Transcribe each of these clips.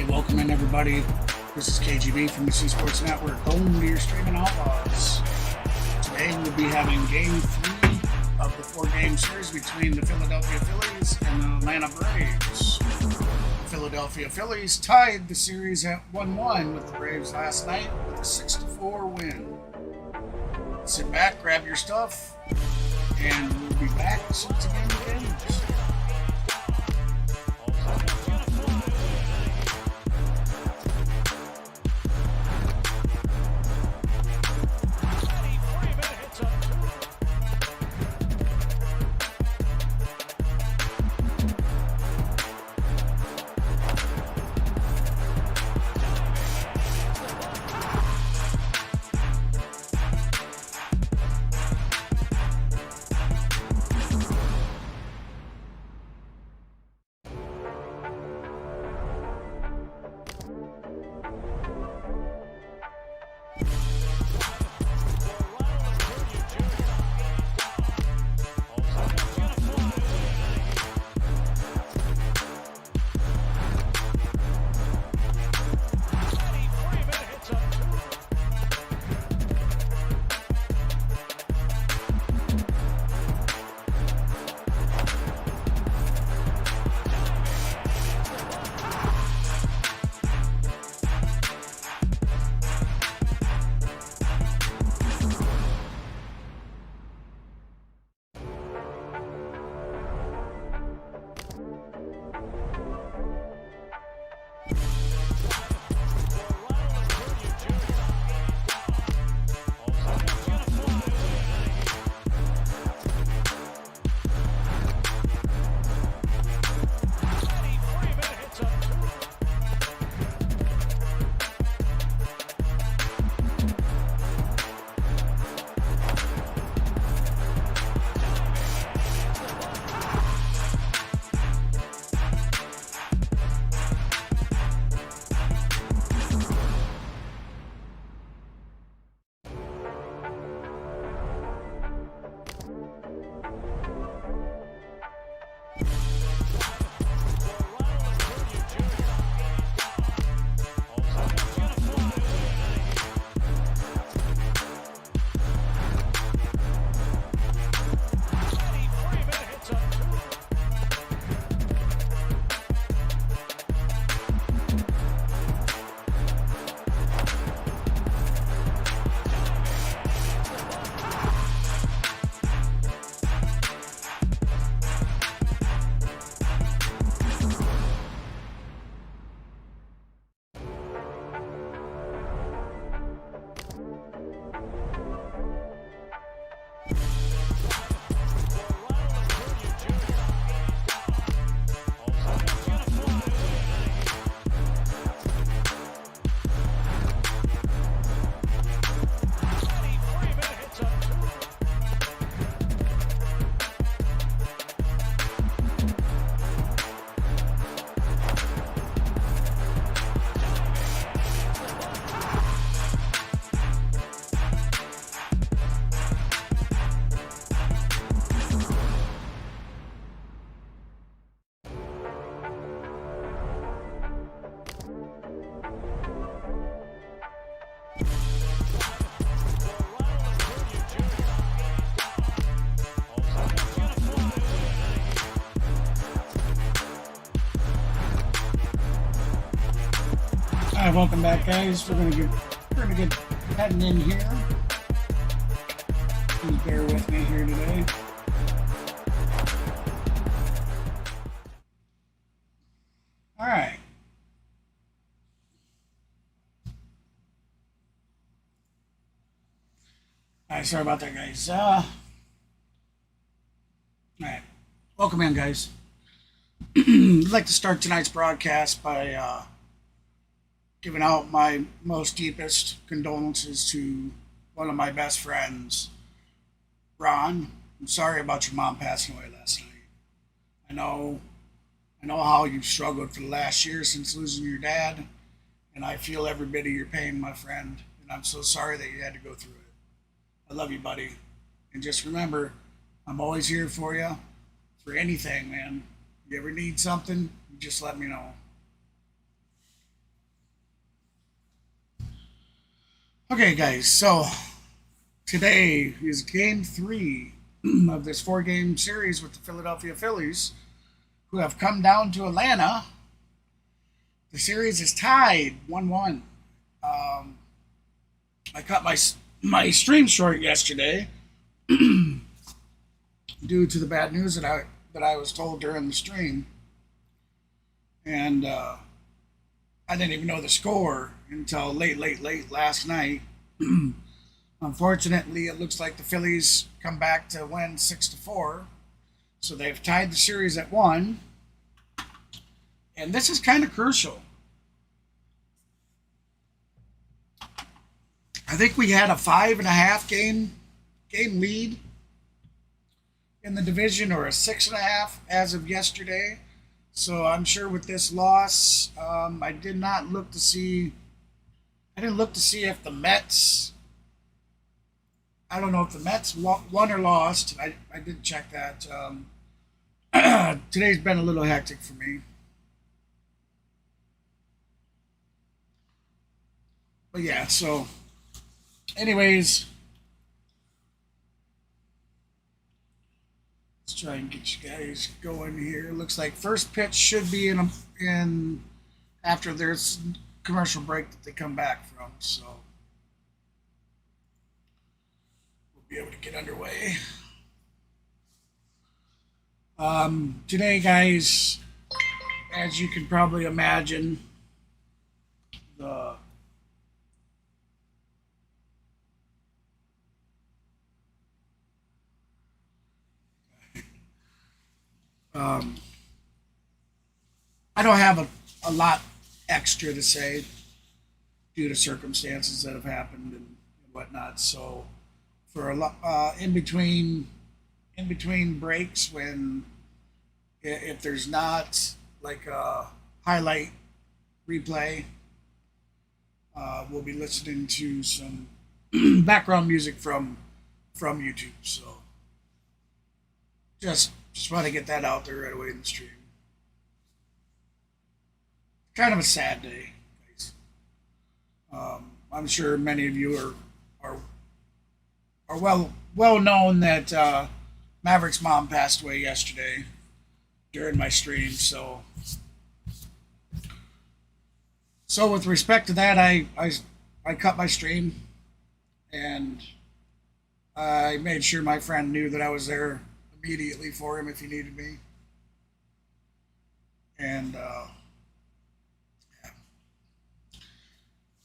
Welcome in, everybody. This is KGB from the C Sports Network, home to your streaming outlaws. Today we'll be having Game 3 of the 4-game series between the Philadelphia Phillies and the Atlanta Braves. The Philadelphia Phillies tied the series at 1-1 with the Braves last night with a 6-4 win. Sit back, grab your stuff, and we'll be back as soon as the game begins. Alright, welcome back, guys. We're gonna get heading in here. Please bear with me here today. Alright. Alright, sorry about that, guys. Alright. Welcome in, guys. I'd like to start tonight's broadcast by giving out my most deepest condolences to one of my best friends, Ron. I'm sorry about your mom passing away last night. I know how you've struggled for the last year since losing your dad, and I feel every bit of your pain, my friend, and I'm so sorry that you had to go through it. I love you, buddy. And just remember, I'm always here for you, for anything, man. If you ever need something, you just let me know. Okay, guys, so today is game 3 of this 4-game series with the Philadelphia Phillies, who have come down to Atlanta. The series is tied 1-1. I cut my stream short yesterday due to the bad news that I was told during the stream, and I didn't even know the score until late last night. Unfortunately, it looks like the Phillies come back to win 6-4, so they've tied the series at 1, and this is kind of crucial. I think we had a 5.5 game lead in the division, or a 6.5 as of yesterday. So I'm sure with this loss, I didn't look to see if the Mets. I don't know if the Mets won or lost. I didn't check that. Today's been a little hectic for me. But yeah, so anyways, let's try and get you guys going here. Looks like first pitch should be in after there's commercial break that they come back from. So we'll be able to get underway. Today, guys, as you can probably imagine, the I don't have a lot extra to say due to circumstances that have happened and whatnot. So for a lot in between breaks, when if there's not like a highlight replay, we'll be listening to some background music from YouTube. So just want to get that out there right away in the stream. Kind of a sad day, guys. I'm sure many of you are well known that Maverick's mom passed away yesterday during my stream. So with respect to that, I cut my stream, and I made sure my friend knew that I was there immediately for him if he needed me. And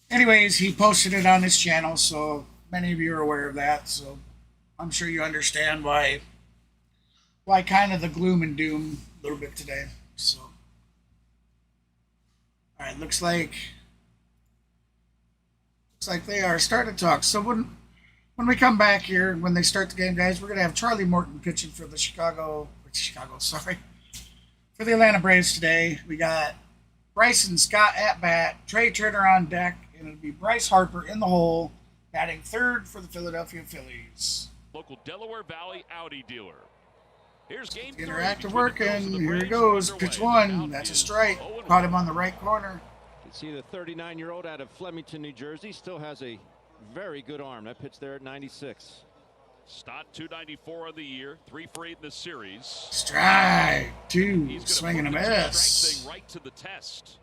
anyways, he posted it on his channel, so many of you are aware of that. So I'm sure you understand why kind of the gloom and doom a little bit today. So, all right, looks like they are starting to talk. So when we come back here, when they start the game, guys, we're gonna have Charlie Morton pitching for the for the Atlanta Braves today. We got Bryson Scott at bat, Trey Turner on deck, and it'll be Bryce Harper in the hole, batting third for the Philadelphia Phillies. Local Delaware Valley Audi dealer. Here's game interactive working. Here it goes. Pitch 1. That's a strike. Caught him on the right corner. You can see the 39-year-old out of Flemington, New Jersey, still has a very good arm. That pitch there at 96. Stott 294 on the year, 3 for 8 in the series. Strike 2, swinging a miss. Thing right to the test.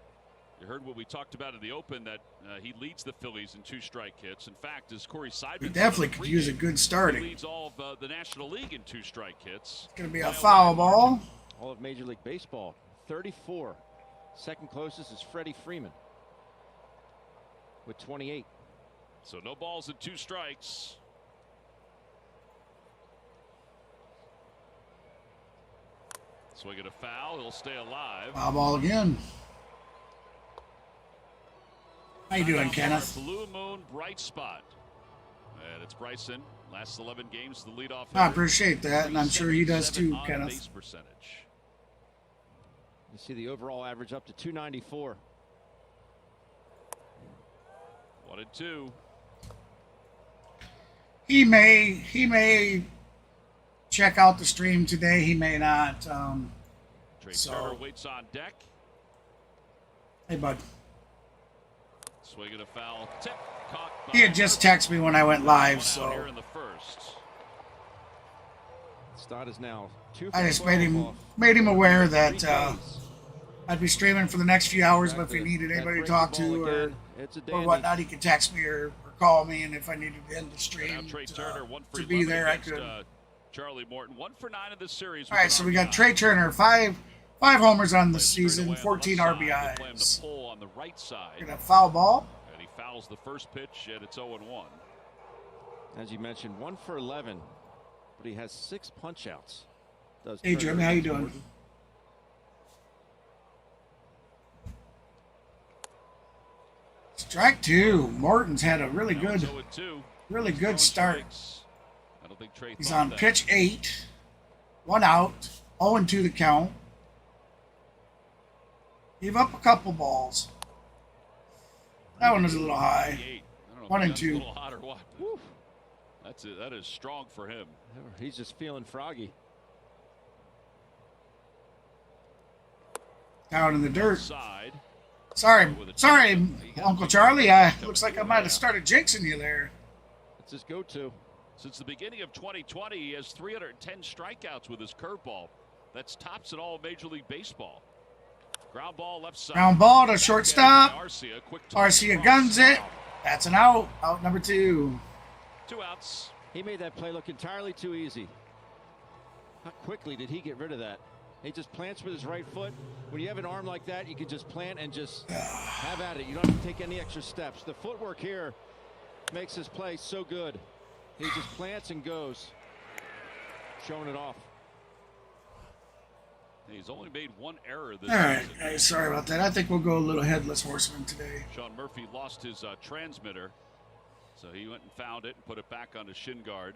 You heard what we talked about in the open, that he leads the Phillies in 2 strike hits. In fact, as Corey Seidman, he definitely could use a good starting. He leads all of the National League in 2 strike hits. It's going to be a foul ball. All of Major League Baseball, 34. Second closest is Freddie Freeman with 28. So no balls and 2 strikes. Swing it a foul. He'll stay alive. Foul ball again. How you doing, Kenneth? Blue moon, bright spot. And it's Bryson. Last 11 games, the leadoff. I appreciate that, and I'm sure he does too, Kenneth. Base percentage. You see the overall average up to 294. 1-2. He may check out the stream today. He may not. Trey Turner waits on deck. Hey, bud. Swing and a foul. Tip. Caught by He had just texted me when I went live, Here so in the first. Stott is now 2 I for just 12 made him aware off that 3 Ks. I'd be streaming for the next few hours, but if he Back needed that anybody to breaking talk ball to again. It's a or dandy. whatnot, he could text me or call me, and if I needed to end the Now stream Trey Turner, 1 for to be 11 there, I against, could. Charlie Morton, 1 for 9 in this series. All right, so we got Trey Turner, five homers on the Played straight season, away on the 14 left side. They play him to RBIs. pull on the right side. Got a foul ball. And he fouls the first pitch, and it's 0-1. As you mentioned, 1 for 11, but he has 6 punch-outs. Hey, Jeremy, how you doing? Strike 2. Morton's had a really good start. I don't think Trey He's thought on that. pitch 8, 1 out, 0-2 the count. Gave up a couple balls. That one was a little high. 88. I don't know if 1 and that's 2. a little hot or what. Whew. That's it. That is strong for him. He's just feeling froggy. Down in the dirt. Side. Sorry, Uncle Charlie. Looks like I might have started jinxing you there. That's his go-to. Since the beginning of 2020, he has 310 strikeouts with his curveball. That's tops in all of Major League Baseball. Ground ball left side. Ground ball to shortstop. Arcia, Arcia guns it. That's an out. Out number 2. 2 outs. He made that play look entirely too easy. How quickly did he get rid of that? He just plants with his right foot. When you have an arm like that, you can just plant and just have at it. You don't have to take any extra steps. The footwork here makes his play so good. He just plants and goes, showing it off. He's only made 1 error this All right, season. guys, sorry about that. I think we'll go a little headless horseman today. Sean Murphy lost his transmitter, so he went and found it and put it back on his shin guard.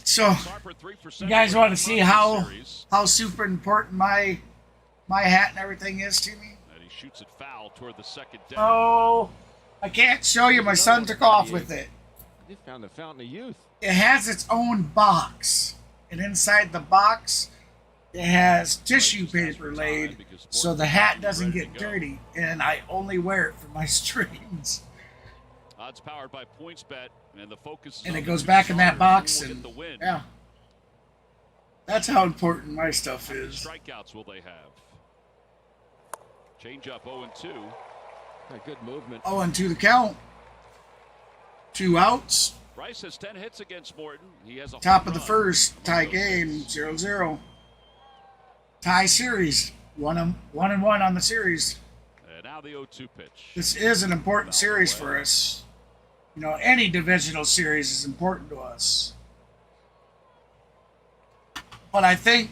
So, Harper, 3% you guys want to see how series, super important my hat and everything is to me? and he shoots it foul toward the second deck. Oh, I can't show you. My son took off with it. He found the fountain of youth. It has its own box, and inside the box, it has tissue paper laid so the hat doesn't get dirty, and I only wear it for my streams. Odds powered by PointsBet, and the focus is And on it the goes two back in that starters box, who will and get the win. yeah, that's how important my stuff How many is. strikeouts will they have? Change up 0-2. A good movement. 0-2 the count. 2 outs. Rice has 10 hits against Morton. He has a Top home of the run first. among Tie those game. hits. 0-0. Tie series. 1-1 on the series. And now the 0-2 pitch. This is an important series for us. You know, any divisional series is important to us. But I think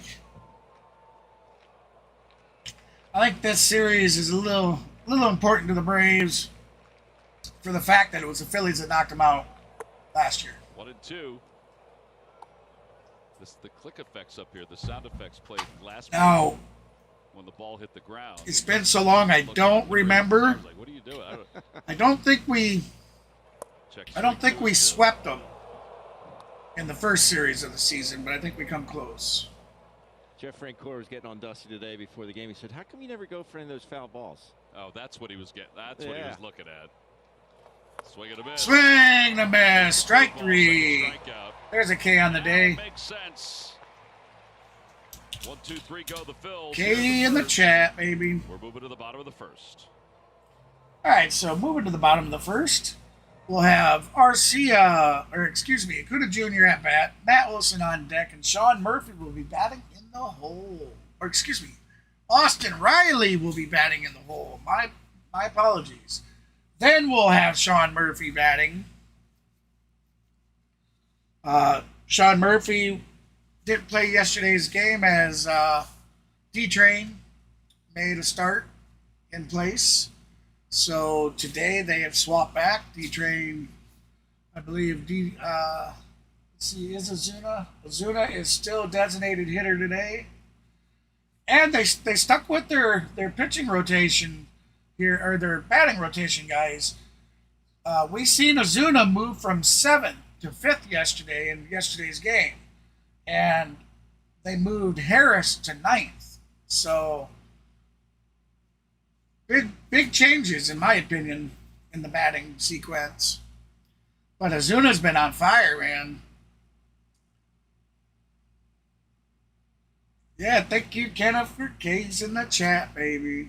this series is a little important to the Braves for the fact that it was the Phillies that knocked them out last year. 1-2. The click effects up here, the sound effects played last Now, week when the ball hit the ground. it's been so long, I don't remember. I was like, what are you doing? I don't think we Check swept them in the first series of the season, but I think we come close. Jeff Francoeur was getting on Dusty today before the game. He said, how come you never go for any of those foul balls? Oh, that's what he was getting. That's what he was looking at. Swing and a miss. Swing and a miss. Strike Ball, 3. second strikeout. There's a K on the day. Makes sense. 1, 2, 3, go the Phils. K in the chat, baby. We're moving to the bottom of the first. All right, so moving to the bottom of the first, we'll have Acuda Jr. at bat, Matt Wilson on deck, and Sean Murphy will be batting in the hole. Or Austin Riley will be batting in the hole. My apologies. Then we'll have Sean Murphy batting. Sean Murphy didn't play yesterday's game as D-Train made a start in place. So today they have swapped back. D-Train, I believe, let's see, is Ozuna? Ozuna is still designated hitter today. And they stuck with their pitching rotation here, or their batting rotation guys. We seen Ozuna move from 7th to 5th yesterday in yesterday's game. And they moved Harris to 9th. So big changes, in my opinion, in the batting sequence. But Azuna's been on fire, man. Yeah, thank you, Kenneth, for K's in the chat, baby.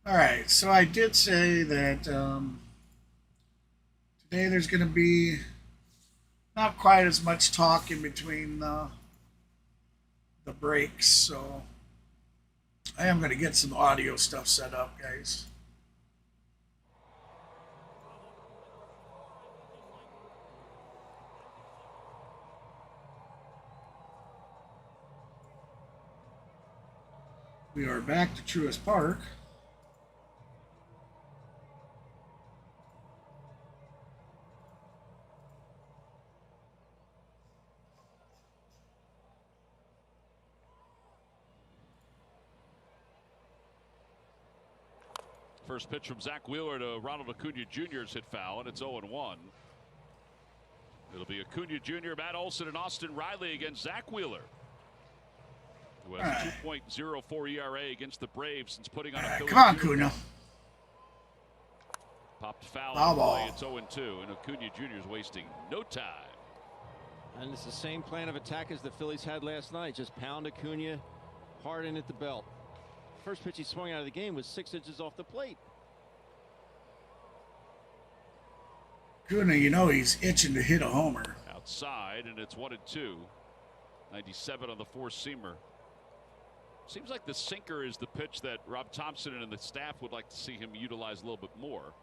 All right, so I did say that today there's going to be not quite as much talk in between the breaks, so I am going to get some audio stuff set up, guys. We are back to Truist Park. First pitch from Zack Wheeler to Ronald Acuna Jr. is hit foul, and it's 0-1. It'll be Acuna Jr., Matt Olson, and Austin Riley against Zack Wheeler, who has a 2.04 ERA against the Braves since putting on a Phillies. Come on, Acuna. Popped foul. Ball. It's 0-2, and Acuna Jr. is wasting no time. And it's the same plan of attack as the Phillies had last night. Just pound Acuna hard in at the belt. First pitch he swung out of the game was 6 inches off the plate. Acuna, you know he's itching to hit a homer. Outside, and it's 1-2. 97 on the four-seamer. Seems like the sinker is the pitch that Rob Thompson and the staff would like to see him utilize a little bit more.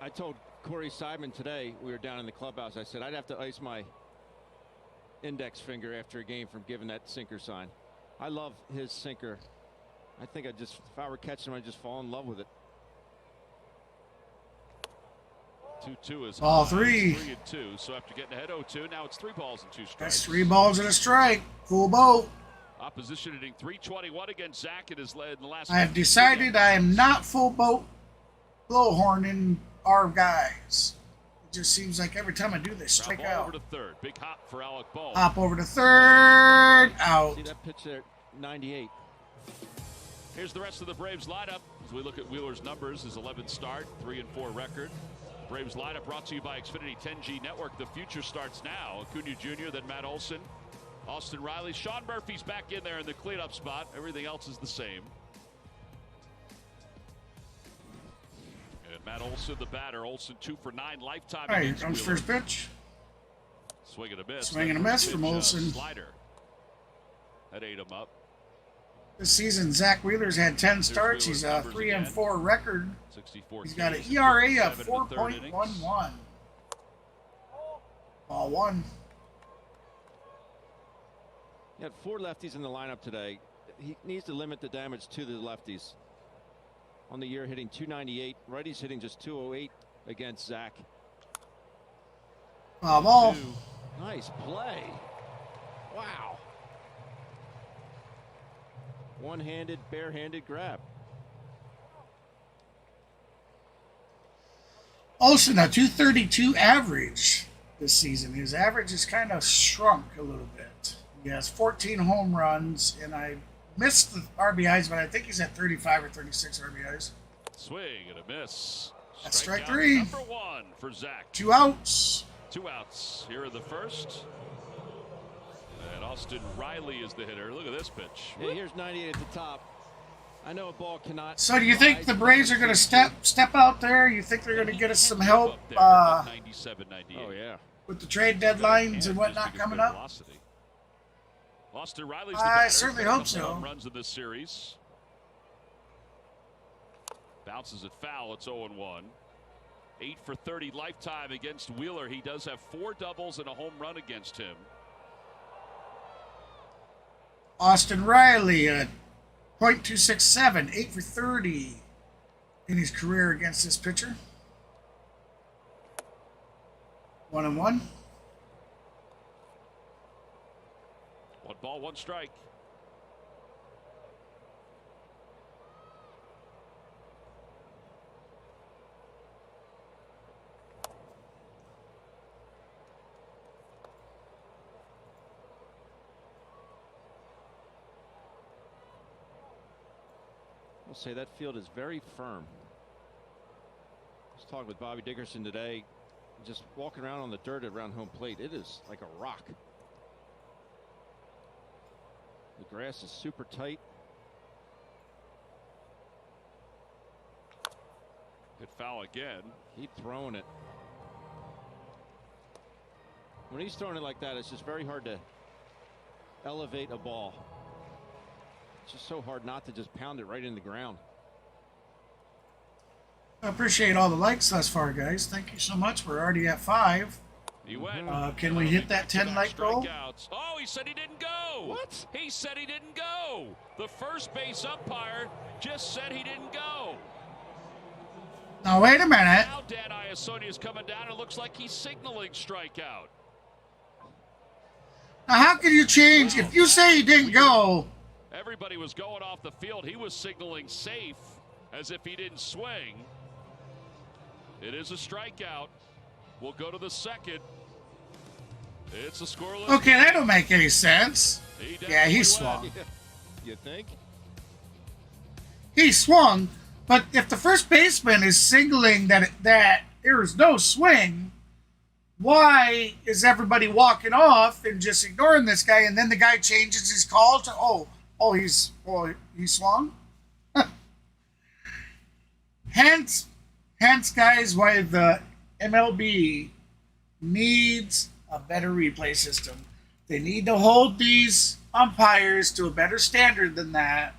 I told Corey Seidman today, we were down in the clubhouse, I said I'd have to ice my index finger after a game from giving that sinker sign. I love his sinker. I think if I were catching him, I'd just fall in love with it. 2-2 is ball high. 3. 3-2. So after getting ahead 0-2, now it's 3 balls and 2 strikes. That's 3 balls and a strike. Full boat. Opposition hitting .321 against Zack. It has led in the last. I have decided I am not full boat blowhorning our guys. It just seems like every time I do this, strike ball out. over to third. Big hop for Alec Bohm. Hop over to third. Out. See that pitch there, 98. Here's the rest of the Braves lineup as we look at Wheeler's numbers. His 11th start, 3-4 record. Braves lineup brought to you by Xfinity 10G Network. The future starts now. Acuna Jr., then Matt Olson, Austin Riley. Sean Murphy's back in there in the cleanup spot. Everything else is the same. And Matt Olson, the batter. Olson 2 for 9 lifetime. All right, here against comes Wheeler. first pitch. Swing and a miss. Swing and a miss from Olson. Slider. That ate him up. This season, Zack Wheeler's had 10 starts. He's a 3-4 record. 64. He's got an ERA of 4.11. Ball 1. He had 4 lefties in the lineup today. He needs to limit the damage to the lefties. On the year hitting .298. Righties hitting just .208 against Zack. Ball. Nice play. Wow. One-handed, barehanded grab. Olson, a 232 average this season. His average has kind of shrunk a little bit. He has 14 home runs, and I missed the RBIs, but I think he's at 35 or 36 RBIs. Swing and a miss. That's strike Strikeout 3. Number 1 for Zack. 2 outs. 2 outs here in the first. And Austin Riley is the hitter. Look at this pitch. Yeah, here's 98 at the top. I know a ball cannot. So do you think the Braves are going to step out there? You think they're going to get us some help 97, 98. Oh, yeah. with the trade deadlines and whatnot coming up? Velocity. Austin Riley's the I batter. certainly Got a hope couple so. home runs in this series. Bounces it foul. It's 0-1. 8 for 30 lifetime against Wheeler. He does have 4 doubles and a home run against him. Austin Riley, .267, 8 for 30 in his career against this pitcher. 1-1. 1 ball, 1 strike. say that field is very firm. I was talking with Bobby Dickerson today, just walking around on the dirt around home plate. It is like a rock. The grass is super tight. Hit foul again. Keep throwing it. When he's throwing it like that, it's just very hard to elevate a ball. It's just so hard not to just pound it right in the ground. I appreciate all the likes thus far, guys. Thank you so much. We're already at 5. He went. Can we hit that 10 like goal? Strikeouts. Oh, he said he didn't go. What? He said he didn't go. The first base umpire just said he didn't go. Now, wait a minute. Now Dan Iassogna is coming down. It looks like he's signaling strikeout. Now, how can you change? If you say he didn't go, Everybody was going off the field. He was signaling safe as if he didn't swing. It is a strikeout. We'll go to the second. It's a scoreless. okay, that don't make any sense. Yeah, he definitely swung. went. You think? He swung, but if the first baseman is signaling that there is no swing, why is everybody walking off and just ignoring this guy? And then the guy changes his call to he swung. hence, guys, why the MLB needs a better replay system. They need to hold these umpires to a better standard than that.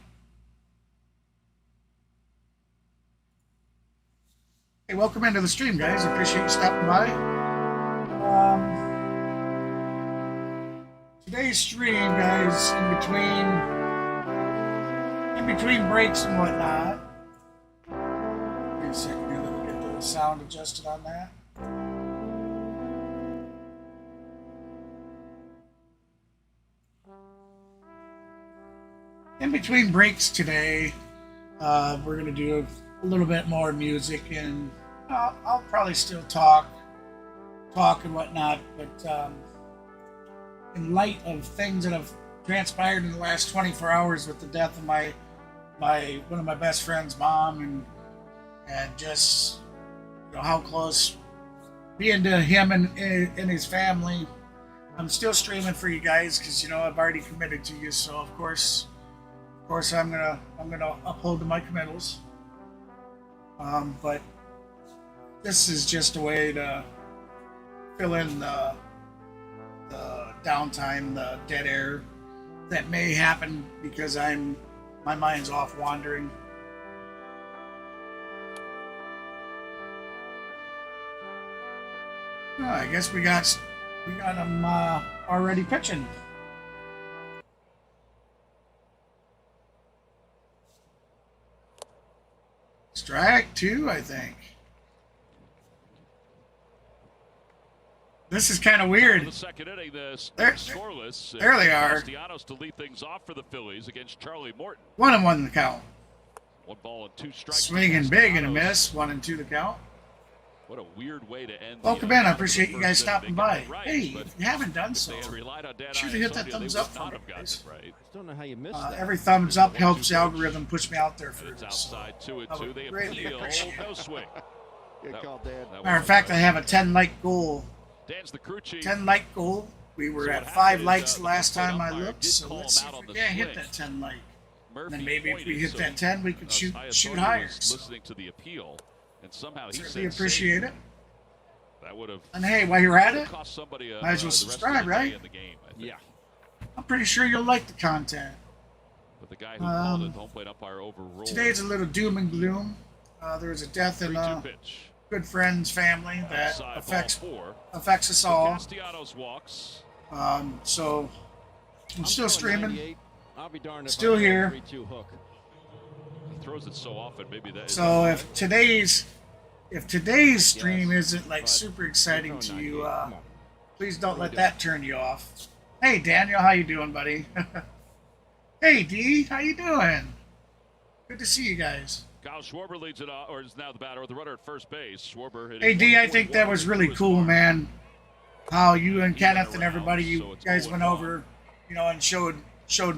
Hey, welcome into the stream, guys. Appreciate you stopping by. Today's stream, guys, in between breaks and whatnot. Give me a second here, let me get the sound adjusted on that. In between breaks today, we're going to do a little bit more music, and I'll probably still talk and whatnot, but in light of things that have transpired in the last 24 hours with the death of one of my best friend's mom, and just how close being to him and his family, I'm still streaming for you guys because I've already committed to you, so of course I'm gonna uphold to my committals. But this is just a way to fill in the downtime, the dead air that may happen because my mind's off wandering. I guess we got him already pitching. Strike 2, I think. This is kind of weird. The second inning, scoreless. There they are. Castellanos to lead things off for the Phillies against Charlie Morton. 1-1 the count. 1 ball and 2 strikes. Swinging big and a miss. 1-2 the count. What a weird way to end. Welcome in. I appreciate you guys stopping by. Right, hey, if you haven't done so, should have hit that thumbs up for me, guys. I just don't know how you missed that. Every thumbs up helps the algorithm push me out there And it's first. outside 2-2. They greatly appeal. appreciate No swing. Good call, Dan. Matter of fact, I have a 10 like goal. Dan's the crew chief. 10 like goal. We were at 5 likes the last time I looked, so let's see if we can't hit that 10 like. And then maybe if we hit that 10, we could shoot higher. Listening to the appeal, and somehow he Certainly said appreciate it. that would have. And hey, while you're at it, cost somebody might as well subscribe, right? In the game, I think. Yeah. I'm pretty sure you'll like the content. But the guy who called it, home plate umpire overruled. Today's a little doom and gloom. There was a death in a pitch. good friend's family that Outside affects ball 4. us all. Castellanos walks. So I'm still throwing streaming. 98. I'll be darned if Still I here. 3-2 hook. He throws it so often, maybe that. So if today's stream isn't like super exciting to you, Come on. please don't let that turn you off. Hey Daniel, how you doing, buddy? Hey D, how you doing? Good to see you guys. Kyle Schwarber leads it off, or is now the batter, or the runner at first base. Schwarber hit. Hey D, I think that was really cool, man. How you and Kenneth and everybody, you guys went over, and showed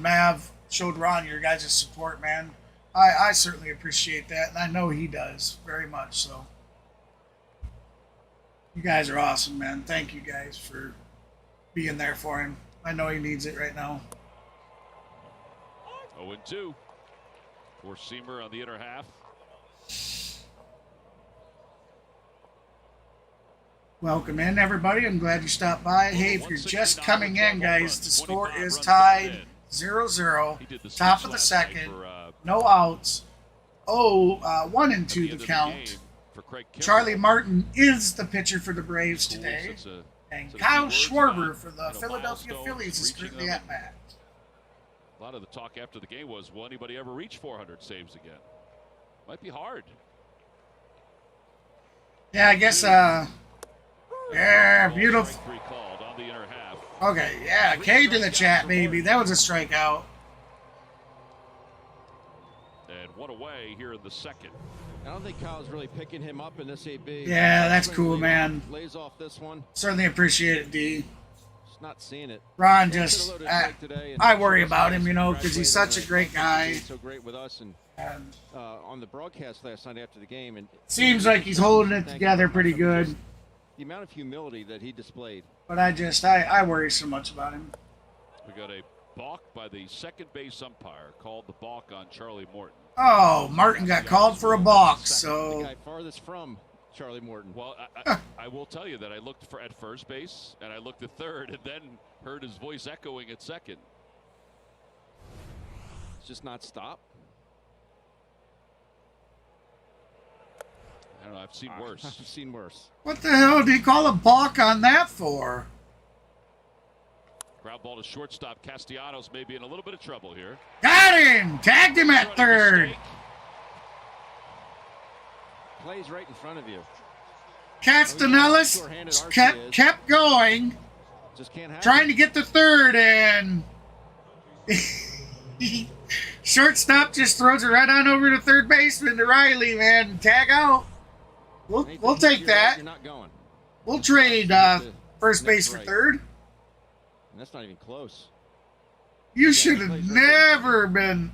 Mav, showed Ron your guys' support, man. I certainly appreciate that, and I know he does very much so. You guys are awesome, man. Thank you guys for being there for him. I know he needs it right now. 0-2 for Seamer on the inner half. Welcome in, everybody. I'm glad you stopped by. Hey, if you're just coming in, guys, the score is tied 0-0. Top of the second. No outs. 1 and 2 to count. Charlie Morton is the pitcher for the Braves today. And Kyle Schwarber for the Philadelphia Phillies is currently at bat. A lot of the talk after the game was, will anybody ever reach 400 saves again? Might be hard. Yeah, I guess, yeah, beautiful. Okay, yeah, K to the chat, baby. That was a strikeout. And one away here in the second. I don't think Kyle's really picking him up in this AB. Yeah, that's cool, man. Lays off this one. Certainly appreciate it, D. Just not seeing it. Ron just, I worry about him, you know, because he's such a great guy. So great with us and on the broadcast last night after the game, and seems like he's holding it together pretty good. The amount of humility that he displayed. But I worry so much about him. We got a balk by the second base umpire, called the balk on Charlie Morton. Oh, Martin got called for a balk, so. The guy farthest from Charlie Morton. Well, I will tell you that I looked at first base, and I looked at third, and then heard his voice echoing at second. It's just not stop. I don't know. I've seen worse. I've seen worse. What the hell did he call a balk on that for? Ground ball to shortstop. Castellanos may be in a little bit of trouble here. Got him! Tagged him at third. Plays right in front of you. Castellanos kept going, just can't trying to get to third, and shortstop just throws it right on over to third baseman to Riley, man. Tag out. We'll take that. You're not going. We'll trade first base for third. And that's not even close. You should have never been.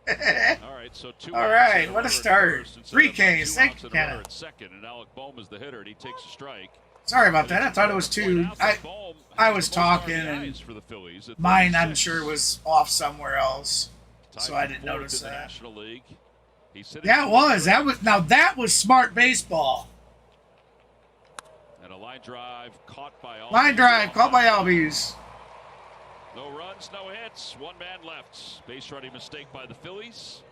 All right, so all right, what a start. 3 Ks. Thank you, Kenna. Second, and Alec Bohm is the hitter, and he takes a strike. Sorry about that. I thought it was 2. I was talking, and mine, I'm sure, was off somewhere else, so I didn't notice that. Yeah, it was. That was smart baseball. And a line drive caught by Albies. Albies. No runs, no hits. One man left. Base running mistake by the Phillies.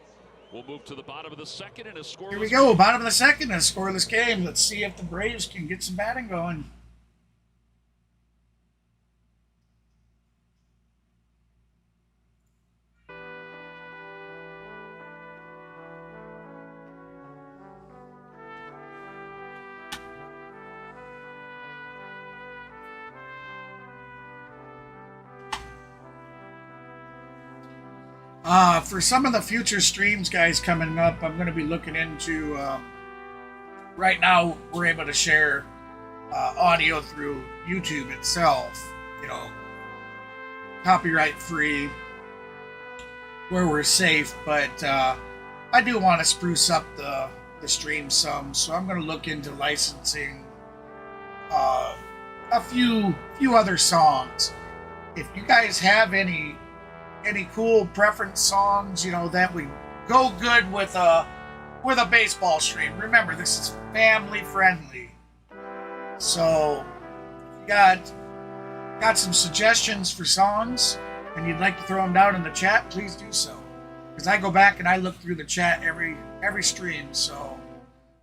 We'll move to the bottom of the second and a scoreless. Here we go, bottom of the second, a scoreless game. Let's see if the Braves can get some batting going. For some of the future streams, guys, coming up, I'm going to be looking into, right now, we're able to share audio through YouTube itself, you know, copyright free, where we're safe, but I do want to spruce up the stream some, so I'm going to look into licensing a few other songs. If you guys have any cool preference songs, you know, that would go good with a baseball stream. Remember, this is family friendly. So if you got some suggestions for songs and you'd like to throw them down in the chat, please do so. Because I go back and I look through the chat every stream. So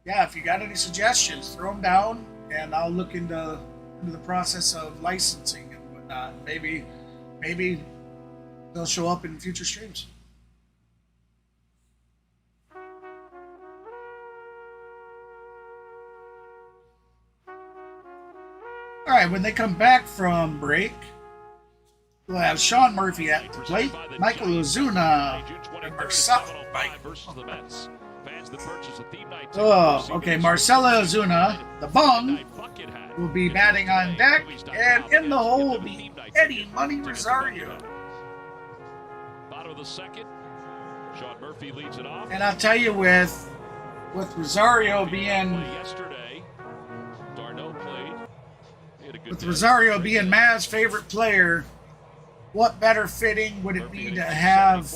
yeah, if you got any suggestions, throw them down and I'll look into the process of licensing and whatnot. Maybe they'll show up in future streams. All right, when they come back from break, we'll have Sean Murphy at the plate, Michael Ozuna, and Marcelo. Oh, okay, Marcelo Ozuna, the bung, will be batting on deck, and in the hole will be Eddie Money Rosario. Bottom of the second, Sean Murphy leads it off. And I'll tell you, with Rosario being yesterday, Darno played. He had a good with day. Rosario being Mav's favorite player, what better fitting would it be to have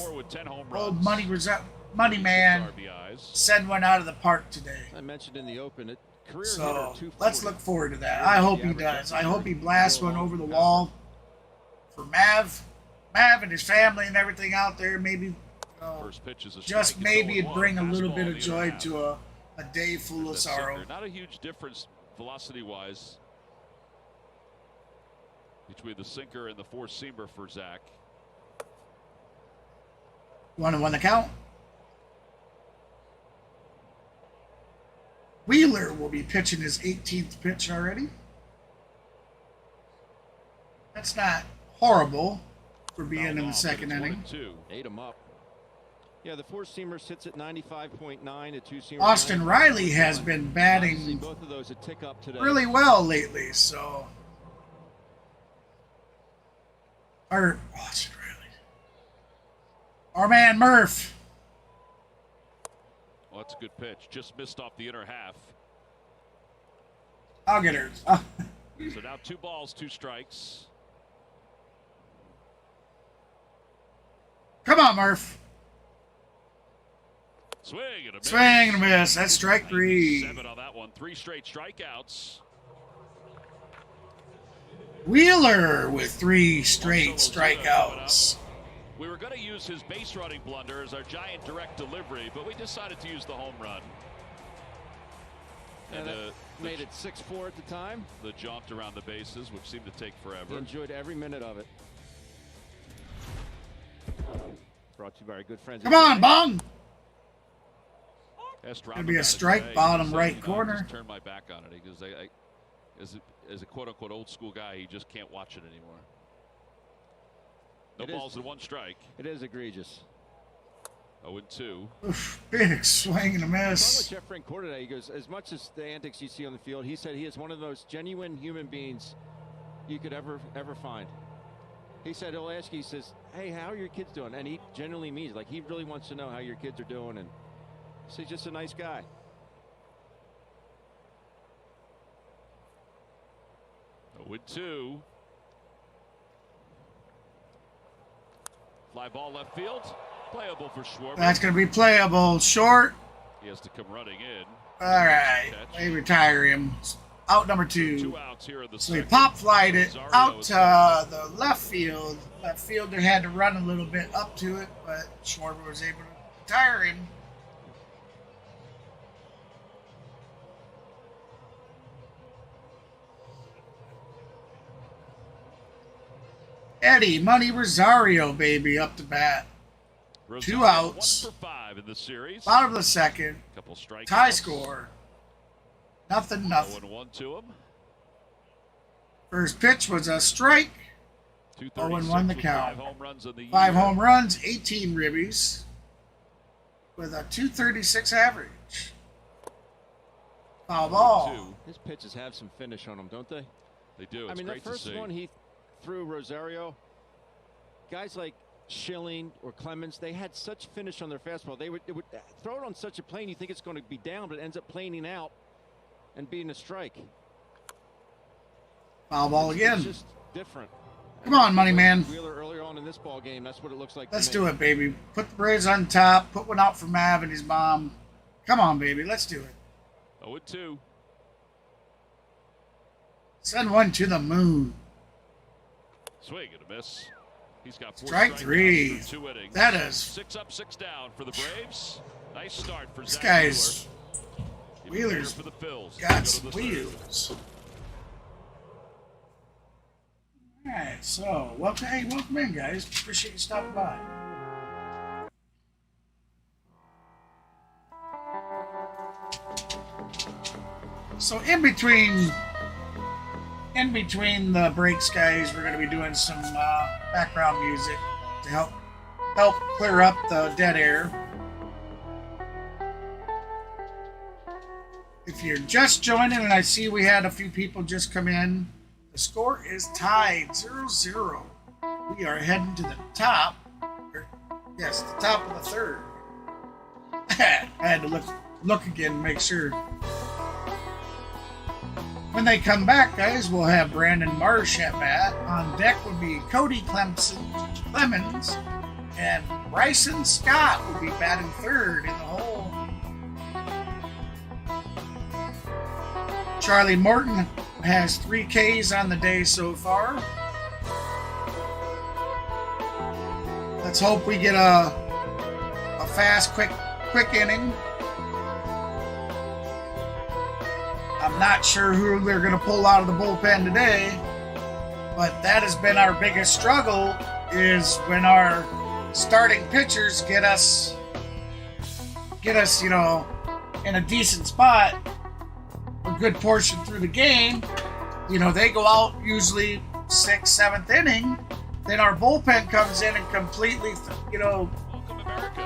old Money Man send one out of the park today? I mentioned in the open, career So hitter, let's look forward to that. I hope he does. I hope he blasts one over the wall for Mav and his family and everything out there. Maybe, First pitch is a just strike. maybe It's it'd bring a 0-1. little Fastball bit in of the joy inner half. to a day full of The sorrow. sinker. Not a huge difference velocity-wise between the sinker and the four-seamer for Zack. 1-1 the count. Wheeler will be pitching his 18th pitch already. That's not horrible for being in the second inning. 1-2. ate him up. Yeah, the four-seamer sits at 95.9, the two-seamer. Austin Riley has been batting both of those a tick up today. really well lately, so. Austin Riley. Our man Murph. Well, that's a good pitch. Just missed off the inner half. I'll get her. So now 2 balls, 2 strikes. Come on, Murph. Swing and a miss. Swing and a miss. That's strike 3. 7 on that one. 3 straight strikeouts. Wheeler with 3 straight strikeouts. We were going to use his base running blunder as our giant direct delivery, but we decided to use the home run. And made it 6-4 at the time. The jaunt around the bases, which seemed to take forever. He enjoyed every minute of it. Brought to you by our good friends. Come on, Bong. Gonna Gonna be a strike, bottom right corner. Just turn my back on it because as a quote-unquote old school guy, he just can't watch it anymore. No balls and 1 strike. It is egregious. 0-2. Oof, big swing and a I was miss. talking with Jeff Francoeur today. He goes, as much as the antics you see on the field, he said he is one of those genuine human beings you could ever find. He said he'll ask you, he says, hey, how are your kids doing? And he genuinely means, like, he really wants to know how your kids are doing. And he's just a nice guy. With 2. Fly ball left field. Playable for Schwarber. That's going to be playable. Short. He has to come running in. All right. They retire him. Out number 2. 2 outs here in the So he second. pop flied it Rosario out is to the left field. Left fielder had to run a little bit up to it, but Schwarber was able to retire him. Eddie Money Rosario, baby, up to bat. Rosario 2 outs. 1 for 5 in the series. Bottom of the second. Couple strikeouts. Tie score. Nothing. 0-1 to him. First pitch was a strike. 0-1 the 236 with count. 5 home runs in the 5 year. home runs, 18 ribbies, with a 236 average. Foul ball. 2. His pitches have some finish on them, don't they? They do. It's I mean, great the first to see. one he threw, Rosario, guys like Schilling or Clemens, they had such finish on their fastball. They would throw it on such a plane, you think it's going to be down, but it ends up planing out and being a strike. Foul ball It's again. just different. Come on, Money Man. Wheeler earlier on in this ball game, that's what it looks like. Let's do it, baby. Put the Braves on top. Put one out for Mav and his mom. Come on, baby. Let's do it. 0-2. Send one to the moon. Swing and a miss. He's got 4 Strike strikeouts 3. through 2 innings. That is. 6 up, 6 down for the Braves. Nice start for This Zack guy's Wheeler. Wheeler's for the Phils. got some wheels. All right, so welcome in, guys. Appreciate you stopping by. So in between the breaks, guys, we're going to be doing some background music to help clear up the dead air. If you're just joining, and I see we had a few people just come in, the score is tied 0-0. We are heading to the top. The top of the third. I had to look again and make sure. When they come back, guys, we'll have Brandon Marsh at bat. On deck would be Cody Clemens, and Bryson Scott will be batting third in the hole. Charlie Morton has 3 Ks on the day so far. Let's hope we get a fast, quick inning. I'm not sure who they're going to pull out of the bullpen today, but that has been our biggest struggle, is when our starting pitchers get us, you know, in a decent spot a good portion through the game. You know, they go out usually 6th, 7th inning, then our bullpen comes in and completely, you know,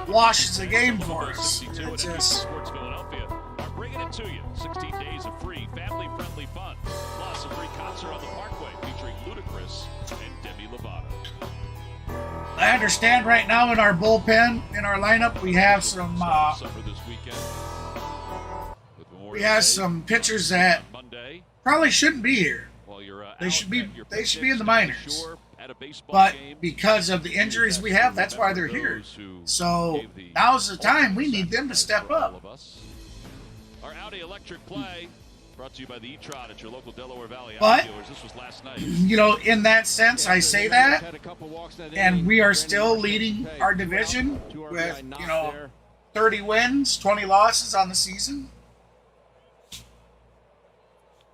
washes the game for us. It's just Sports Philadelphia are bringing it to you. 16 days of free, family-friendly fun, plus a free concert on the Parkway featuring Ludacris and Demi Lovato. I understand right now in our bullpen, in our lineup, we have some pitchers that probably shouldn't be here. They should be in the minors. But because of the injuries we have, that's why they're here. So now's the time we need them to step up. Our Audi Electric Play brought to you by the E-Trot at your local Delaware Valley But, dealers. This was last night. You know, in that sense, I say that, and we are still leading our division with, you know, 30 wins, 20 losses on the season.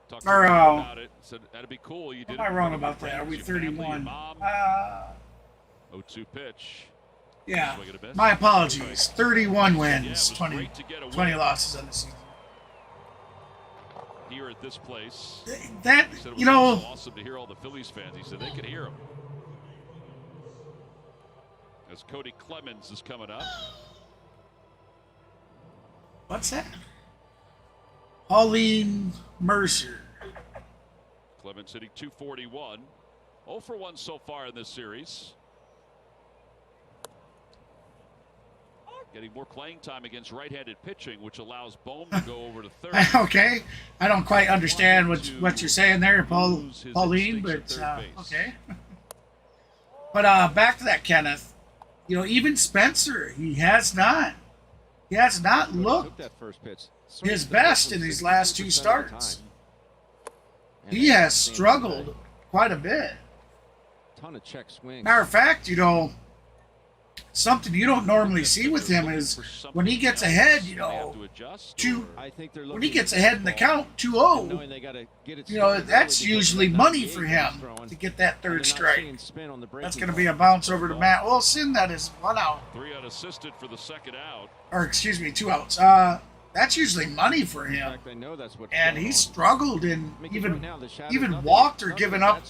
Talked Or, about it. Said that'd be cool. You did. Am I wrong about that? Are we 31? 0-2 pitch. Yeah. My apologies. 31 wins, 20 losses on the season. Here at this place. That, He said it you was know, so awesome to hear all the Phillies fans. He said they could hear him. As Cody Clemens is coming up. what's that? Pauline Mercer. Clemens hitting 241. 0 for 1 so far in this series. Getting more playing time against right-handed pitching, which allows Bohm to go over to third. Okay. I don't quite understand what you're saying there, Pauline, but okay. But back to that, Kenneth. You know, even Spencer, he has not looked his best in these last 2 starts. He has struggled quite a bit. Ton of check swings. Matter of fact, you know, something you don't normally see with him is when he gets ahead, you know, when he gets ahead in the count 2-0, you know, that's usually money for him to get that 3rd strike. That's going to be a bounce over to Matt Wilson. That is 1 out. 3 out assisted for the 2nd out. Or excuse me, 2 outs. That's usually money for him. And he struggled and even walked or given up.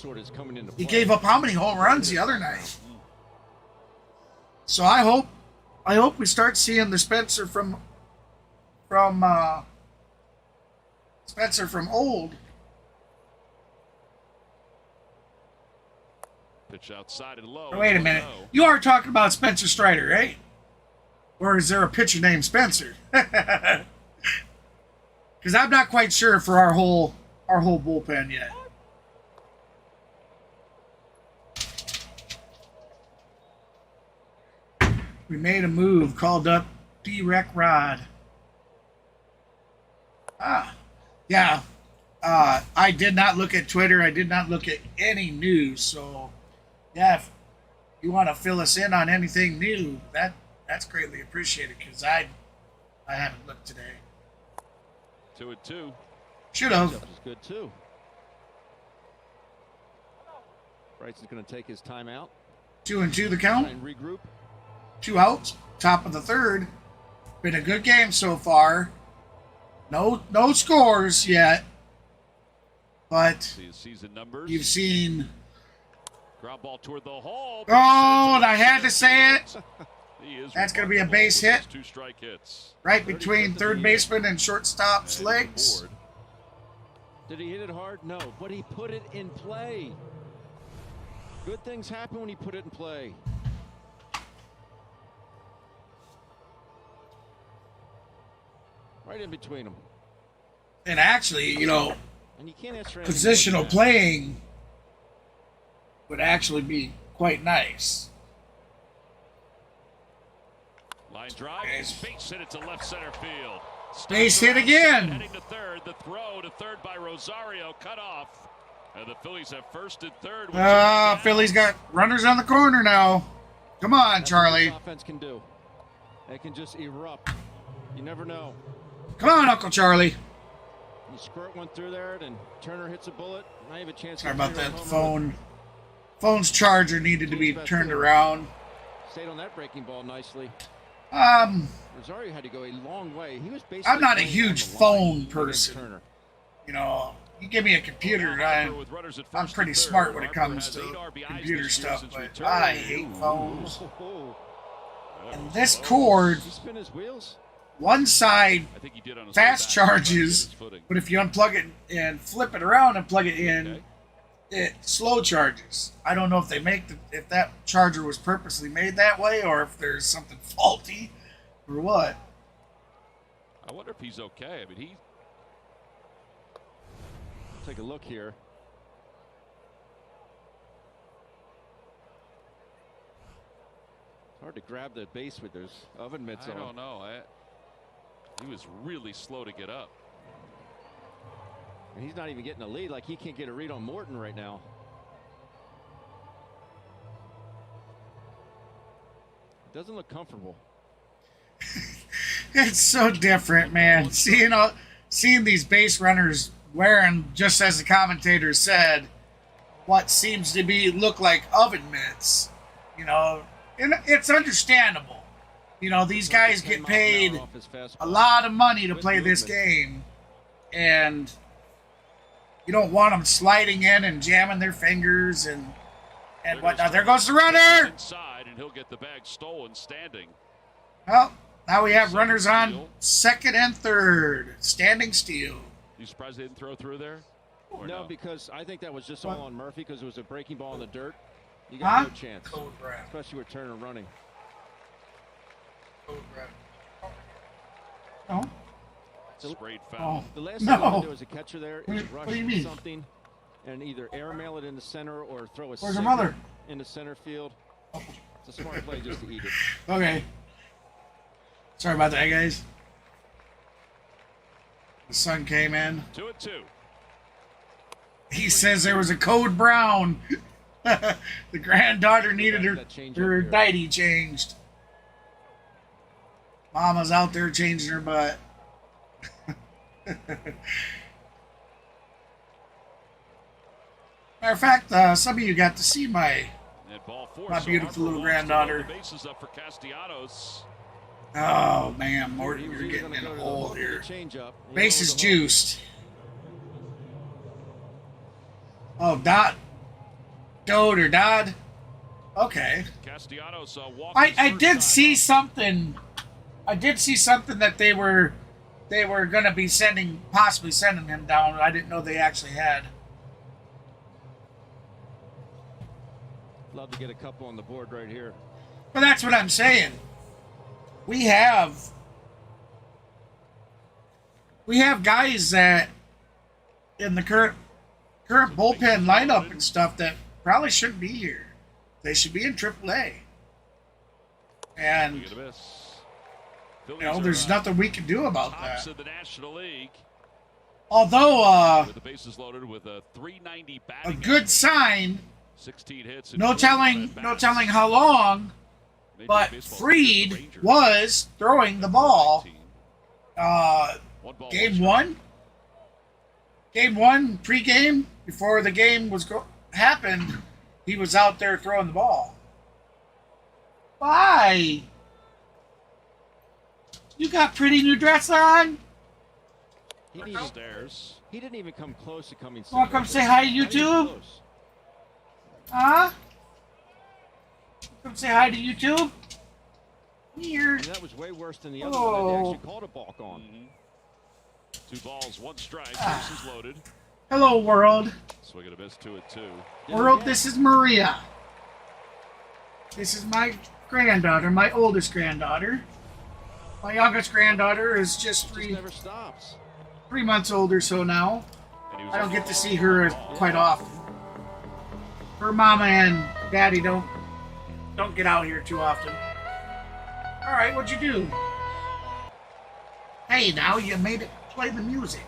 He gave up how many home runs the other night? So I hope we start seeing the Spencer from old. Pitch outside and low. Wait a minute. You are talking about Spencer Strider, right? Or is there a pitcher named Spencer? Because I'm not quite sure for our whole bullpen yet. We made a move, called up D-Rec Rod. Yeah. I did not look at Twitter. I did not look at any news. So, yeah, if you want to fill us in on anything new, that's greatly appreciated because I haven't looked today. 2-2. Should have. That was good too. Brightson's going to take his timeout. 2-2 the count. And regroup. 2 outs. Top of the 3rd. Been a good game so far. No scores yet. But you've seen. Ground ball toward the hole. Oh, and I had to say it. That's going to be a base hit. 2 strike hits. Right between third baseman and shortstop's legs. Did he hit it hard? No, but he put it in play. Good things happen when you put it in play. Right in between them. And actually, you know, And you can't ask for anything more than positional that. playing would actually be quite nice. Line drive, base hit it to left center field. Base hit again. Heading to third, the throw to third by Rosario, cut off. And the Phillies have first and third. Phillies got runners on the corner now. Come on, That's Charlie. what this offense can do. They can just erupt. You never know. Come on, Uncle Charlie. You squirt one through there, then Turner hits a bullet. Now you have a chance. Sorry to about clear a that home run. phone's charger needed to be turned around. Stayed on that breaking ball nicely. Um, Rosario had to go a long way. He was basically. I'm not a playing huge on the phone line against person. Turner. You know, you give me a computer, I'm pretty smart when it comes to computer stuff, but I hate phones. And this cord, Did he spin his wheels? one side I think he did on his fast way back, charges, his footing. but if you unplug it and flip it around and plug it in, Okay. it slow charges. I don't know if they make if that charger was purposely made that way or if there's something faulty or what. I wonder if he's okay. I mean, Take a look here. Hard to grab the base with those oven mitts I on. don't know. He was really slow to get up. And he's not even getting a lead. Like he can't get a read on Morton right now. Doesn't look comfortable. It's so different, man. Seeing these base runners wearing, just as the commentator said, what seems to look like oven mitts. You know, and it's understandable. You know, these guys get paid a lot of money to play this game, and you don't want them sliding in and jamming their fingers and whatnot. There goes the runner. Inside, and he'll get the bag stolen standing. Well, now we have runners on second and third. Standing steal. You surprised they didn't throw through there? Or No, because I think that was just What? all on Murphy because it was a breaking ball in the dirt. You got no chance, Code red. especially with Turner running. Code red. No. Sprayed foul. The last thing you want No. to do as a catcher there What is do rush you mean? something and either airmail it in the center or throw a Where's your sinker mother? in the center field. It's a smart play just to eat it. Okay. Sorry about that, guys. The sun came in. 2-2. He says there was a code brown. The granddaughter needed her nightie changed. Mama's out there changing her butt. Matter of fact, some of you got to see my And ball four. My So beautiful Harper little wants to granddaughter. load the bases up for Castellanos. Oh man, Morton, He was you're either getting gonna in go a to hole the here. change-up. You Base know is the hole. juiced. Oh, Dodd. Okay. Castellanos walked I his first did time see up. something. I did see something that they were gonna be possibly sending him down. I didn't know they actually had. Love to get a couple on the board right here. But that's what I'm saying. We have guys that in the current bullpen lineup and stuff that probably shouldn't be here. They should be in AAA. And Look at this. you know, there's nothing we can do about Tops that. of the National League. Although With the bases loaded with a 390 a batting good average, sign, 16 hits. and no 41 telling at-bats. how long, Major but League Baseball Freed the Rangers. was throwing the ball. 19. One ball, Game one strike. one, pregame, before the game happened, he was out there throwing the ball. Why? You got pretty new dress on? He didn't, Stairs. he didn't even come close to coming. Wanna second. come say hi to Not even YouTube? close. Huh? Come say hi to YouTube? Here. And that was way worse than the other one that they Oh. actually called a balk on. 2 balls, 1 strike. Ah. Bases loaded. Hello, world. Swing and a miss, 2-2. World, this is Maria. This is my granddaughter, my oldest granddaughter. My youngest granddaughter is just Just three never stops. 3 months old or so now. And he was I don't get to see her quite often. Her mama and daddy don't get out here too often. All right, what'd you do? Hey, now you made it play the music.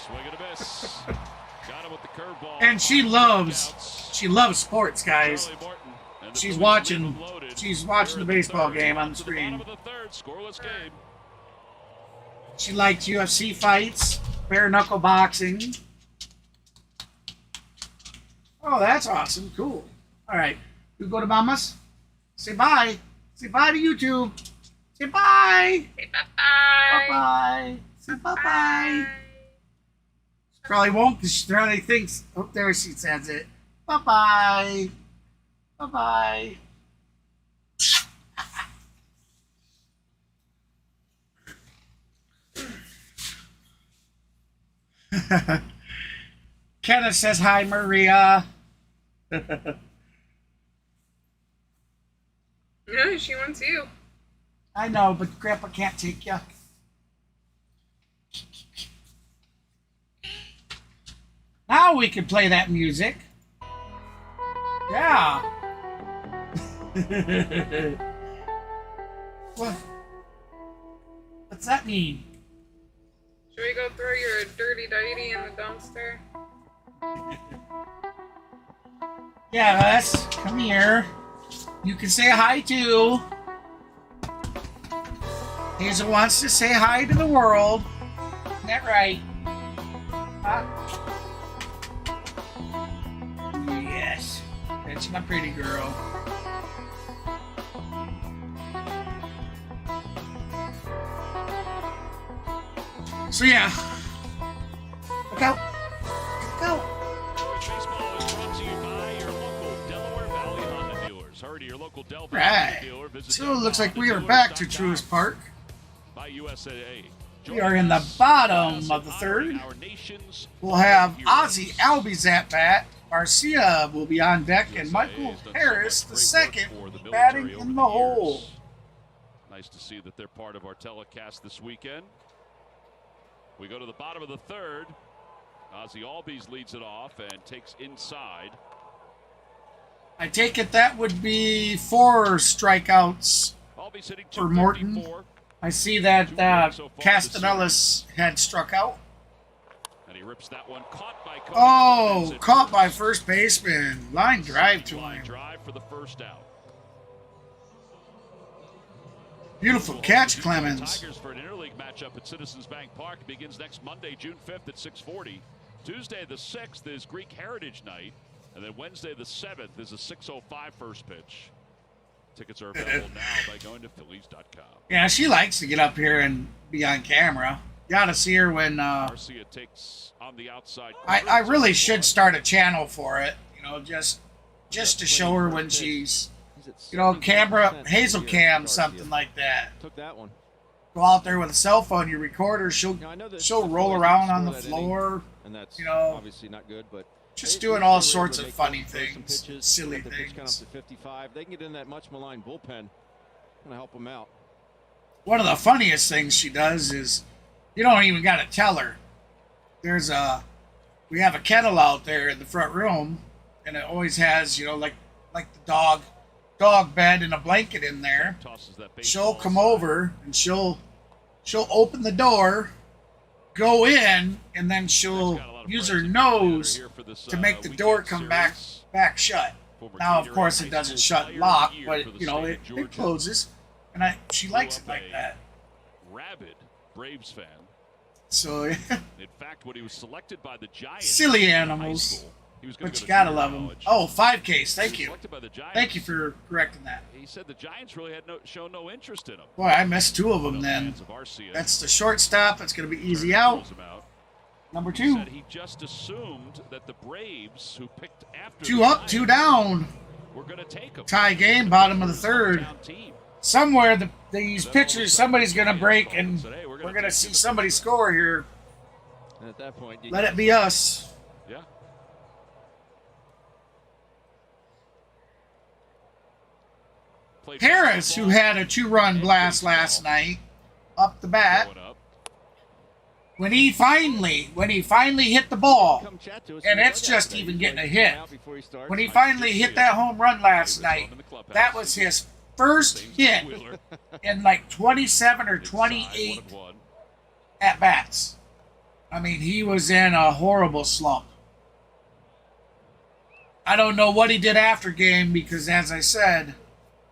swing and a miss. Got him with the curveball. And she loves sports, guys. Charlie Morton, and the She's Phillies watching leave 'em loaded. the Here in baseball third. game on the To bottom screen. of the third, scoreless game. She likes UFC fights, bare knuckle boxing. Oh, that's awesome. Cool. All right. You go to Mama's? Say bye. Say bye to YouTube. Say bye. Say bye-bye. Bye-bye. Say bye-bye. She probably won't because she probably thinks, oh, there she says it. Bye-bye. Bye-bye. Kenneth says hi, Maria. No, she wants you. I know, but Grandpa can't take you. Now we can play that music. Yeah. What? What's that mean? Should we go throw your dirty diety in the dumpster? Yes, come here. You can say hi too. Hazel wants to say hi to the world. Isn't that right? Huh? Yes, that's my pretty girl. So yeah, look out, look out. Baseball is brought to you by your local Delaware Valley Honda dealers. Hurry to your local Del Valley Right. dealer. Visit So it looks like we are DelValleyHondaDealers.com. back to Truist Park. By USAA. We are in the bottom of the third. Our nation's We'll have heroes. Ozzie Albies at bat. Garcia will be on deck, and Michael Harris, the second, batting in the hole. Nice to see that they're part of our telecast this weekend. We go to the bottom of the third. Ozzie Albies leads it off and takes inside. I take it that would be 4 strikeouts Albies hitting for Morton. 254. I see that Castellanos had struck out. And he rips that one. Caught by Cody Oh, Clemens. caught by first baseman. Line drive to Line him. drive for the first out. Beautiful So catch, the Clemens. Tigers for an interleague matchup at Citizens Bank Park. It begins next Monday, June 5th at 6:40. Tuesday the 6th is Greek Heritage Night. And then Wednesday the 7th is a 6:05 first pitch. Tickets are available now by going to Phillies.com. Yeah, she likes to get up here and be on camera. Gotta see her when. Garcia takes on the outside. I really should start a channel for it. You know, just to show her when she's, you know, camera, Hazel cam, something like that. Took that one. Go out there with a cell phone, you record her, she'll roll around on the floor, And that's you know, obviously not good, but just they- doing they all were sorts able of to make funny those some things, pitches, silly get the pitch count things. up to 55. They can get in that much maligned bullpen. Gonna help them out. One of the funniest things she does is, you don't even got to tell her. We have a kennel out there in the front room, and it always has, you know, like the dog bed and a blanket in there. Tosses that She'll baseball come aside. over and she'll open the door, go in, and then she'll Got a lot of use friends her and family that are nose here for this, to make the weekend door come series. back shut. Former Now, of Gatorade course, High it doesn't School shut Player lock, of the Year but for the you know state it of Georgia. closes, and she likes it Grew like up that. Rabid Braves fan. So In fact, when he was selected by the Giants, silly in high animals, school, he was gonna but go you to gotta junior love them. college. Oh, 5Ks, He thank was you, selected by the Giants. thank you for correcting that. He said the Giants really had shown no interest in him. Boy, I missed 2 of them then. Fans of Arcia That's the shortstop. That's gonna be easy turned out. him out. Number He 2, said he just assumed that the Braves, who picked after 2 the up, 2 Giants, down. were going to take him. Tie game, bottom of the third. Hometown team. Somewhere these pitchers, somebody's gonna break, and we're gonna see somebody score here. And at that point, Let it be us. Yeah. played Harris, who had a 2-run blast last night, up the bat. When he finally hit the ball, and it's just even getting a hit. When he finally hit that home run last night, that was his first hit in like 27 or 28 at-bats. I mean, he was in a horrible slump. I don't know what he did after game because, as I said...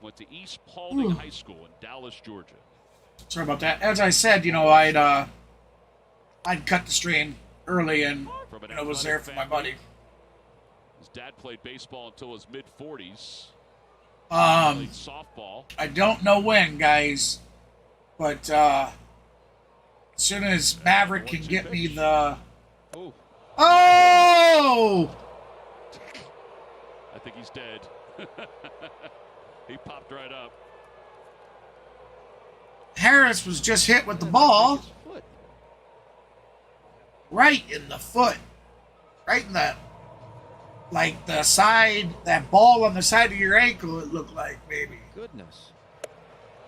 Went to East Paulding High School in Dallas, Georgia. Sorry about that. As I said, I'd cut the stream early and was there for my buddy. His dad played baseball until his mid-40s. Played softball. I don't know when, guys, but as soon as Maverick can get me the... Oh! I think he's dead. He popped right up. Harris was just hit with the ball. Right in the foot. Right in the... Like the side, that ball on the side of your ankle, it looked like, maybe. Goodness.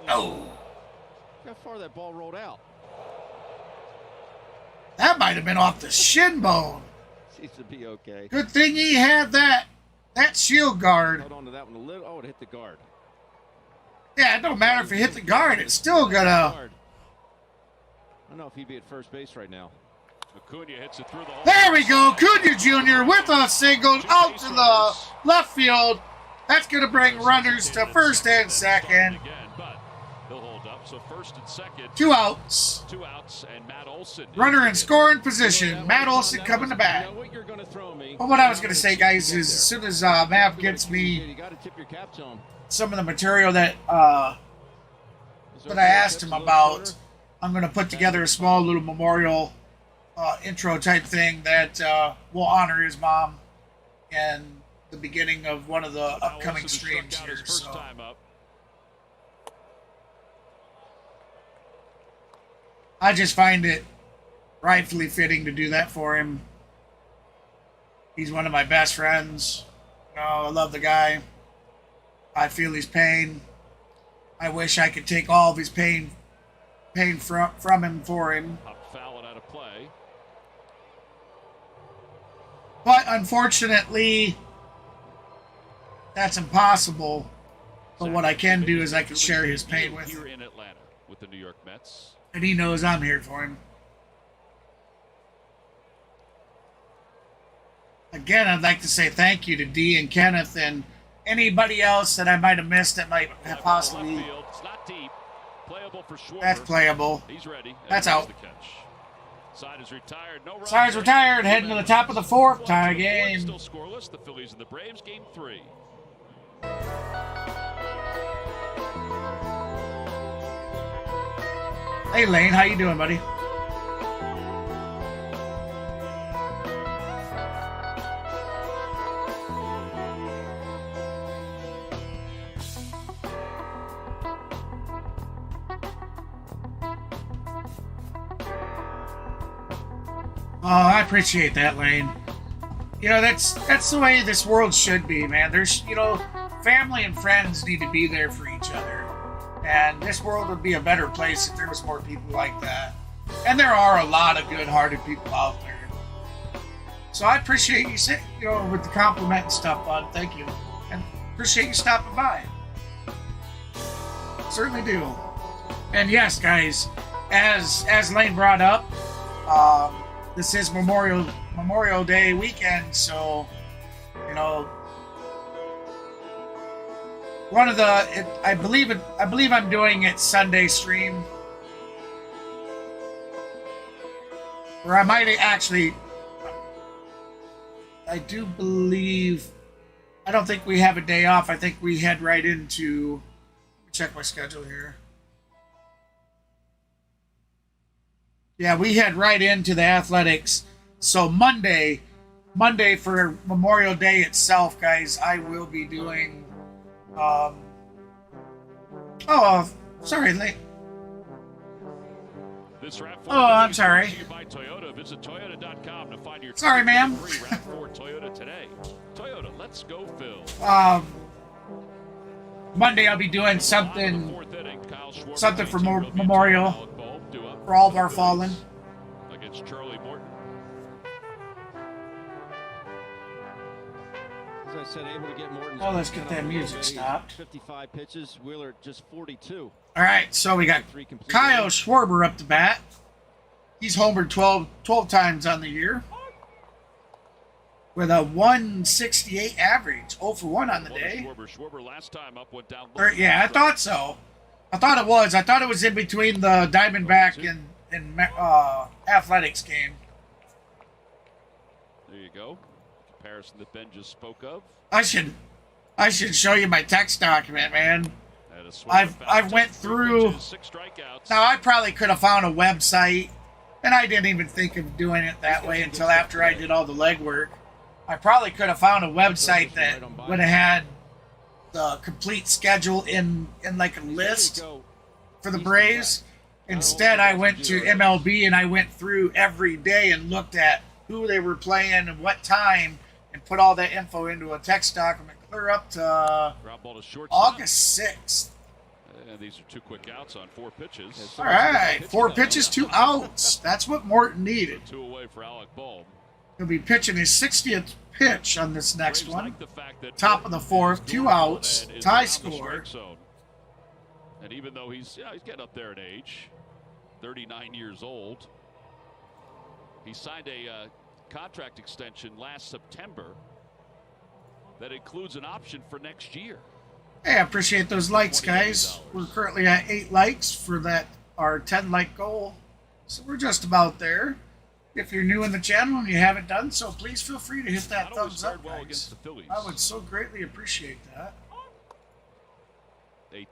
Oh. Look how far that ball rolled out. That might have been off the shin bone. Seems to be okay. Good thing he had that shield guard. Held on to that one a little. Oh, it hit the guard. Yeah, it don't matter if it hit the guard. It's still gonna... I don't know if he'd be at first base right now. Acuna hits it through the hole. There we go. Acuna Jr. with a single out to the left field. That's going to bring runners to first and second. He'll hold up. So first and second. 2 outs. 2 outs, and Matt Olson. Runner in scoring position. Matt Olson coming to bat. But what I was going to say, guys, is as soon as Mav gets me some of the material that I asked him about, I'm going to put together a small little memorial intro type thing that will honor his mom and the beginning of one of the upcoming streams here. So. I just find it rightfully fitting to do that for him. He's one of my best friends. I love the guy. I feel his pain. I wish I could take all of his pain from him for him. Foul it out of play. But unfortunately, that's impossible. But what I can do is I can share his pain with him. Here in Atlanta with the New York Mets. And he knows I'm here for him. Again, I'd like to say thank you to Dee and Kenneth and anybody else that I might have missed that might have possibly... It's not deep. Playable for Schwarber. That's playable. He's ready. That's out. The catch. Side is retired. No runs. Side's retired. Heading to the top of the 4th. Tie game. Still scoreless. The Phillies and the Braves. Game 3. Hey, Lane. How you doing, buddy? Oh, I appreciate that, Lane. That's the way this world should be, man. There's, family and friends need to be there for each other. And this world would be a better place if there was more people like that. And there are a lot of good-hearted people out there. So I appreciate you saying, with the compliment and stuff, bud. Thank you. And appreciate you stopping by. Certainly do. And yes, guys, as Lane brought up, this is Memorial Day weekend, so one of the I believe I'm doing it Sunday stream, or I might actually. I do believe. I don't think we have a day off. I think we head right into. Check my schedule here. Yeah, we head right into the athletics. So Monday for Memorial Day itself, guys, I will be doing. Sorry, late. I'm sorry. By Toyota. Visit Toyota.com to find your sorry, ma'am. RAV4 Toyota today. Toyota, let's go, Phil. Monday I'll be doing something for memorial for all of our fallen. Against Charlie Morton. As I said, able to get Morton's. Oh, let's get that music stopped. 55 pitches. Wheeler just 42. All right, so we got Kyle Schwarber up to bat. He's homered 12 times on the year with a 168 average, 0 for 1 on the day. Schwarber last time up went down. Yeah, I thought so. I thought it was. I thought it was in between the Diamondback and Athletics game. There you go. Comparison that Ben just spoke of. I should show you my text document, man. I've went through. Now I probably could have found a website, and I didn't even think of doing it that way until after I did all the legwork. I probably could have found a website that would have had the complete schedule in like a list for the Braves. Instead, I went to MLB and I went through every day and looked at who they were playing and what time and put all that info into a text document clear up to August 6th. And these are 2 quick outs on 4 pitches. All right, 4 pitches, 2 outs. That's what Morton needed. 2 away for Alec Bohm. He'll be pitching his 60th pitch on this next one. Top of the 4th, 2 outs, tie score. And even though he's getting up there in age, 39 years old, he signed a contract extension last September that includes an option for next year. Hey, I appreciate those likes, guys. We're currently at 8 likes for our 10 like goal. So we're just about there. If you're new in the channel and you haven't done so, please feel free to hit that thumbs up, guys. I would so greatly appreciate that.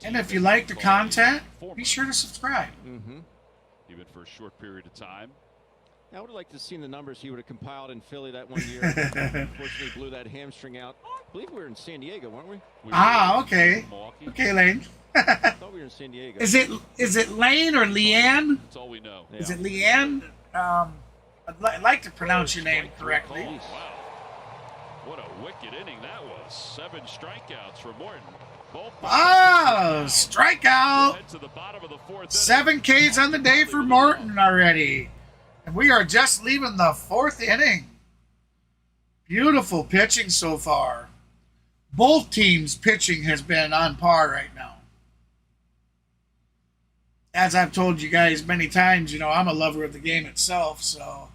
And if you like the content, be sure to subscribe. Even for a short period of time. I would have liked to have seen the numbers he would have compiled in Philly that one year. Unfortunately, blew that hamstring out. I believe we were in San Diego, weren't we? Okay. Okay, Lane. I thought we were in San Diego. Is it Lane or Leanne? That's all we know. Is it Leanne? I'd like to pronounce your name correctly. Wow. What a wicked inning that was. 7 strikeouts for Morton. Strikeout. 7 Ks on the day for Morton already. And we are just leaving the 4th inning. Beautiful pitching so far. Both teams' pitching has been on par right now. As I've told you guys many times, I'm a lover of the game itself, so.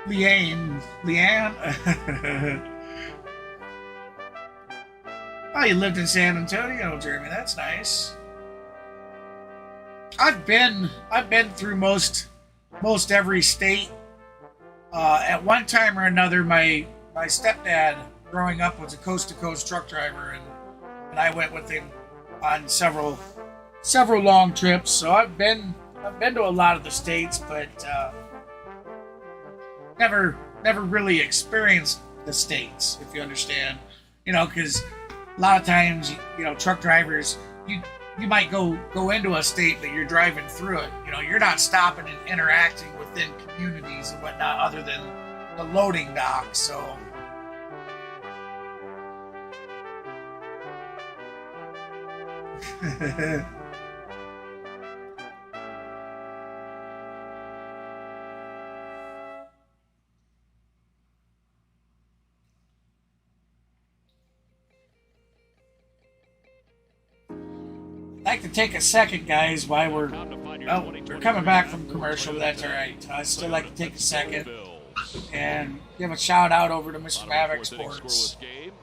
Leanne. Oh, you lived in San Antonio, Jeremy. That's nice. I've been through most every state. At one time or another, my stepdad growing up was a coast-to-coast truck driver, and I went with him on several long trips. So I've been to a lot of the states, but never really experienced the states, if you understand. Because a lot of times, truck drivers, you might go into a state, but you're driving through it. You're not stopping and interacting within communities and whatnot other than the loading dock. So I'd like to take a second, guys, while we're coming back from commercial, but that's all right. I'd still like to take a second and give a shout out over to Mr. Maverick Sports.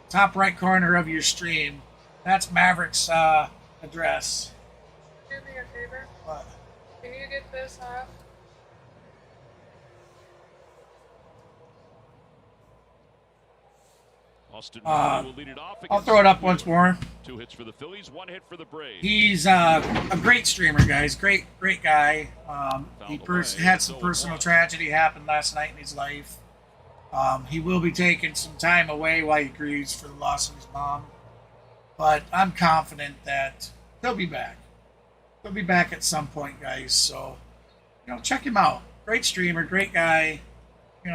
Top right corner of your stream. That's Maverick's address. Do me a favor. What? Can you get this off? Austin will lead it off. I'll throw it up once more. 2 hits for the Phillies, 1 hit for the Braves. He's a great streamer, guys. Great guy. He had some personal tragedy happen last night in his life. He will be taking some time away while he grieves for the loss of his mom. But I'm confident that he'll be back. He'll be back at some point, guys. So, check him out. Great streamer, great guy.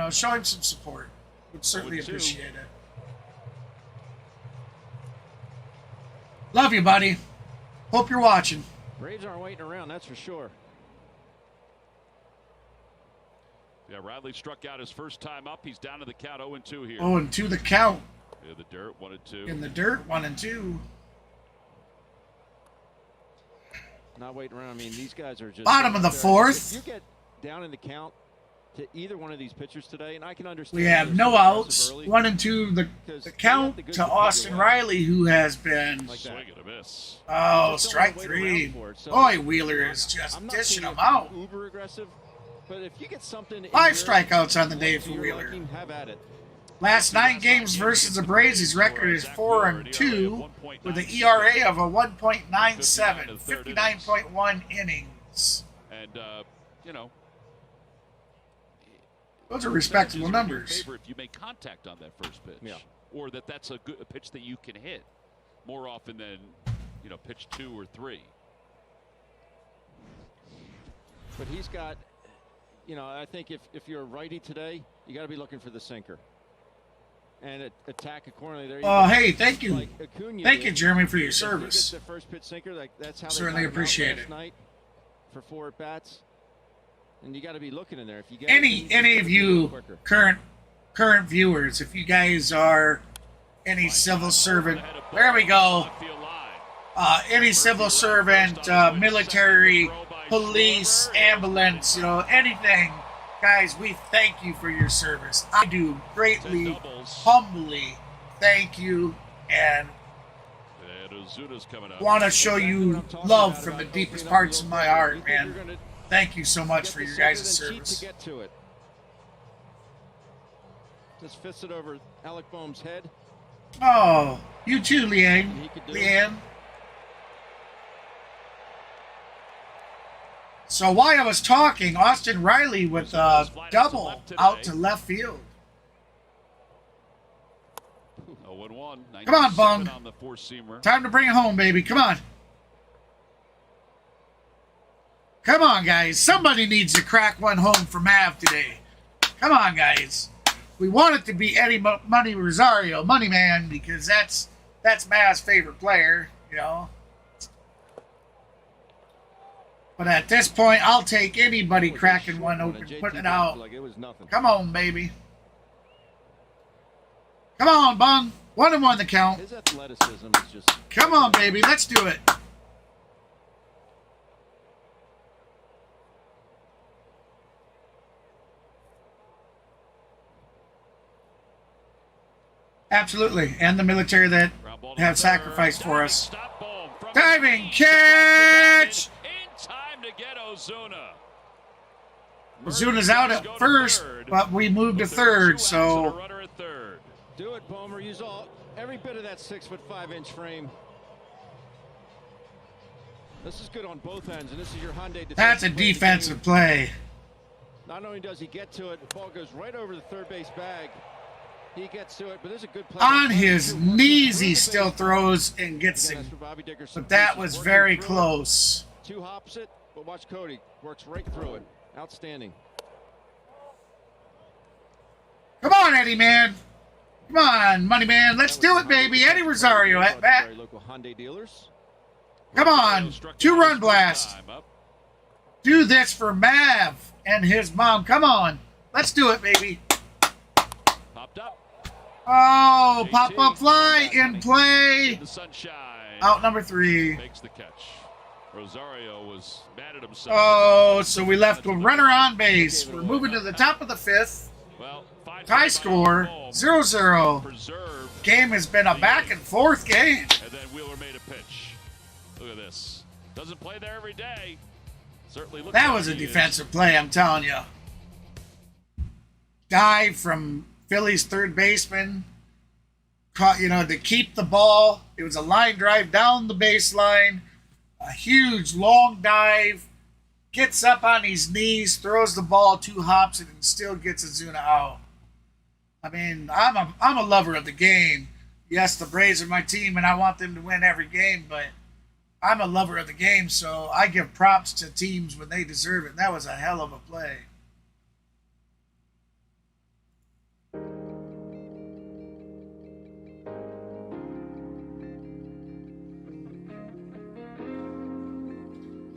Show him some support. Would certainly appreciate it. Love you, buddy. Hope you're watching. Braves aren't waiting around, that's for sure. Yeah, Riley struck out his first time up. He's down to the count 0-2 here. 0-2 the count. In the dirt, 1-2. In the dirt, 1-2. Not waiting around. I mean, these guys are just bottom of the fourth. If you get down in the count to either one of these pitchers today, and I can understand. We have no outs. 1-2 the count to Austin Riley, who has been Swing and a miss. strike 3. Boy, Wheeler is just dishing them out. Uber aggressive, but if you get something 5 strikeouts on the day for Wheeler. Have at it. Last 9 games versus the Braves, his record is 4-2 with an ERA of a 1.97, 59.1 innings. And those are respectable numbers. If you make contact on that first pitch, or that's a pitch that you can hit more often than pitch 2 or 3. But he's got, I think if you're a righty today, you got to be looking for the sinker and attack accordingly. There. Oh, hey, thank you, like thank you, Jeremy, for your service. The first pitch sinker, that's how certainly appreciate it. Night for 4 at bats, and you got to be looking in there. If you get any of you current viewers, if you guys are any civil servant, there we go. Any civil servant, military, police, ambulance, anything. Guys, we thank you for your service. I do greatly, humbly thank you, and want to show you love from the deepest parts of my heart, man. Thank you so much for your guys' service. Just fits it over Alec Boehm's head. Oh, you too, Leanne. So while I was talking, Austin Riley with a double out to left field. Come on, Bung. Time to bring it home, baby. Come on. Come on, guys. Somebody needs to crack one home for Mav today. Come on, guys. We want it to be Eddie Money Rosario, Money Man, because that's Mav's favorite player, But at this point, I'll take anybody cracking one open, putting it out. Come on, baby. Come on, Bung. 1-1 the count. His athleticism is just... Come on, baby. Let's do it. Absolutely. And the military that have sacrificed for us. Diving catch! Ozuna's out at first, but we moved to third, so... Do it, Boehmer. Use every bit of that 6'5" frame. This is good on both ends, and this is your Hyundai. That's a defensive play. Not only does he get to it, the ball goes right over the third base bag. He gets to it, but there's a good play. On his knees, he still throws and gets it. But that was very close. 2 hops it, but watch Cody. Works right through it. Outstanding. Come on, Eddie, man. Come on, Money Man. Let's do it, baby. Eddie Rosario at bat. Local Hyundai dealers. Come on. 2-run blast. Do this for Mav and his mom. Come on. Let's do it, baby. Popped up. Oh, pop-up fly in play. Out number 3. Makes the catch. Rosario was mad at himself. Oh, so we left a runner on base. We're moving to the top of the 5th. Tie score, 0-0. Game has been a back-and-forth game. And then Wheeler made a pitch. Look at this. Doesn't play there every day. Certainly looks that like was a he defensive play, I'm telling you. Dive from Phillies third baseman. Caught, to keep the ball. It was a line drive down the baseline. A huge, long dive. Gets up on his knees, throws the ball 2 hops, and still gets Ozuna out. I mean, I'm a lover of the game. Yes, the Braves are my team, and I want them to win every game, but I'm a lover of the game, so I give props to teams when they deserve it. That was a hell of a play.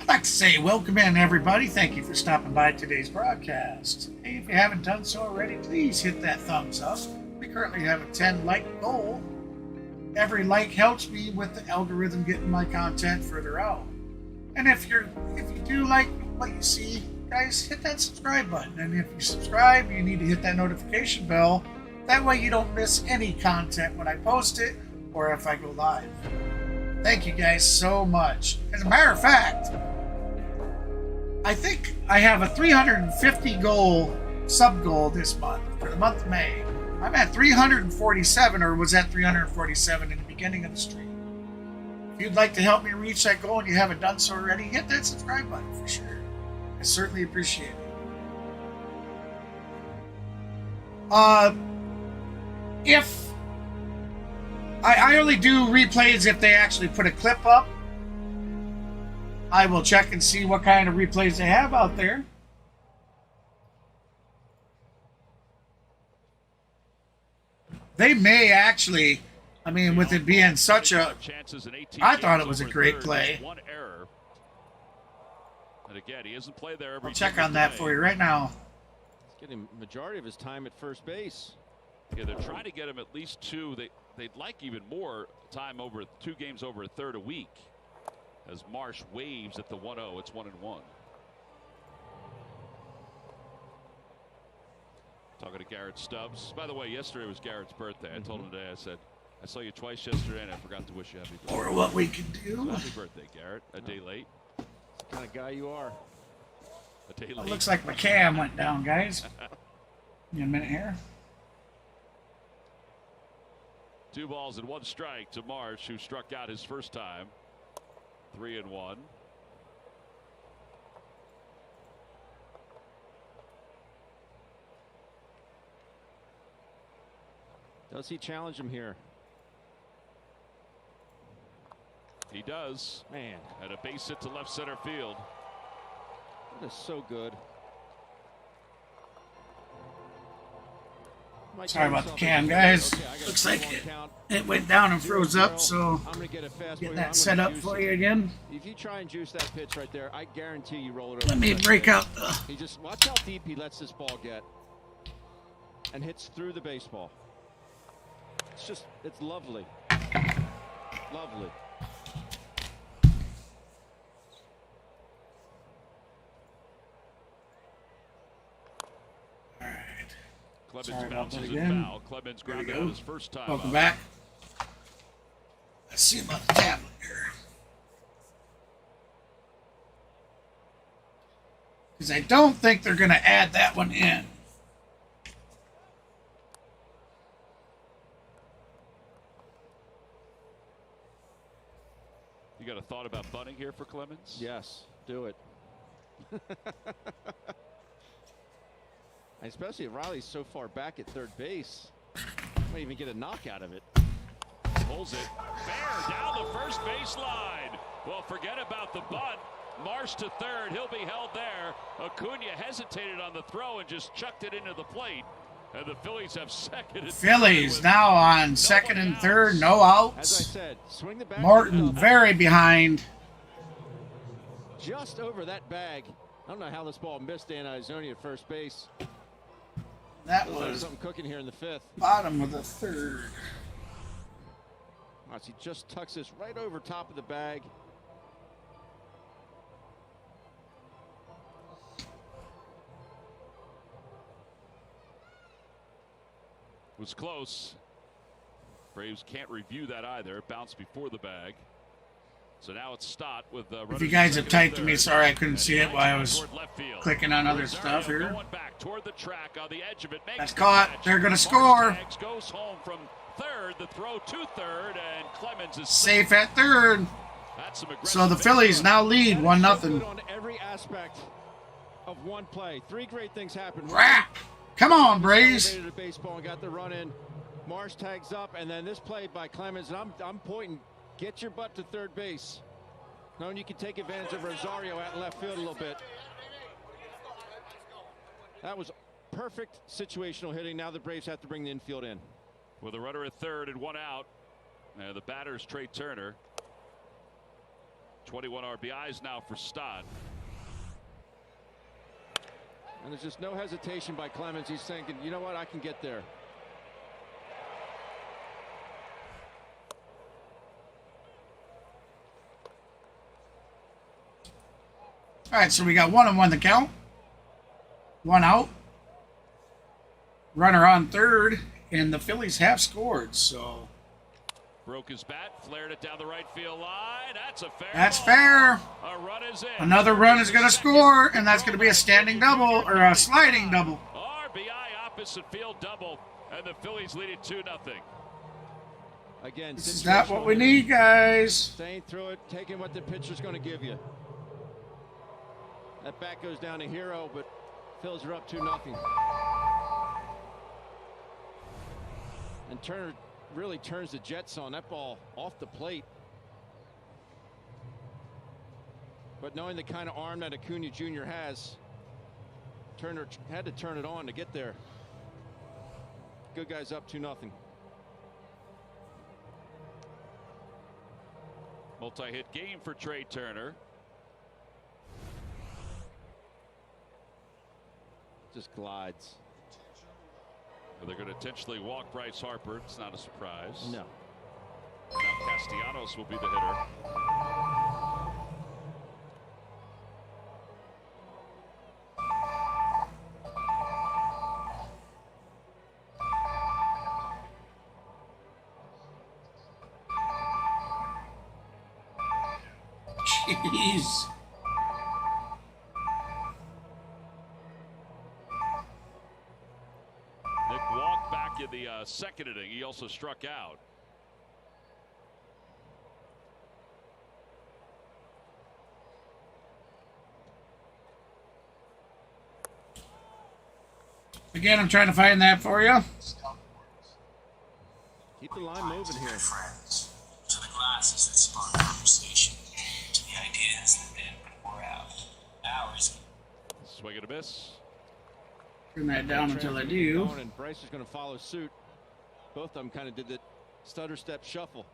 I'd like to say welcome in, everybody. Thank you for stopping by today's broadcast. Hey, if you haven't done so already, please hit that thumbs up. We currently have a 10-like goal. Every like helps me with the algorithm getting my content further out. And if you do like what you see, guys, hit that subscribe button. And if you subscribe, you need to hit that notification bell. That way you don't miss any content when I post it or if I go live. Thank you guys so much. As a matter of fact, I think I have a 350 goal sub goal this month for the month of May. I'm at 347, or was at 347 in the beginning of the stream. If you'd like to help me reach that goal and you haven't done so already, hit that subscribe button for sure. I certainly appreciate it. If I only do replays if they actually put a clip up. I will check and see what kind of replays they have out there. They may actually, I mean, with it being such a, I thought it was a great play. And again, he hasn't played there every I'll check on that for you right now. He's getting the majority of his time at first base. Yeah, they're trying to get him at least two. They'd like even more time over 2 games over a third a week. As Marsh waves at the 1-0, it's 1-1. Talking to Garrett Stubbs. By the way, yesterday was Garrett's birthday. I told him today, I said, I saw you twice yesterday and I forgot to wish you happy birthday. Or what we can do. So happy birthday, Garrett. A day late. That's the kind of guy you are. A day late. It looks like my cam went down, guys. Give me a minute here. 2 balls and 1 strike to Marsh, who struck out his first time. 3-1. Does he challenge him here? He does. Man. And a base hit to left center field. That is so good. Sorry about the cam, guys. Looks like it went down and froze up, so get that set up for you again. If you try and juice that pitch right there, I guarantee you roll it over. Let me break out the... He just, watch how deep he lets this ball get and hits through the baseball. It's just, it's lovely. Lovely. Clemens bounces it foul. Clemens grounded out his first time. Welcome back. Let's see about the tablet here. Because I don't think they're going to add that one in. You got a thought about bunting here for Clemens? Yes, do it. Especially if Riley's so far back at third base. Might even get a knock out of it. Pulls it. Bear down the first baseline. Well, forget about the bunt. Marsh to third. He'll be held there. Acuna hesitated on the throw and just chucked it into the plate. And the Phillies have second and Phillies now on second and third. No outs. As I said, swing the bat. Morton very behind. Just over that bag. I don't know how this ball missed Anizoni at first base. That was something cooking here in the 5th. Bottom of the 3rd. Watch, he just tucks this right over top of the bag. Was close. Braves can't review that either. It bounced before the bag. So now it's Stott with if you guys have typed to me, sorry I couldn't see it while I was clicking on other stuff here. That's caught. They're going to score. Goes home from third. The throw to third, and Clemens is safe at third. So the Phillies now lead 1-0. On every aspect of one play. 3 great things happened. Come on, Braves. The baseball and got the run in. Marsh tags up, and then this play by Clemens, and I'm pointing. Get your butt to third base. Knowing you can take advantage of Rosario out in left field a little bit. That was perfect situational hitting. Now the Braves have to bring the infield in. With a runner at third and one out. And the batter's Trey Turner. 21 RBIs now for Stott. And there's just no hesitation by Clemens. He's thinking, you know what, I can get there. All right, so we got 1-1 the count. One out. Runner on third, and the Phillies have scored, so. Broke his bat, flared it down the right field line. That's a fair. That's ball. fair. A run is in. Another run is going to score, and that's going to be a standing double or a sliding double. RBI opposite field double, and the Phillies lead it 2-0. Again, This is not what we need, guys. Staying through it, taking what the pitcher's going to give you. That bat goes down to Hero, but Phillies are up 2-0. And Turner really turns the Jets on. That ball off the plate. But knowing the kind of arm that Acuna Jr. has, Turner had to turn it on to get there. Good guy's up 2-0. Multi-hit game for Trey Turner. Just glides. They're going to intentionally walk Bryce Harper. It's not a surprise. No. Now Castellanos will be the hitter. Jeez. Nick walked back in the second inning. He also struck out. Again, I'm trying to find that for you. Keep the line moving here. Friends, to the glasses that spark conversation, to the ideas that then pour out. Hours. Swing and a miss. Turn that down until I do. And Bryce is going to follow suit. Both of them kind of did the stutter step shuffle.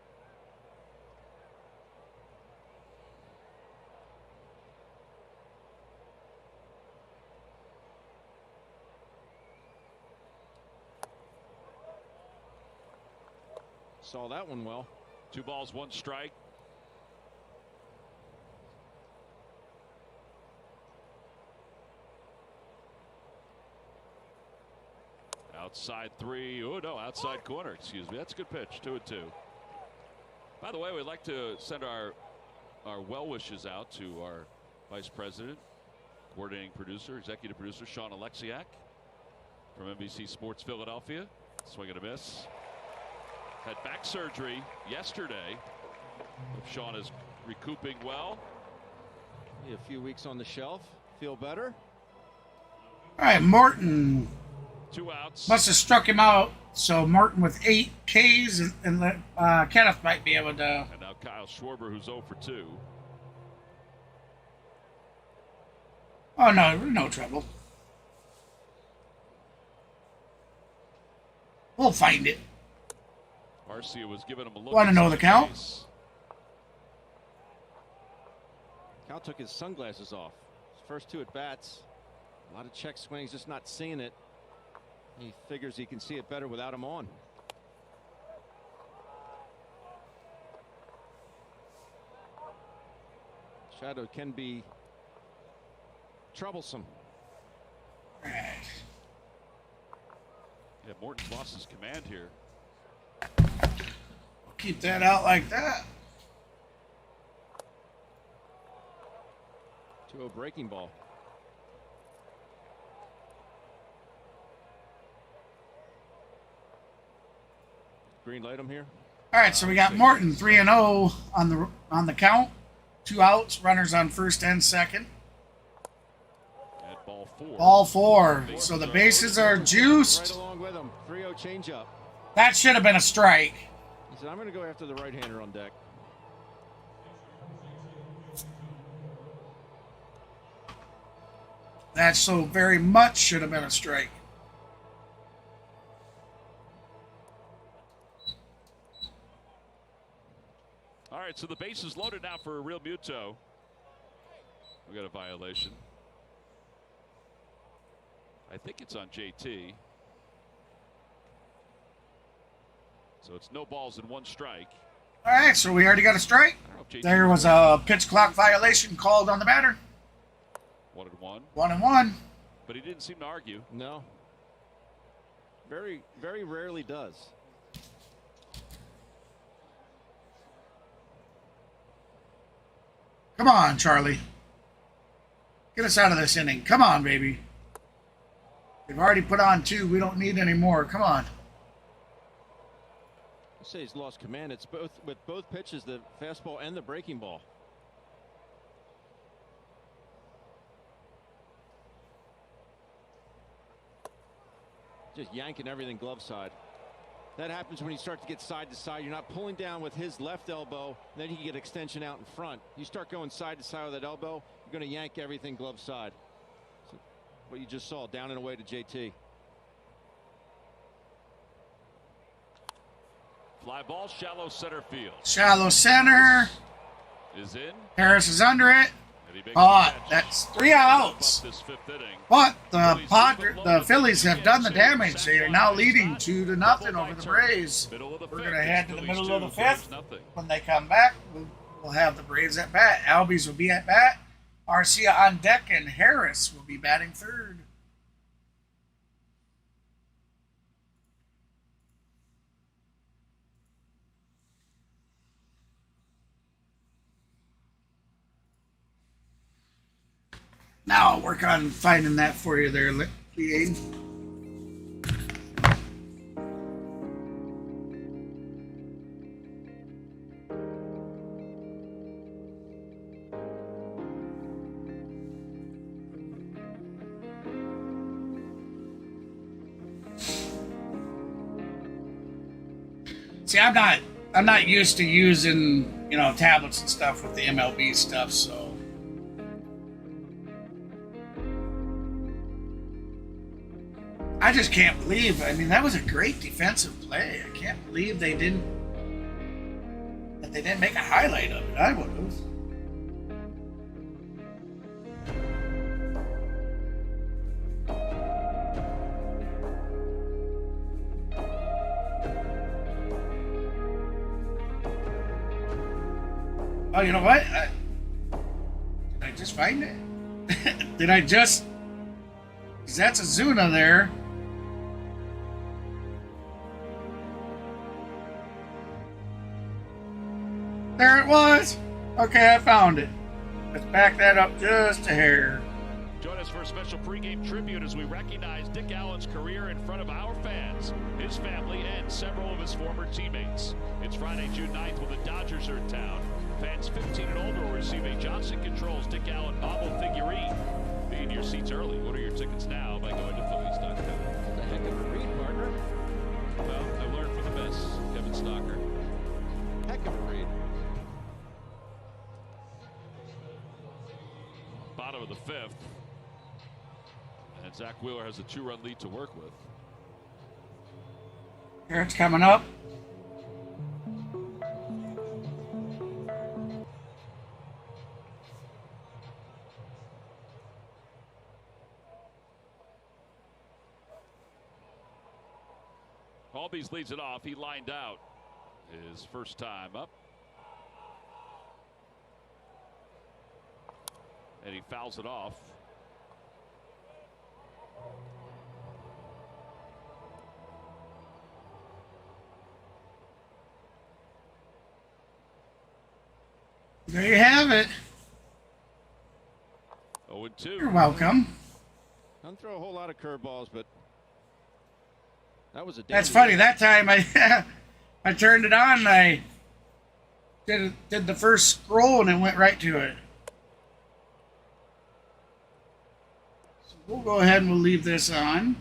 Saw that one well. 2 balls, 1 strike. Outside 3. Oh no, outside corner. Excuse me. That's a good pitch. 2-2. By the way, we'd like to send our well wishes out to our vice president, coordinating producer, executive producer Sean Alexiak from NBC Sports Philadelphia. Swing and a miss. Had back surgery yesterday. Hope Sean is recouping well. A few weeks on the shelf. Feel better? All right, Morton 2 outs. must have struck him out. So Morton with 8 Ks, and Kenneth might be able to. And now Kyle Schwarber, who's 0 for 2. Oh no, no trouble. We'll find it. Arcia was giving him a look. Want to know the count? Cal took his sunglasses off. His first 2 at bats. A lot of check swings, just not seeing it. He figures he can see it better without him on. Shadow can be troublesome. Right. Yeah, Morton's lost his command here. Keep that out like that. 2-0 breaking ball. Green light him here. All right, so we got Morton 3-0 on the count. 2 outs, runners on first and second. At ball 4. Ball 4. So the bases are Right juiced. along with him. 3-0 changeup. That should have been a strike. He said, I'm going to go after the right-hander on deck. That so very much should have been a strike. All right, so the base is loaded now for Real Muto. We got a violation. I think it's on JT. So it's no balls and one strike. All right, so we already got a strike. There was a pitch clock violation called on the batter. 1-1. 1-1. But he didn't seem to argue. No. Very, very rarely does. Come on, Charlie. Get us out of this inning. Come on, baby. We've already put on 2. We don't need any more. Come on. You say he's lost command. It's both with both pitches, the fastball and the breaking ball. Just yanking everything glove side. That happens when you start to get side to side. You're not pulling down with his left elbow, then he can get extension out in front. You start going side to side with that elbow, you're going to yank everything glove side. So what you just saw, down and away to JT. Fly ball, shallow center field. Shallow center. Is in. Harris is under it. That's 3 outs. But the Phillies have done the damage. They are now leading 2-0 over the Braves. We're going to head to the middle of the 5th. When they come back, we'll have the Braves at bat. Albies will be at bat. Arcia on deck, and Harris will be batting 3rd. Now I'll work on finding that for you there, Liane. See, I'm not used to using, tablets and stuff with the MLB stuff, so. I just can't believe, that was a great defensive play. I can't believe they didn't make a highlight of it. I would have. Oh, you know what? Did I just find it? Did I just? Because that's Azuna there. There it was. Okay, I found it. Let's back that up just a hair. Join us for a special pregame tribute as we recognize Dick Allen's career in front of our fans, his family, and several of his former teammates. It's Friday, June 9th when the Dodgers are in town. Fans 15 and older will receive a Johnson Controls Dick Allen bobble figurine. Be in your seats early. Order your tickets now by going to Phillies.com. The heck of a read, partner. Well, I learned from the best, Kevin Stocker. Heck of a read. Bottom of the 5th. And Zack Wheeler has a 2-run lead to work with. Here it's coming up. Albies leads it off. He lined out his first time up. And he fouls it off. There you have it. 0-2. You're welcome. Don't throw a whole lot of curveballs, but that was a. That's funny. That time I turned it on and I did the first scroll and it went right to it. So we'll go ahead and we'll leave this on.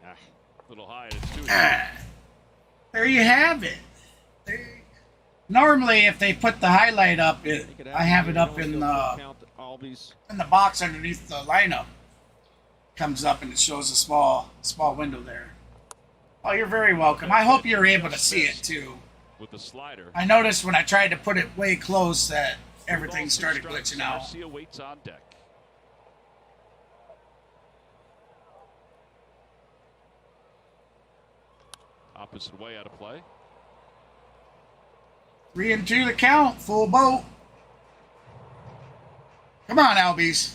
A little high and it's 2-2. there you have it. Normally, if they put the highlight up, I have it up in the box underneath the lineup. Comes up and it shows a small window there. Oh, you're very welcome. I hope you're able to see it too. With the slider. I noticed when I tried to put it way close that everything started glitching out. Garcia waits on deck. Opposite way out of play. 3-2 the count, full boat. Come on, Albies.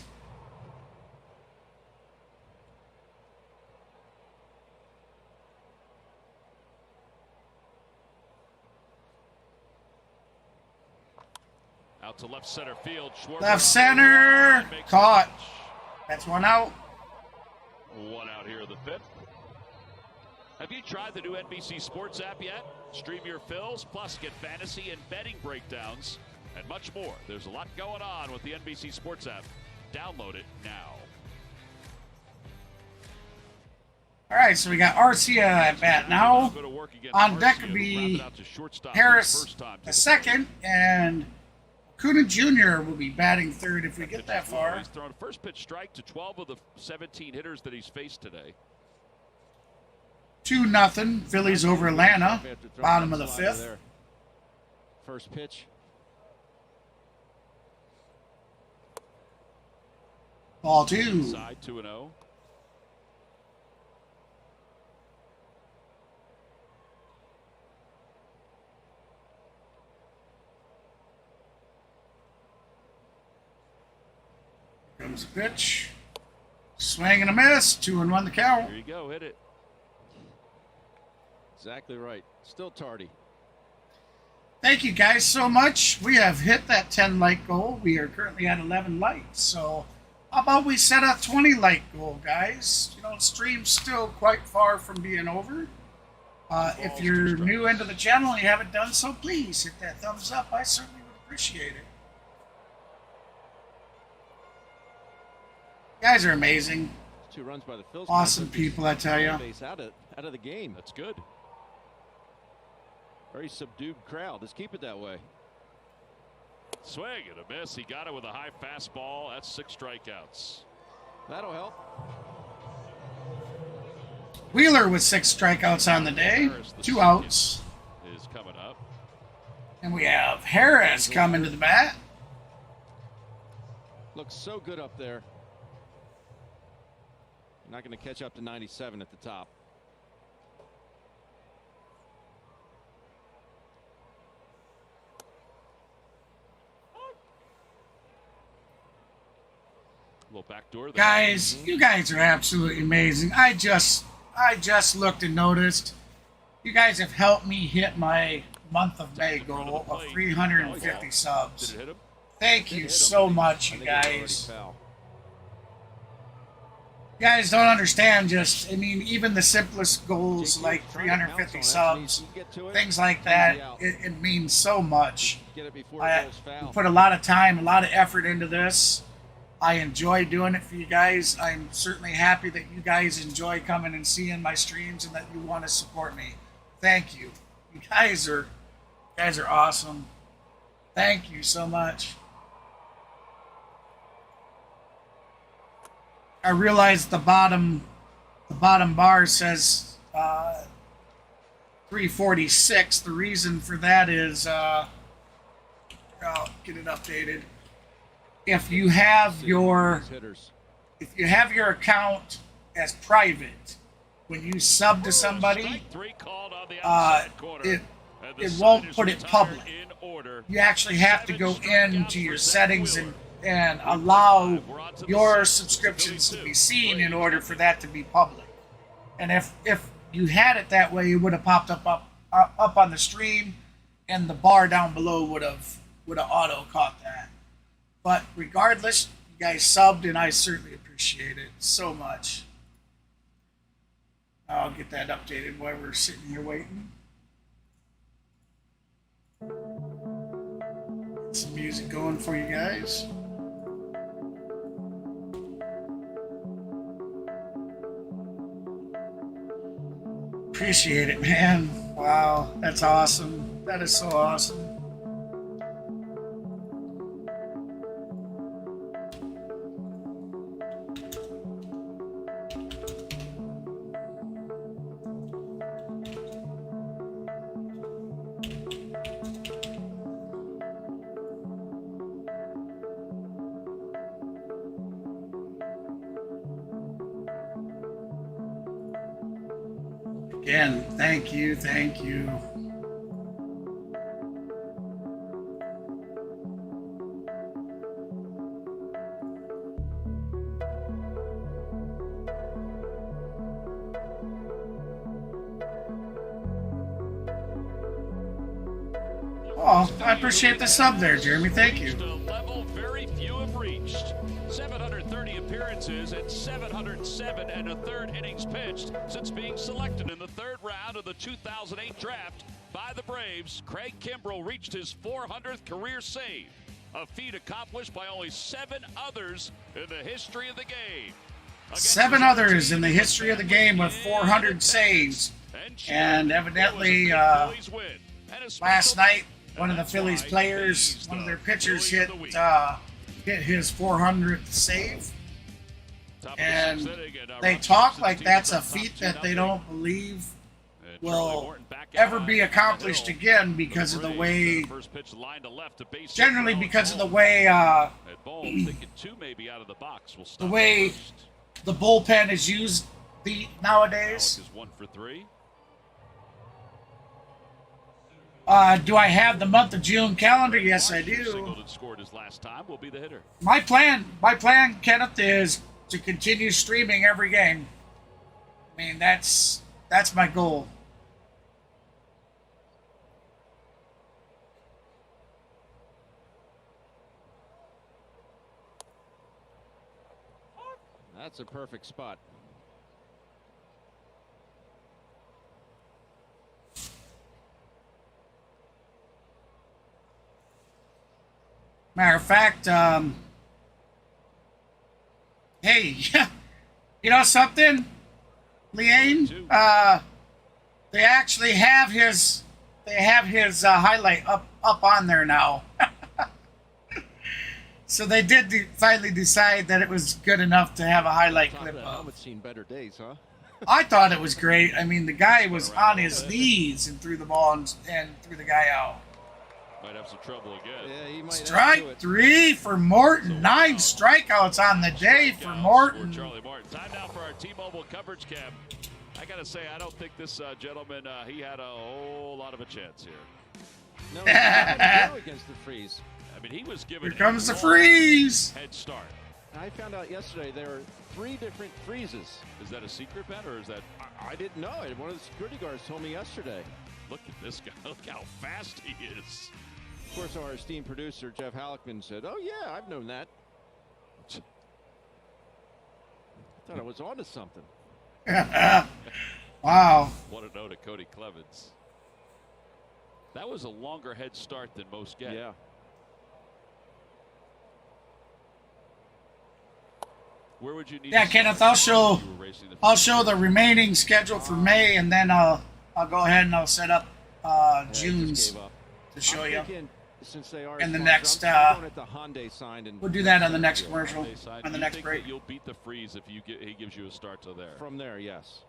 Out to left center field. Left center. Caught. That's one out. One out here in the fifth. Have you tried the new NBC Sports app yet? Stream your fills, plus get fantasy and betting breakdowns, and much more. There's a lot going on with the NBC Sports app. Download it now. All right, so we got Arcia at bat now. On deck will be Harris the second, and Acuna Jr. will be batting third if we get that far. He's thrown first pitch strike to 12 of the 17 hitters that he's faced today. 2-0 Phillies over Atlanta, bottom of the fifth. First pitch. Ball 2. Side 2-0. Comes the pitch. Swing and a miss. 2-1 the count. Here you go. Hit it. Exactly right. Still tardy. Thank you guys so much. We have hit that 10 like goal. We are currently at 11 likes. So how about we set a 20 like goal, guys? You know, the stream's still quite far from being over. If you're new into the channel and you haven't done so, please hit that thumbs up. I certainly would appreciate it. You guys are amazing. 2 runs by the Phillies. Awesome people, I tell you. Out of the game. That's good. Very subdued crowd. Let's keep it that way. Swing and a miss. He got it with a high fastball. That's 6 strikeouts. That'll help. Wheeler with 6 strikeouts on the day. 2 outs. Is coming up. And we have Harris coming to the bat. Looks so good up there. Not going to catch up to 97 at the top. Little backdoor there. Guys, you guys are absolutely amazing. I just looked and noticed you guys have helped me hit my month of May goal of 350 subs. Did it hit him? Thank you so much, you guys. You guys don't understand just, I mean, even the simplest goals like 350 subs, things like that, it means so much. I put a lot of time, a lot of effort into this. I enjoy doing it for you guys. I'm certainly happy that you guys enjoy coming and seeing my streams and that you want to support me. Thank you. You guys are awesome. Thank you so much. I realize the bottom bar says 346. The reason for that is I'll get it updated. If you have your account as private, when you sub to somebody, it won't put it public. You actually have to go into your settings and allow your subscriptions to be seen in order for that to be public. And if you had it that way, it would have popped up on the stream, and the bar down below would have auto caught that. But regardless, you guys subbed, and I certainly appreciate it so much. I'll get that updated while we're sitting here waiting. Get some music going for you guys. Appreciate it, man. Wow, that's awesome. That is so awesome. Again, thank you, thank you. Oh, I appreciate the sub there, Jeremy. Thank you. A level very few have reached. 730 appearances and 707 and a third innings pitched since being selected in the third round of the 2008 draft by the Braves. Craig Kimbrell reached his 400th career save, a feat accomplished by only 7 others in the history of the game. 7 others in the history of the game with 400 saves. And evidently, last night, one of the Phillies players, one of their pitchers hit his 400th save. And they talk like that's a feat that they don't believe will ever be accomplished again because of the way, generally because of the way the bullpen is used nowadays. Do I have the month of June calendar? Yes, I do. My plan, Kenneth, is to continue streaming every game. I mean, that's my goal. That's a perfect spot. Matter of fact, hey, you know something, Leanne? They actually have his highlight up on there now. So they did finally decide that it was good enough to have a highlight clip of. It's seen better days, huh? I thought it was great. I mean, the guy was on his knees and threw the ball and threw the guy out. Might have some trouble again. Yeah, he might Strike 3 for Morton. 9 strikeouts on the day for Morton. Charlie Morton. Time now for our T-Mobile coverage cam. I gotta say, I don't think this gentleman he had a whole lot of a chance here. No, he didn't go against the freeze. I mean, he was given. Here comes the freeze. Head start. I found out yesterday there are 3 different freezes. Is that a secret, Ben, or is that? I didn't know it. One of the security guards told me yesterday. Look at this guy. Look how fast he is. Of course, our esteemed producer, Jeff Halleckman, said, "Oh, yeah, I've known that." I thought I was onto something. Wow. What a note to Cody Clemens. That was a longer head start than most get. Yeah. Where would you need? Yeah, Kenneth, I'll show the remaining schedule for May, and then I'll go ahead and I'll set up June's to show you. Since they are And the small, next, I'm going at the Hyundai sign and we'll do that on the next commercial, on the next break. You'll beat the freeze if he gives you a start to there. From there, yes.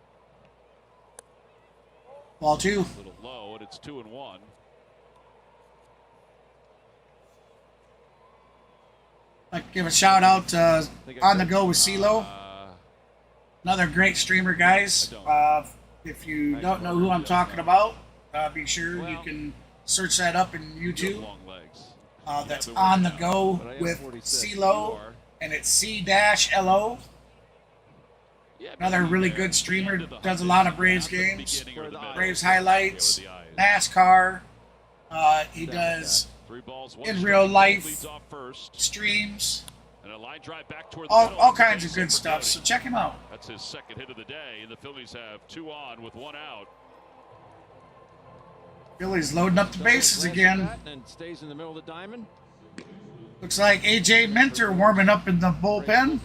Ball 2. A little low, and it's 2-1. I'd like to give a shout out to On the Go with CeeLo. Another great streamer, guys. If you don't know who I'm talking about, be sure you can search that up in YouTube. That's On the Go with CeeLo, and it's C-L-O. Another really good streamer. Does a lot of Braves games, Braves highlights, NASCAR. He does in real life streams, all kinds of good stuff. So check him out. That's his second hit of the day, and the Phillies have 2 on with 1 out. Phillies loading up the bases again. And stays in the middle of the diamond. Looks like A.J. Minter warming up in the bullpen.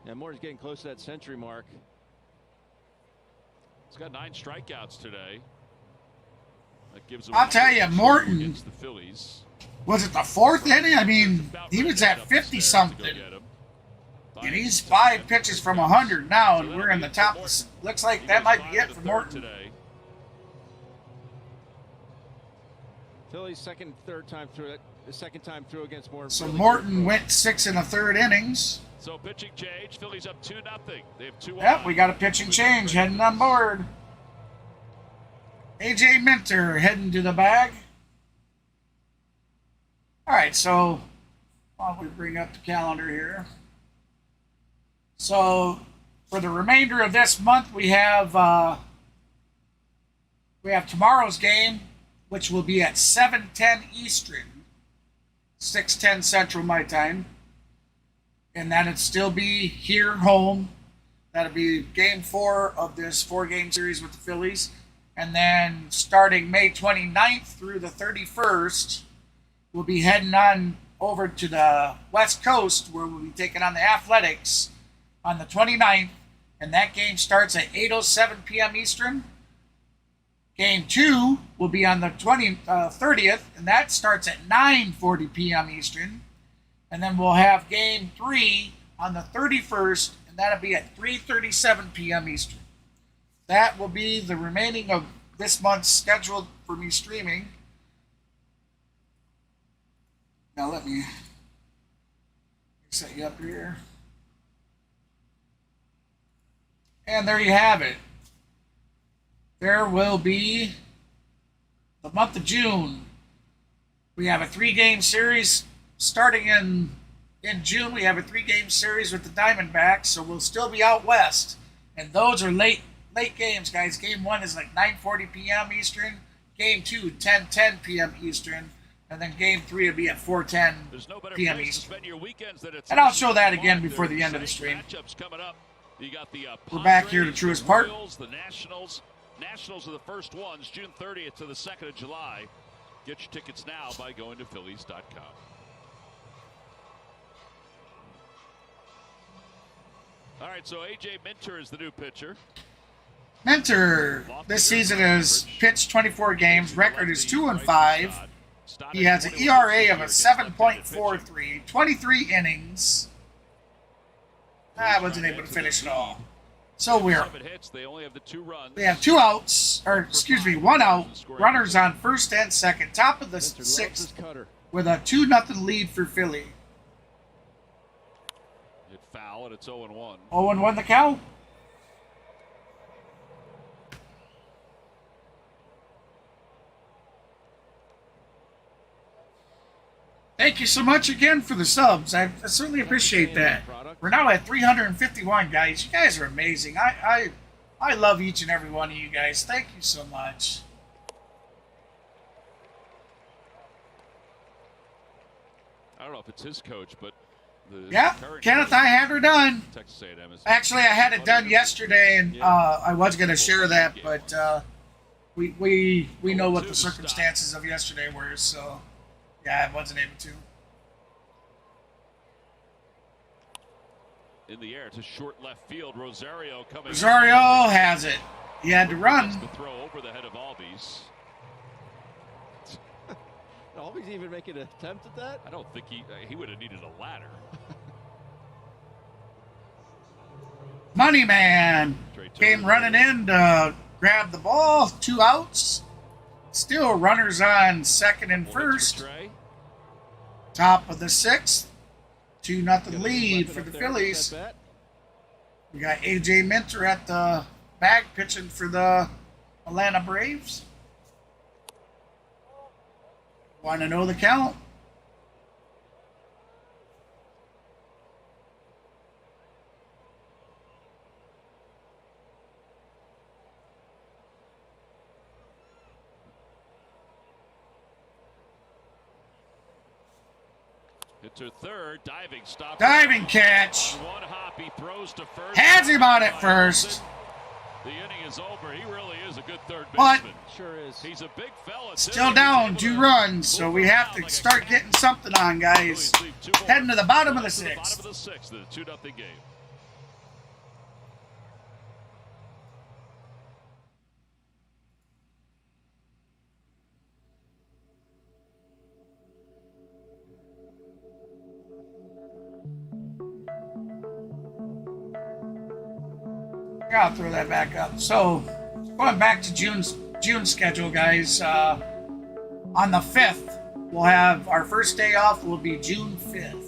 Yeah, Moore's getting close to that century mark. He's got 9 strikeouts today. That gives him I'll tell you, Morton, against the Phillies. was it the 4th inning? I mean, he was at 50-something. And he's 5 pitches from 100 now, and we're in the top. Looks like that might be it for Morton. Phillies second, third time through it. The second time through against Morton. So really Morton went 6 1/3 innings. So pitching change. Phillies up 2-0. They have 2 Yep, we got a pitching change heading on board. AJ Minter heading to the bag. All right, so why don't we bring up the calendar here? So for the remainder of this month, we have tomorrow's game, which will be at 7:10 Eastern, 6:10 Central my time. And that'd still be here home. That'll be game 4 of this 4-game series with the Phillies. And then starting May 29th through the 31st, we'll be heading on over to the West Coast, where we'll be taking on the Athletics on the 29th. And that game starts at 8:07 p.m. Eastern. Game 2 will be on the 30th, and that starts at 9:40 p.m. Eastern. And then we'll have game 3 on the 31st, and that'll be at 3:37 p.m. Eastern. That will be the remaining of this month's schedule for me streaming. Now let me set you up here. And there you have it. There will be the month of June. We have a 3-game series starting in June. We have a 3-game series with the Diamondbacks, so we'll still be out west. And those are late games, guys. Game 1 is like 9:40 p.m. Eastern. Game 2, 10:10 p.m. Eastern. And then game 3 will be at 4:10 p.m. Eastern. And I'll show that again before the end of the stream. We're back here to Truist Park. The Nationals are the first ones, June 30th to the 2nd of July. Get your tickets now by going to Phillies.com. All right, so A.J. Minter is the new pitcher. Minter this season has pitched 24 games. Record is 2-5. He has an ERA of a 7.43, 23 innings. I wasn't able to finish it all. So we have 2 outs, or excuse me, 1 out. Runners on first and second. Top of the 6th with a 2-0 lead for Philly. Hit foul and it's 0-1. 0-1 the count. Thank you so much again for the subs. I certainly appreciate that. We're now at 351, guys. You guys are amazing. I love each and every one of you guys. Thank you so much. I don't know if it's his coach, but yeah, Kenneth, I had her done. Texas A&M is Actually, I had it done yesterday, and I was going to share that, but we know what the circumstances of yesterday were, so yeah, I wasn't able to. In the air to short left field. Rosario coming. Rosario has it. He had to run. The throw over the head of Albies. Albies even make an attempt at that? I don't think he would have needed a ladder. Money Man came running in to grab the ball. 2 outs. Still runners on second and first. Top of the 6th. 2-0 lead for the Phillies. We got AJ Minter at the bag pitching for the Atlanta Braves. Want to know the count? To third, diving stop. Diving catch. On one hop, he throws to first. Has him on it first. The inning is over. He really is a good third But baseman. Sure is. He's a big fella. Still down 2 runs, so we have to start getting something on, guys. Heading to the bottom of the 6th. Bottom of the 6th, the 2-0 game. Yeah, I'll throw that back up. So, going back to June schedule, guys. On the 5th, we'll have our first day off. Will be June 5th.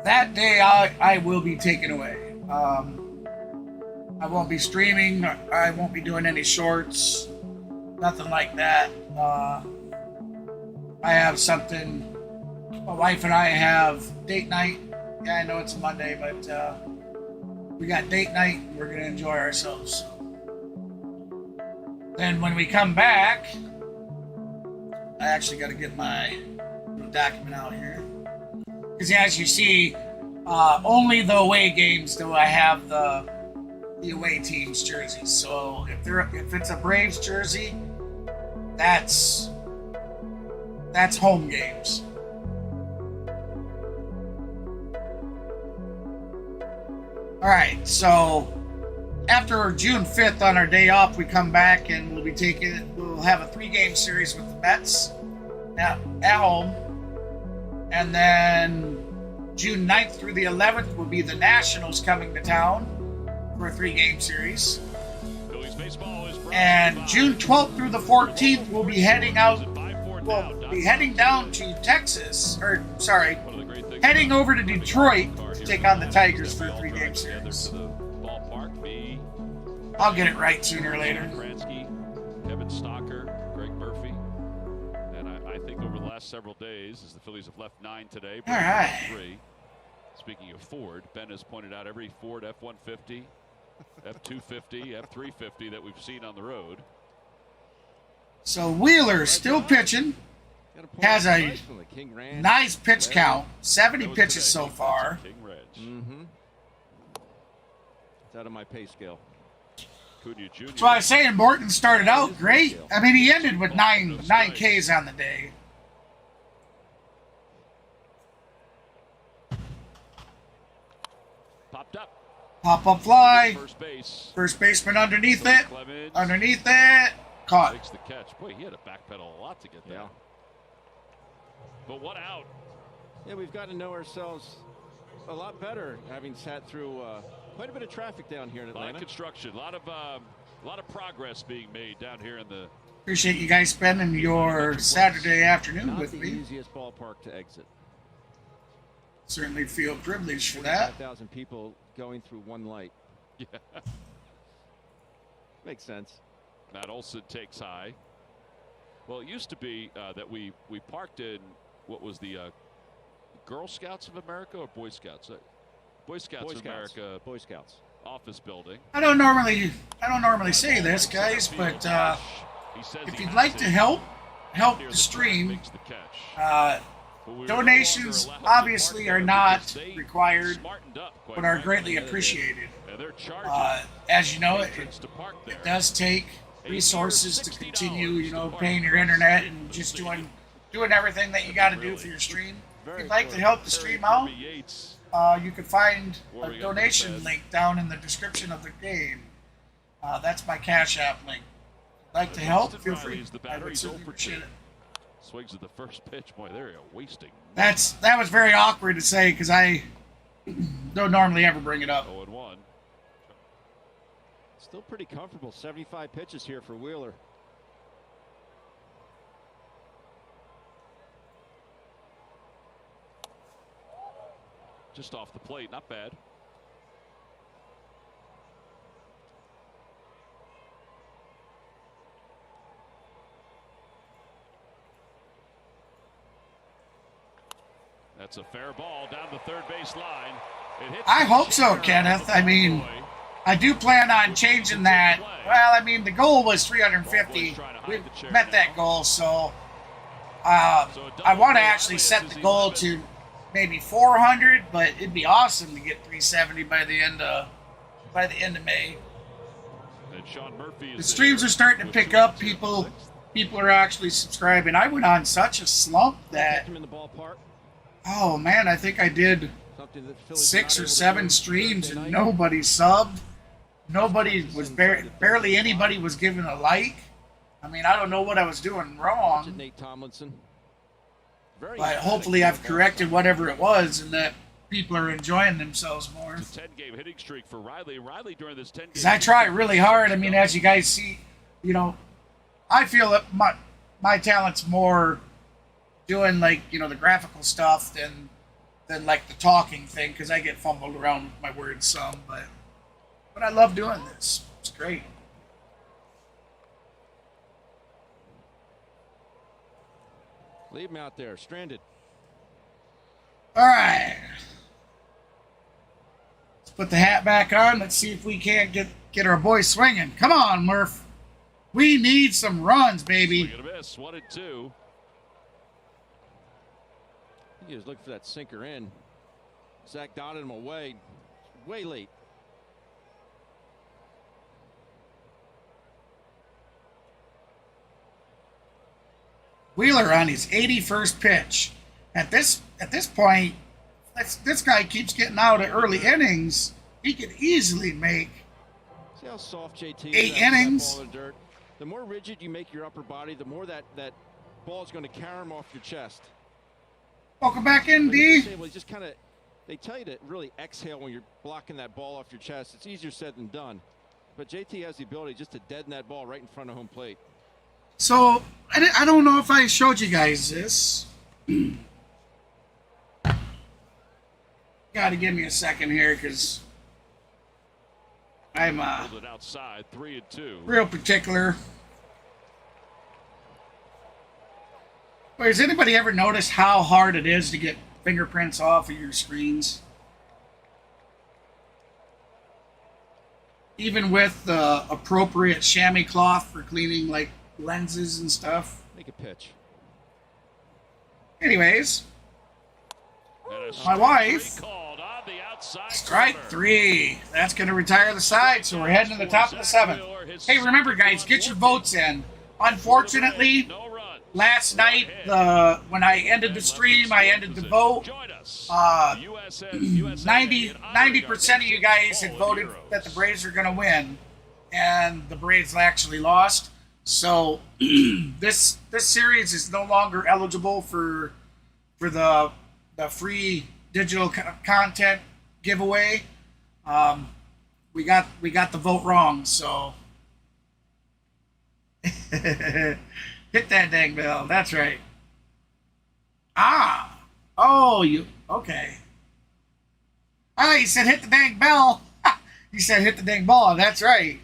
That day, I will be taken away. I won't be streaming. I won't be doing any shorts. Nothing like that. I have something. My wife and I have date night. Yeah, I know it's a Monday, but we got date night. And we're gonna enjoy ourselves. Then when we come back, I actually got to get my little document out here. Because as you see, only the away games do I have the away team's jerseys. So if it's a Braves jersey, that's home games. All right, so after June 5th on our day off, we come back and we'll have a 3-game series with the Mets at home. And then June 9th through the 11th will be the Nationals coming to town for a 3-game series. Phillies baseball is And June 12th through the 14th, we'll be heading down to Texas, heading over to Detroit to take on the Tigers for a 3-game series. I'll get it right sooner or later. Kevin Stocker, Greg Murphy, and I think over the last several days, as the Phillies have left 9 today, all right. 3. Speaking of Ford, Ben has pointed out every Ford F-150, F-250, F-350 that we've seen on the road. So Wheeler still pitching, has a nice pitch count, 70 pitches so far. Mm-hmm. It's out of my pay scale. So I was saying Morton started out great. I mean, he ended with 9 Ks on the day. Popped up. Pop-up fly. First base. First baseman underneath it. Underneath it. Caught. Makes the catch. Boy, he had to backpedal a lot to get that. Yeah. But what out? Yeah, we've got to know ourselves a lot better, having sat through quite a bit of traffic down here in Atlanta. A lot of construction, a lot of progress being made down here in the. Appreciate you guys spending your Saturday afternoon Not with the me. easiest ballpark to exit. Certainly feel privileged for that. 5,000 people going through one light. Yeah. Makes sense. Matt Olson takes high. Well, it used to be that we parked in what was the Girl Scouts of America or Boy Scouts? Boy Scouts of America. Boy Scouts. Office building. I don't normally say this, guys, but if you'd like to help the stream, donations obviously are not required, but are greatly appreciated. As you know, it does take resources to continue, paying your internet and just doing everything that you got to do for your stream. If you'd like to help the stream out, you can find a donation link down in the description of the game. That's my Cash App link. If you'd like to help, feel free. I would certainly appreciate it. Swings at the first pitch. Boy, they're wasting. That was very awkward to say because I don't normally ever bring it up. 0-1. Still pretty comfortable. 75 pitches here for Wheeler. Just off the plate, not bad. That's a fair ball down the third base line. I hope so, Kenneth. I mean, I do plan on changing that. Well, I mean, the goal was 350. We met that goal, so I want to actually set the goal to maybe 400, but it'd be awesome to get 370 by the end of May. The streams are starting to pick up. People are actually subscribing. I went on such a slump that, oh man, I think I did 6 or 7 streams and nobody subbed. Nobody was barely anybody was giving a like. I mean, I don't know what I was doing wrong. But hopefully I've corrected whatever it was, and that people are enjoying themselves more. It's a 10-game hitting streak for Riley. Riley during this 10-game. Because I try really hard. I mean, as you guys see, you know, I feel that my talent's more doing like, you know, the graphical stuff than like the talking thing, because I get fumbled around with my words some, but I love doing this. It's great. Leave him out there, stranded. All right. Let's put the hat back on. Let's see if we can't get our boys swinging. Come on, Murph. We need some runs, baby. Swing and a miss, 1-2. He was looking for that sinker in. Zack dotted him away. Way late. Wheeler on his 81st pitch. At this point, this guy keeps getting out at early innings. He could easily make See how soft JT is 8 after innings. that ball in the dirt? The more rigid you make your upper body, the more that ball is going to carry him off your chest. Welcome back in, But you D. can say, well, just kind of, they tell you to really exhale when you're blocking that ball off your chest. It's easier said than done. But JT has the ability just to deaden that ball right in front of home plate. So, I don't know if I showed you guys this. Got to give me a second here, because I'm Pulled it outside, 3-2. real particular. Wait, has anybody ever noticed how hard it is to get fingerprints off of your screens? Even with the appropriate chamois cloth for cleaning like lenses and stuff. Make a pitch. Anyways, And a my wife, strike called on the outside strike corner. 3. That's going to retire the side, so we're heading to the top of the 7th. Hey, remember, guys, get your votes in. Unfortunately, No run. last night, when I ended the stream, I ended the vote. Join us. 90% of you guys had voted that the Braves are going to win, and the Braves actually lost. So this series is no longer eligible for the free digital content giveaway. We got the vote wrong, so hit that dang bell. That's right. Oh, you okay? Oh, you said hit the dang bell. You said hit the dang ball. That's right.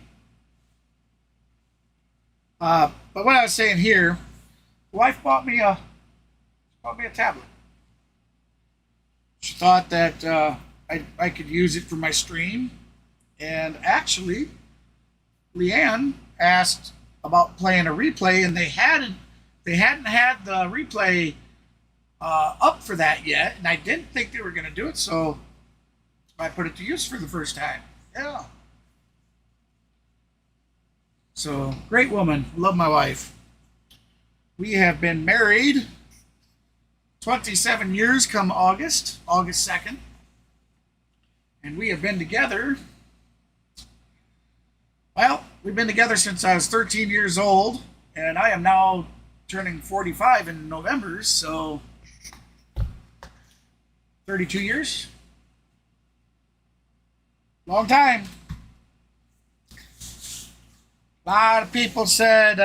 But what I was saying here, the wife bought me a tablet. She thought that I could use it for my stream, and actually, Leanne asked about playing a replay, and they hadn't had the replay up for that yet, and I didn't think they were going to do it, so I put it to use for the first time. Yeah. So, great woman. Love my wife. We have been married 27 years come August 2nd. And we have been together, well, we've been together since I was 13 years old, and I am now turning 45 in November, so 32 years. Long time. A lot of people said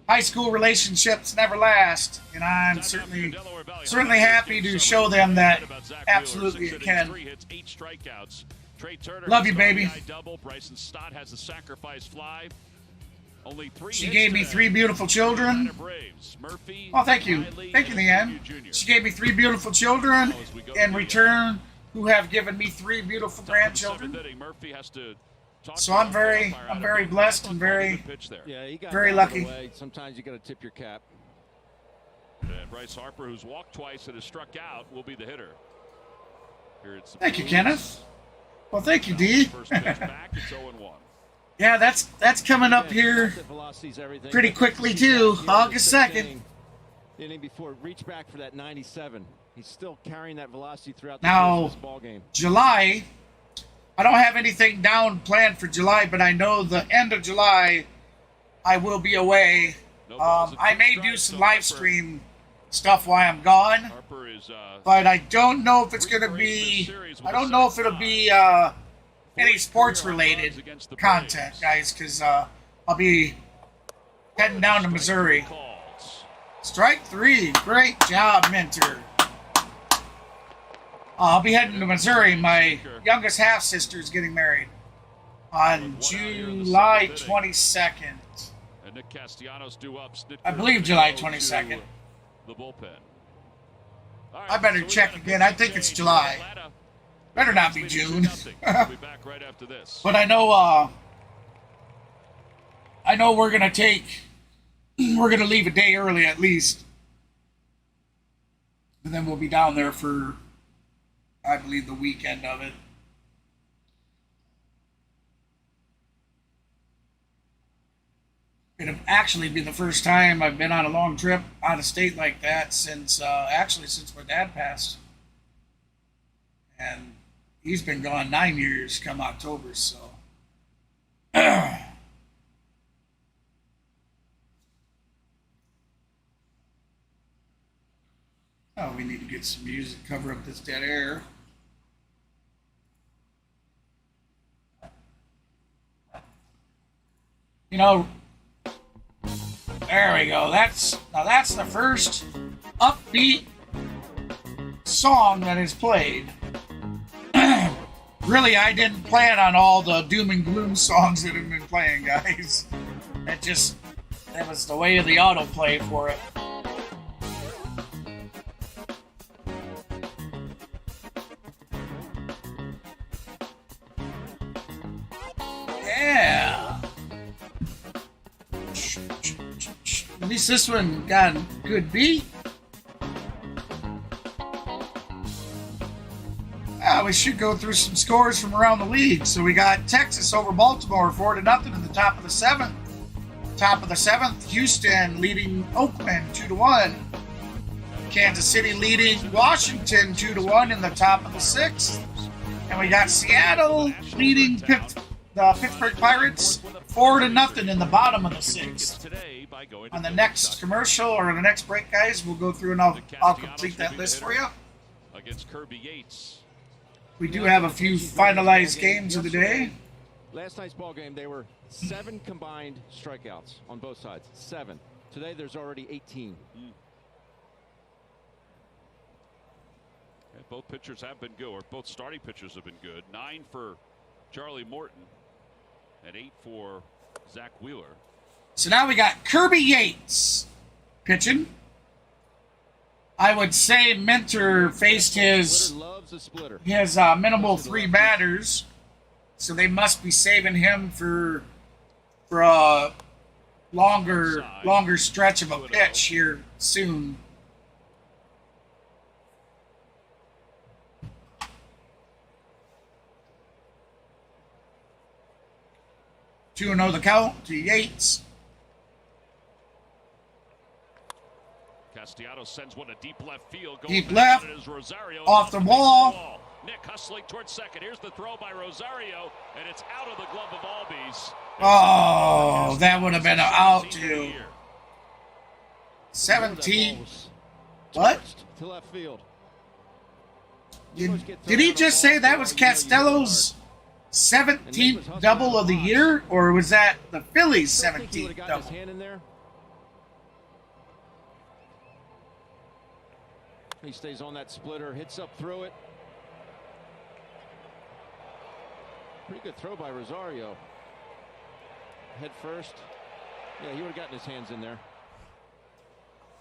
high school relationships never last, and I'm certainly happy to show them that absolutely it can. Love you, baby. She gave me 3 beautiful children. Oh, thank you. Thank you, Leanne. She gave me 3 beautiful children in return, who have given me 3 beautiful grandchildren. So I'm very blessed and very lucky. Sometimes you got to tip your cap. And Bryce Harper, who's walked twice and has struck out, will be the hitter. Thank you, Kenneth. Well, thank you, D. First pitch back, it's 0-1. Yeah, that's coming up here pretty quickly too. August 2nd. The inning before, reach back for that 97. He's still carrying that velocity throughout Now, this ball game. July, I don't have anything down planned for July, but I know the end of July I will be away. I may do some live stream stuff while I'm gone. Harper is, But I don't know if it's going to be, I don't know if it'll be any sports-related content, guys, because I'll be heading down to Missouri. Strike 3. Great job, Minter. I'll be heading to Missouri. My youngest half-sister is getting married on July 22nd. And Nick Castellanos due up. I believe July 22nd. The bullpen. I better check again. I think it's July. Better not be June. We'll be back right after this. But I know we're gonna leave a day early at least. And then we'll be down there for, I believe, the weekend of it. It'll actually be the first time I've been on a long trip out of state like that since my dad passed. And he's been gone 9 years come October, so. Oh, we need to get some music to cover up this dead air. You know, there we go. That's the first upbeat song that is played. Really, I didn't plan on all the doom and gloom songs that have been playing, guys. That was the way of the autoplay for it. Yeah. At least this one got a good beat. We should go through some scores from around the league. So we got Texas over Baltimore 4-0 in the top of the seventh. Top of the seventh, Houston leading Oakland 2-1. Kansas City leading Washington 2-1 in the top of the sixth. And we got Seattle leading the Pittsburgh Pirates 4-0 in the bottom of the sixth. On the next commercial or the next break, guys, we'll go through and I'll complete that list for you. Against Kirby Yates. We do have a few finalized games of the day. Last night's ball game, there were 7 combined strikeouts on both sides. 7. Today, there's already 18. Yeah, both pitchers have been good, or both starting pitchers have been good. 9 for Charlie Morton and 8 for Zack Wheeler. So now we got Kirby Yates pitching. I would say Minter faced his minimal 3 batters, so they must be saving him for a longer stretch of a pitch here soon. Two and 0 the count to Yates. Castellanos sends one to deep left field. Deep left, Rosario off the wall. Nick hustling towards second. Here's the throw by Rosario, and it's out of the glove of Albies. Oh, that would have been an out too. 17. What? To left field. Did he just say that was Castello's 17th double of the year, or was that the Phillies' 17th double? He stays on that splitter, hits up through it. Pretty good throw by Rosario. Head first. Yeah, he would have gotten his hands in there.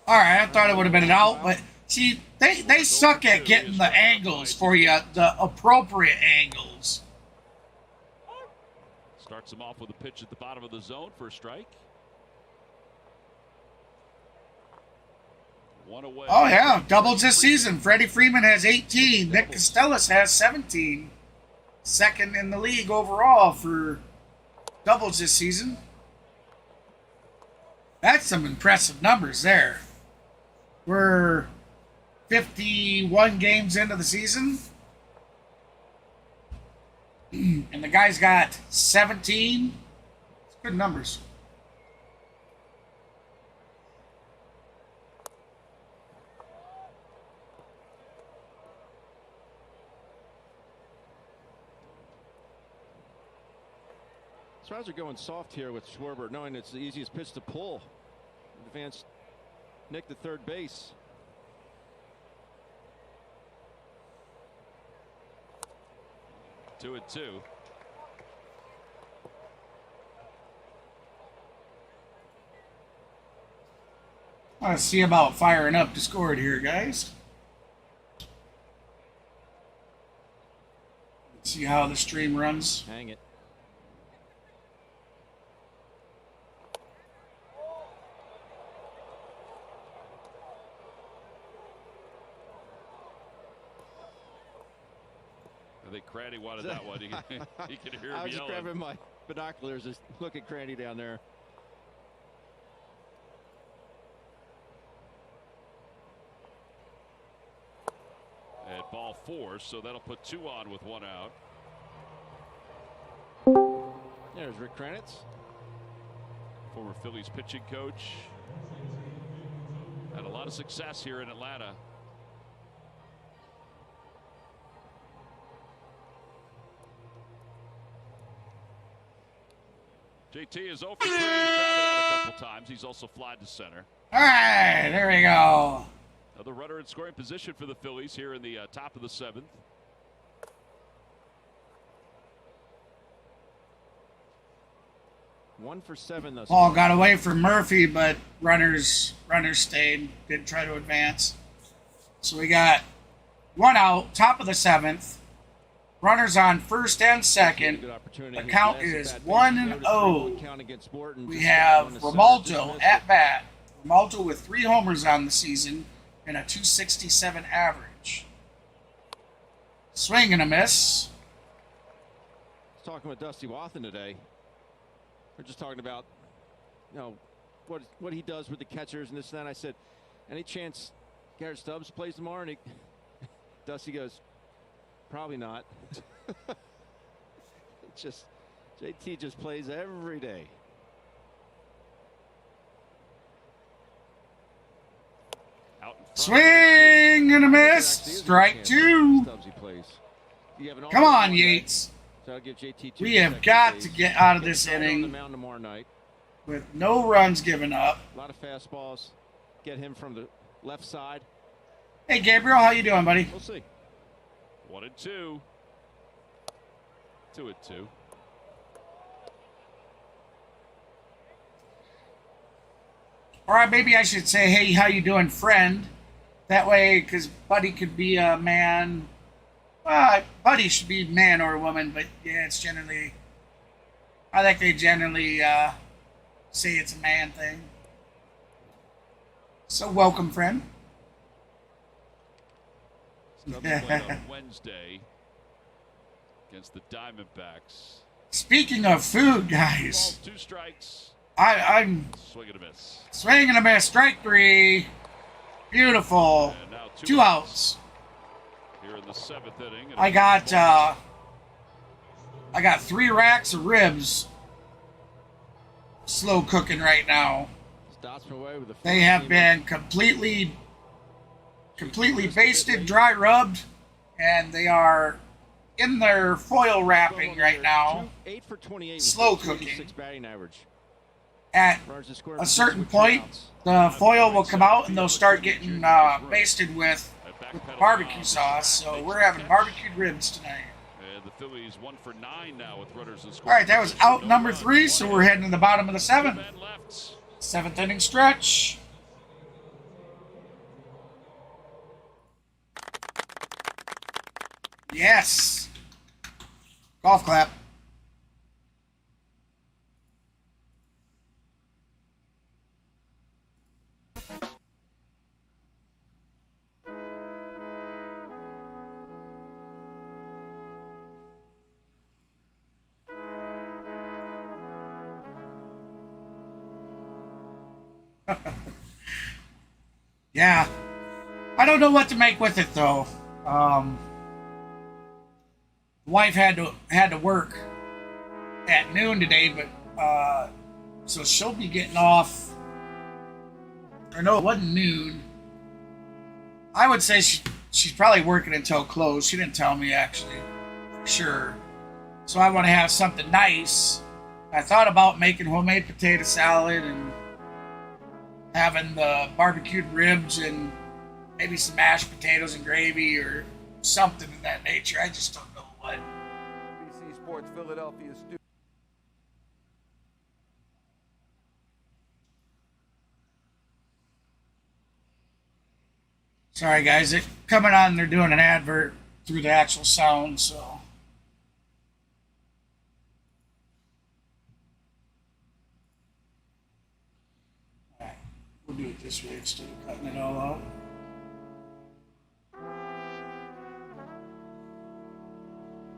All right, I thought it would have been an out, but see, they suck at getting the angles for you, the appropriate angles. Starts him off with a pitch at the bottom of the zone for a strike. One away. Oh, yeah. Doubles this season. Freddie Freeman has 18. Nick Castellas has 17. Second in the league overall for doubles this season. That's some impressive numbers there. We're 51 games into the season. And the guy's got 17. It's good numbers. Stars are going soft here with Schwarber, knowing it's the easiest pitch to pull. Advanced Nick to third base. 2-2. Let's see about firing up Discord here, guys. Let's see how the stream runs. Hang it. I think Cranny wanted that one. He can hear I him was just yelling. grabbing my binoculars, just look at Cranny down there. At ball 4, so that'll put 2 on with 1 out. There's Rick Kranitz. Former Phillies pitching coach. Had a lot of success here in Atlanta. JT is 0 for 3. He's grounded out a couple times. He's also flied to center. All right, there we go. Another runner in scoring position for the Phillies here in the top of the 7th. One for 7 thus Ball far. got away from Murphy, but runners stayed. Didn't try to advance. So we got 1 out, top of the 7th. Runners on first and second. Good opportunity. The count is 1-0. Count against Morton. We Just have on the center, Romaldo just missed at it. bat. Romaldo with 3 homers on the season and a .267 average. Swing and a miss. I was talking with Dusty Wathan today. We're just talking about, what he does with the catchers and this and that. I said, any chance Garrett Stubbs plays tomorrow? And Dusty goes, probably not. JT just plays every day. Out in front. Swing and a miss. Strike 2. Stubbsy plays. You have an Come on, all-in-one Yates. day, so I'll give JT 2 We have second got base. to get out of Get this right on the inning mound tomorrow night. with no runs given up. A lot of fastballs. Get him from the left side. Hey, Gabriel, how you doing, buddy? We'll see. 1-2. 2-2. All right, maybe I should say, hey, how you doing, friend? That way, because Buddy could be a man. Well, Buddy should be man or woman, but yeah, it's generally, I think they generally say it's a man thing. So welcome, friend. Stubbs played on Wednesday against the Diamondbacks. Speaking of food, Balls, guys, 2 strikes. I'm Swing and a miss. swinging and a miss. Strike 3. Beautiful. And now 2 outs. Here in the 7th inning. I got 3 racks of ribs slow cooking right now. Dots away with the They have been completely basted, dry rubbed, and they are in their foil wrapping right now. 8 for 28 with Slow 286 cooking. batting average. At Runners to score a for certain with 2 point, outs. the foil will come out and they'll start getting basted with barbecue sauce. So we're having barbecued ribs tonight. And the Phillies 1 for 9 now with runners in All scoring right, that was position. out number 3, so we're heading to the bottom of the 7th. 2 men left. 7th inning stretch. Yes. Golf clap. Yeah. I don't know what to make with it though. Wife had to work at noon today, but so she'll be getting off. Or no, it wasn't noon. I would say she's probably working until close. She didn't tell me actually for sure. So I want to have something nice I thought about making homemade potato salad and having the barbecued ribs and maybe some mashed potatoes and gravy or something of that nature. I just don't know what. NBC Sports Philadelphia studio. Sorry, guys. It coming on. They're doing an advert through the actual sound, so. All right, we'll do it this way instead of cutting it all out.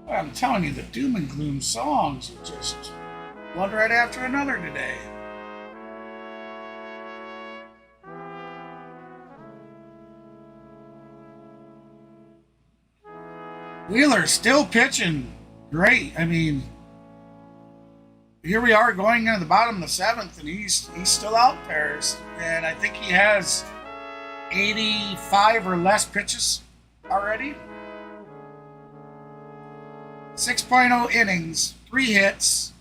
I'm telling you, the doom and gloom songs are just one right after another today. Wheeler still pitching great. I mean, here we are going into the bottom of the seventh, and he's still out there. And I think he has 85 or less pitches already. 6.0 innings, 3 hits,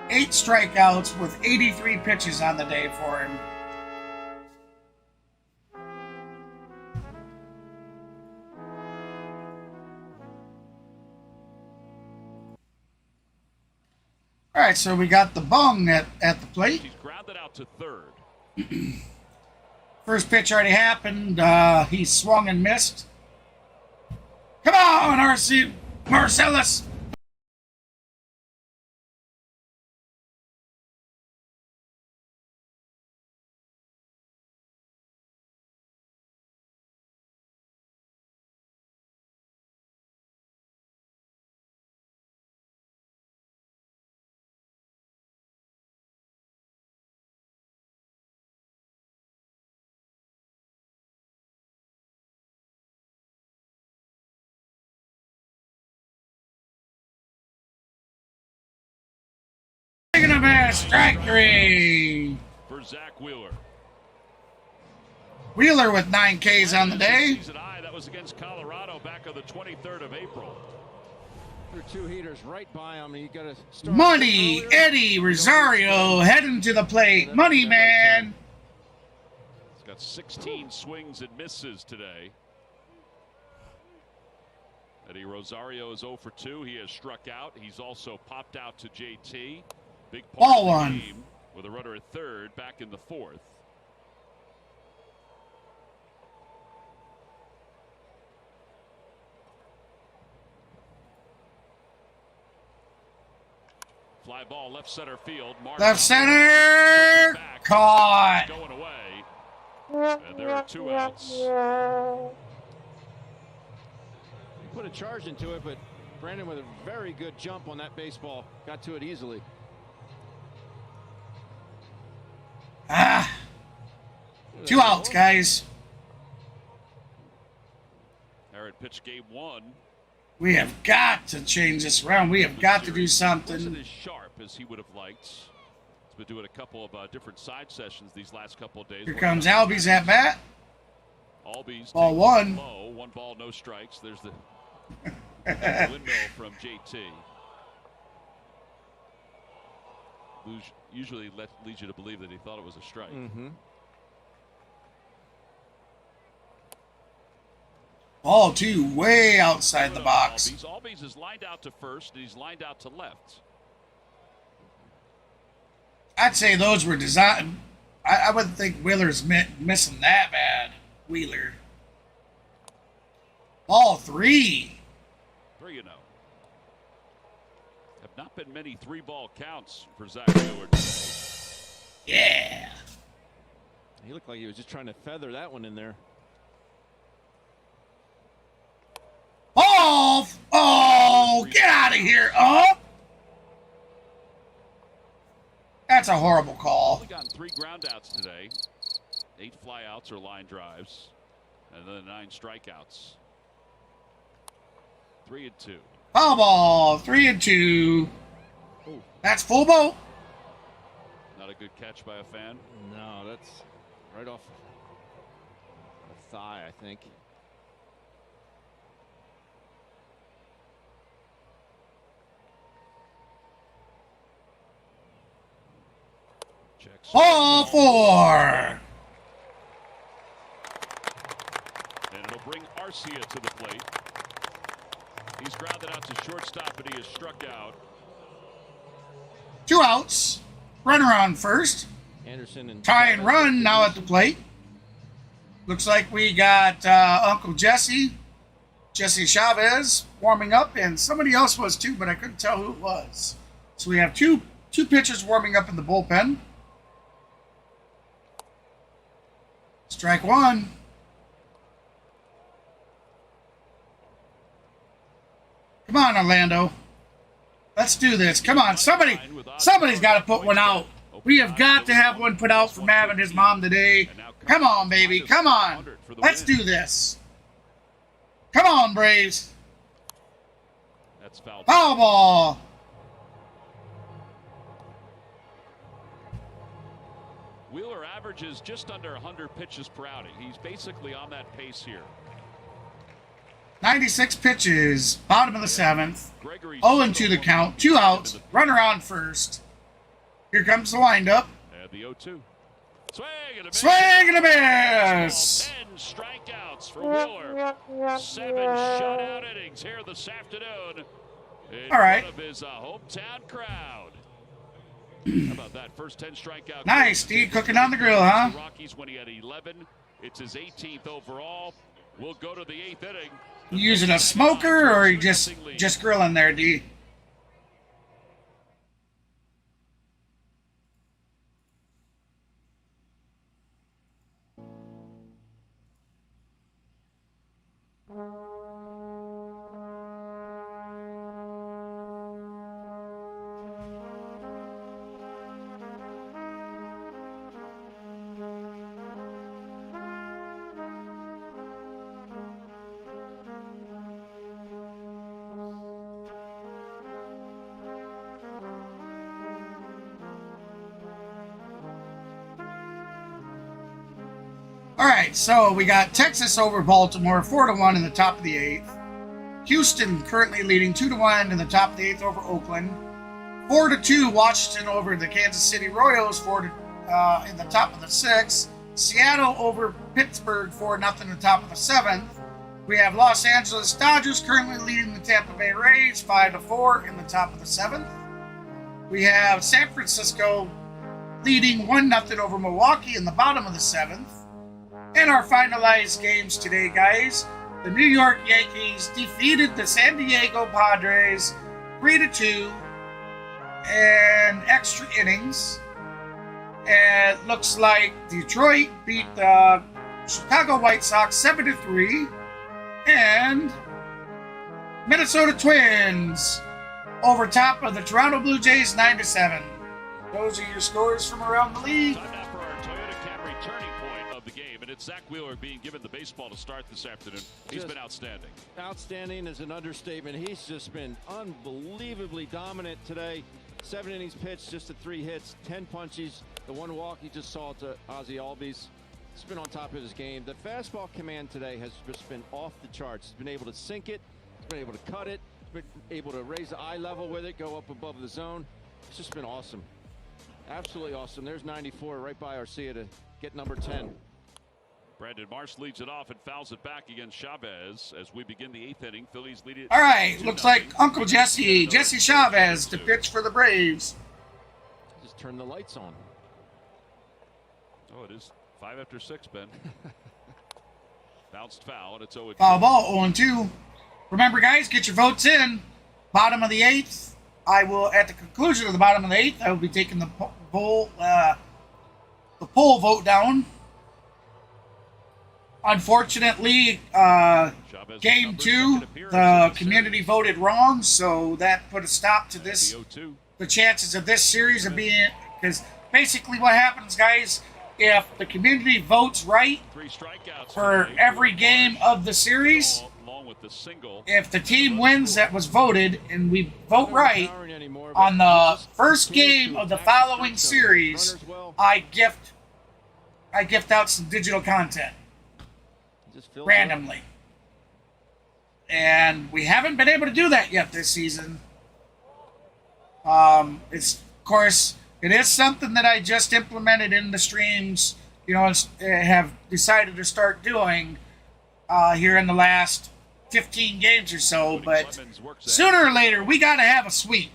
8 strikeouts with 83 pitches on the day for him. All right, so we got the bung at the plate. He's grounded out to third. First pitch already happened. He swung and missed. Come on, RC Marcellus. Taking a bad strike 3. For Zack Wheeler. Wheeler with 9 Ks on the day. Season high. That was against Colorado back on the 23rd of April. There are 2 heaters right by him, and you got to start. Money Eddie Rosario heading to the plate. Money man. He's got 16 swings and misses today. Eddie Rosario is 0 for 2. He has struck out. He's also popped out to JT. Big part Ball of the one. game with a runner at third back in the 4th. Fly ball left center field. Morton Left center. Caught. going away. And there are 2 outs. He put a charge into it, but Brandon with a very good jump on that baseball. Got to it easily. Ah. 2 outs, guys. Aaron pitched game 1. We have got to change this around. We have got to do Wasn't something. as sharp as he would have liked. He's been doing a couple of different side sessions these last couple of days. Here comes Albies at bat. Albies Ball takes 1. Low. 1 ball, no strikes. There's the windmill from JT. Usually leads you to believe that he thought it was a strike. Mm-hmm. Ball 2 way outside the box. Albies is lined out to first, and he's lined out to left. I'd say those were designed. I wouldn't think Wheeler's missing that bad. Wheeler. Ball 3. 3-0. Have not been many 3-ball counts for Zack Wheeler today. Yeah. He looked like he was just trying to feather that one in there. Oh, get out of here. Up. That's a horrible call. Only gotten 3 groundouts today. 8 flyouts or line drives. And then 9 strikeouts. 3-2. Foul ball. 3-2. Ooh. That's full boat. Not a good catch by a fan. No, that's right off the thigh, I think. Ball 4. And it'll bring Arcia to the plate. He's grounded out to shortstop, and he is struck out. 2 outs. Runner on first. Anderson and Tie and run now at the plate. Looks like we got Uncle Jesse Chavez warming up, and somebody else was too, but I couldn't tell who it was. So we have two pitchers warming up in the bullpen. Strike 1. Come on, Orlando. Let's do this. Come on, somebody's got to put one out. We have got to have one put out for Mav and his mom today. Come on, baby. Come on. Let's do this. Come on, Braves. That's foul ball. Wheeler averages just under 100 pitches per outing. He's basically on that pace here. 96 pitches, bottom of the 7th. 0-2 the count, 2 outs, runner on first. Here comes the windup. And the 0-2. Swing and a miss. Swing and a miss. 10 strikeouts for Wheeler. 7 shutout innings here this afternoon. In All right. front of his hometown crowd. How about that? First 10 strikeout. Nice, D, cooking on the grill, huh? The Rockies when he had 11. It's his 18th overall. We'll go to the 8th inning. You using a smoker or you just grilling there, D? All right, so we got Texas over Baltimore, 4-1 in the top of the 8th. Houston currently leading 2-1 in the top of the 8th over Oakland. 4-2 Washington over the Kansas City Royals, in the top of the 6th. Seattle over Pittsburgh, 4-0 in the top of the 7th. We have Los Angeles Dodgers currently leading the Tampa Bay Rays, 5-4 in the top of the 7th. We have San Francisco leading 1-0 over Milwaukee in the bottom of the 7th. And our finalized games today, guys. The New York Yankees defeated the San Diego Padres 3-2 and extra innings. And it looks like Detroit beat the Chicago White Sox 7-3. And Minnesota Twins over top of the Toronto Blue Jays 9-7. Those are your scores from around the league. Time now for our Toyota Camry turning point of the game, and it's Zack Wheeler being given the baseball to start this afternoon. He's been outstanding. Outstanding is an understatement. He's just been unbelievably dominant today. 7 innings pitched, just 3 hits, 10 punches. The 1 walk you just saw to Ozzie Albies. He's been on top of his game. The fastball command today has just been off the charts. He's been able to sink it. He's been able to cut it. He's been able to raise the eye level with it, go up above the zone. It's just been awesome. Absolutely awesome. There's 94 right by Arcia to get number 10. Brandon Marsh leads it off and fouls it back against Chavez as we begin the 8th inning. Phillies lead it. All right, looks like Uncle Jesse Chavez to pitch for the Braves. Just turn the lights on. Oh, it is 5 after 6, Ben. Bounced foul, and it's 0-2. Foul ball, 0-2. Remember, guys, get your votes in. Bottom of the 8th. I will, at the conclusion of the bottom of the 8th, I will be taking the poll vote down. Unfortunately, game 2, the community voted wrong, so that put a stop to this. The chances of this series of being, because basically what happens, guys, if the community votes right for every game of the series, if the team wins that was voted and we vote right on the first game of the following series, I gift out some digital content randomly. And we haven't been able to do that yet this season. It's, of course, It is something that I just implemented in the streams, have decided to start doing here in the last 15 games or so. But sooner or later, we got to have a sweep.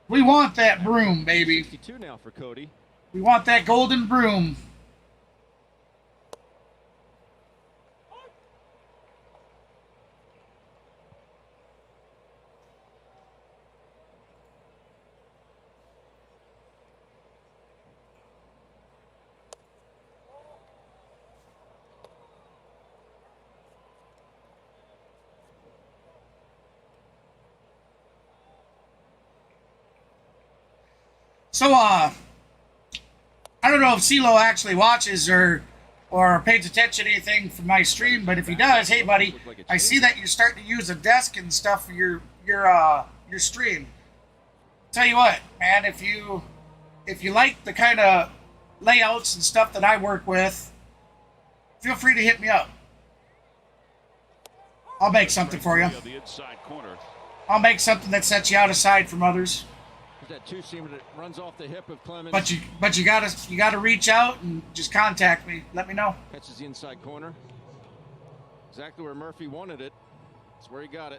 We want that broom, baby. 62 now for Cody. We want that golden broom. So, I don't know if CeeLo actually watches or pays attention to anything from my stream, but if he does, hey buddy, I see that you're starting to use a desk and stuff for your stream. Tell you what, man, if you like the kind of layouts and stuff that I work with, feel free to hit me up. I'll make something for you. I'll make something that sets you out aside from others. That two-seamer that runs off the hip of Clemens. But you gotta reach out and just contact me. Let me know. Catches the inside corner. Exactly where Murphy wanted it. That's where he got it.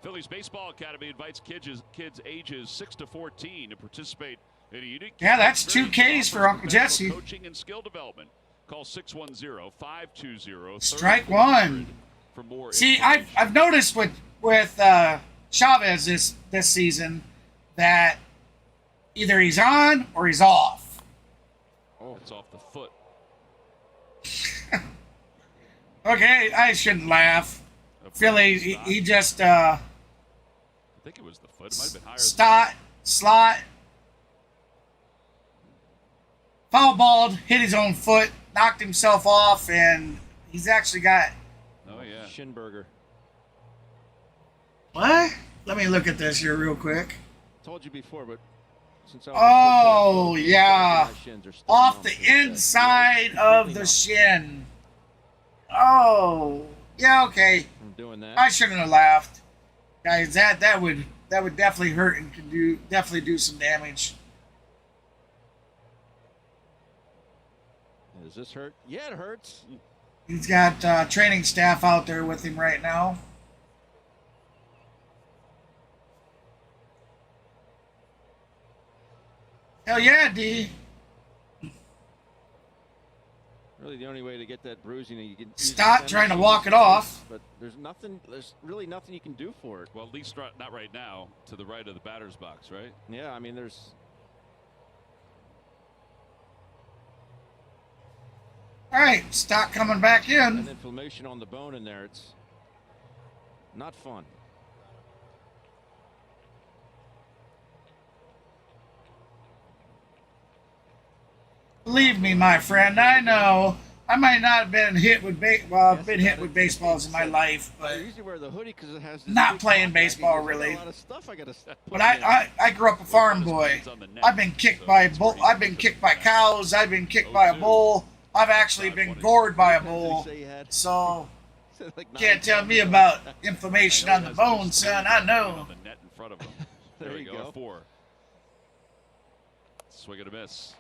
Phillies Baseball Academy invites kids ages 6 to 14 to participate in a unique. Yeah, that's 2 Ks for Uncle Jesse. Coaching and skill development. Call 610-520. Strike one. For more. See, I've noticed with Chavez this season that either he's on or he's off. Oh, it's off the foot. Okay, I shouldn't laugh. Philly, he just I think it was the foot. It might have been higher. Slot. Foul balled, hit his own foot, knocked himself off, and he's actually got. Oh yeah. Schinberger. What? Let me look at this here real quick. Told you before, but since oh yeah, off the inside of the shin. Oh yeah, okay. I'm doing that. I shouldn't have laughed, guys. That would definitely hurt and could definitely do some damage. Does this hurt? Yeah, it hurts. He's got training staff out there with him right now. Hell yeah, D. Really, the only way to get that bruising, you can stop trying to walk it off. But there's really nothing you can do for it. Well, at least not right now. To the right of the batter's box, right? Yeah, I mean, there's. All right, stock coming back in. An inflammation on the bone in there. It's not fun. Believe me, my friend, I know I might not have been hit with I've been hit with baseballs in my life, but I usually wear the hoodie because it has not playing baseball really. A lot of stuff I gotta but I grew up a farm boy. I've been kicked by I've been kicked by cows. I've been kicked by a bull. I've actually been gored by a bull. So can't tell me about inflammation on the bone, son. I know. There you go. 4. Swing and a miss.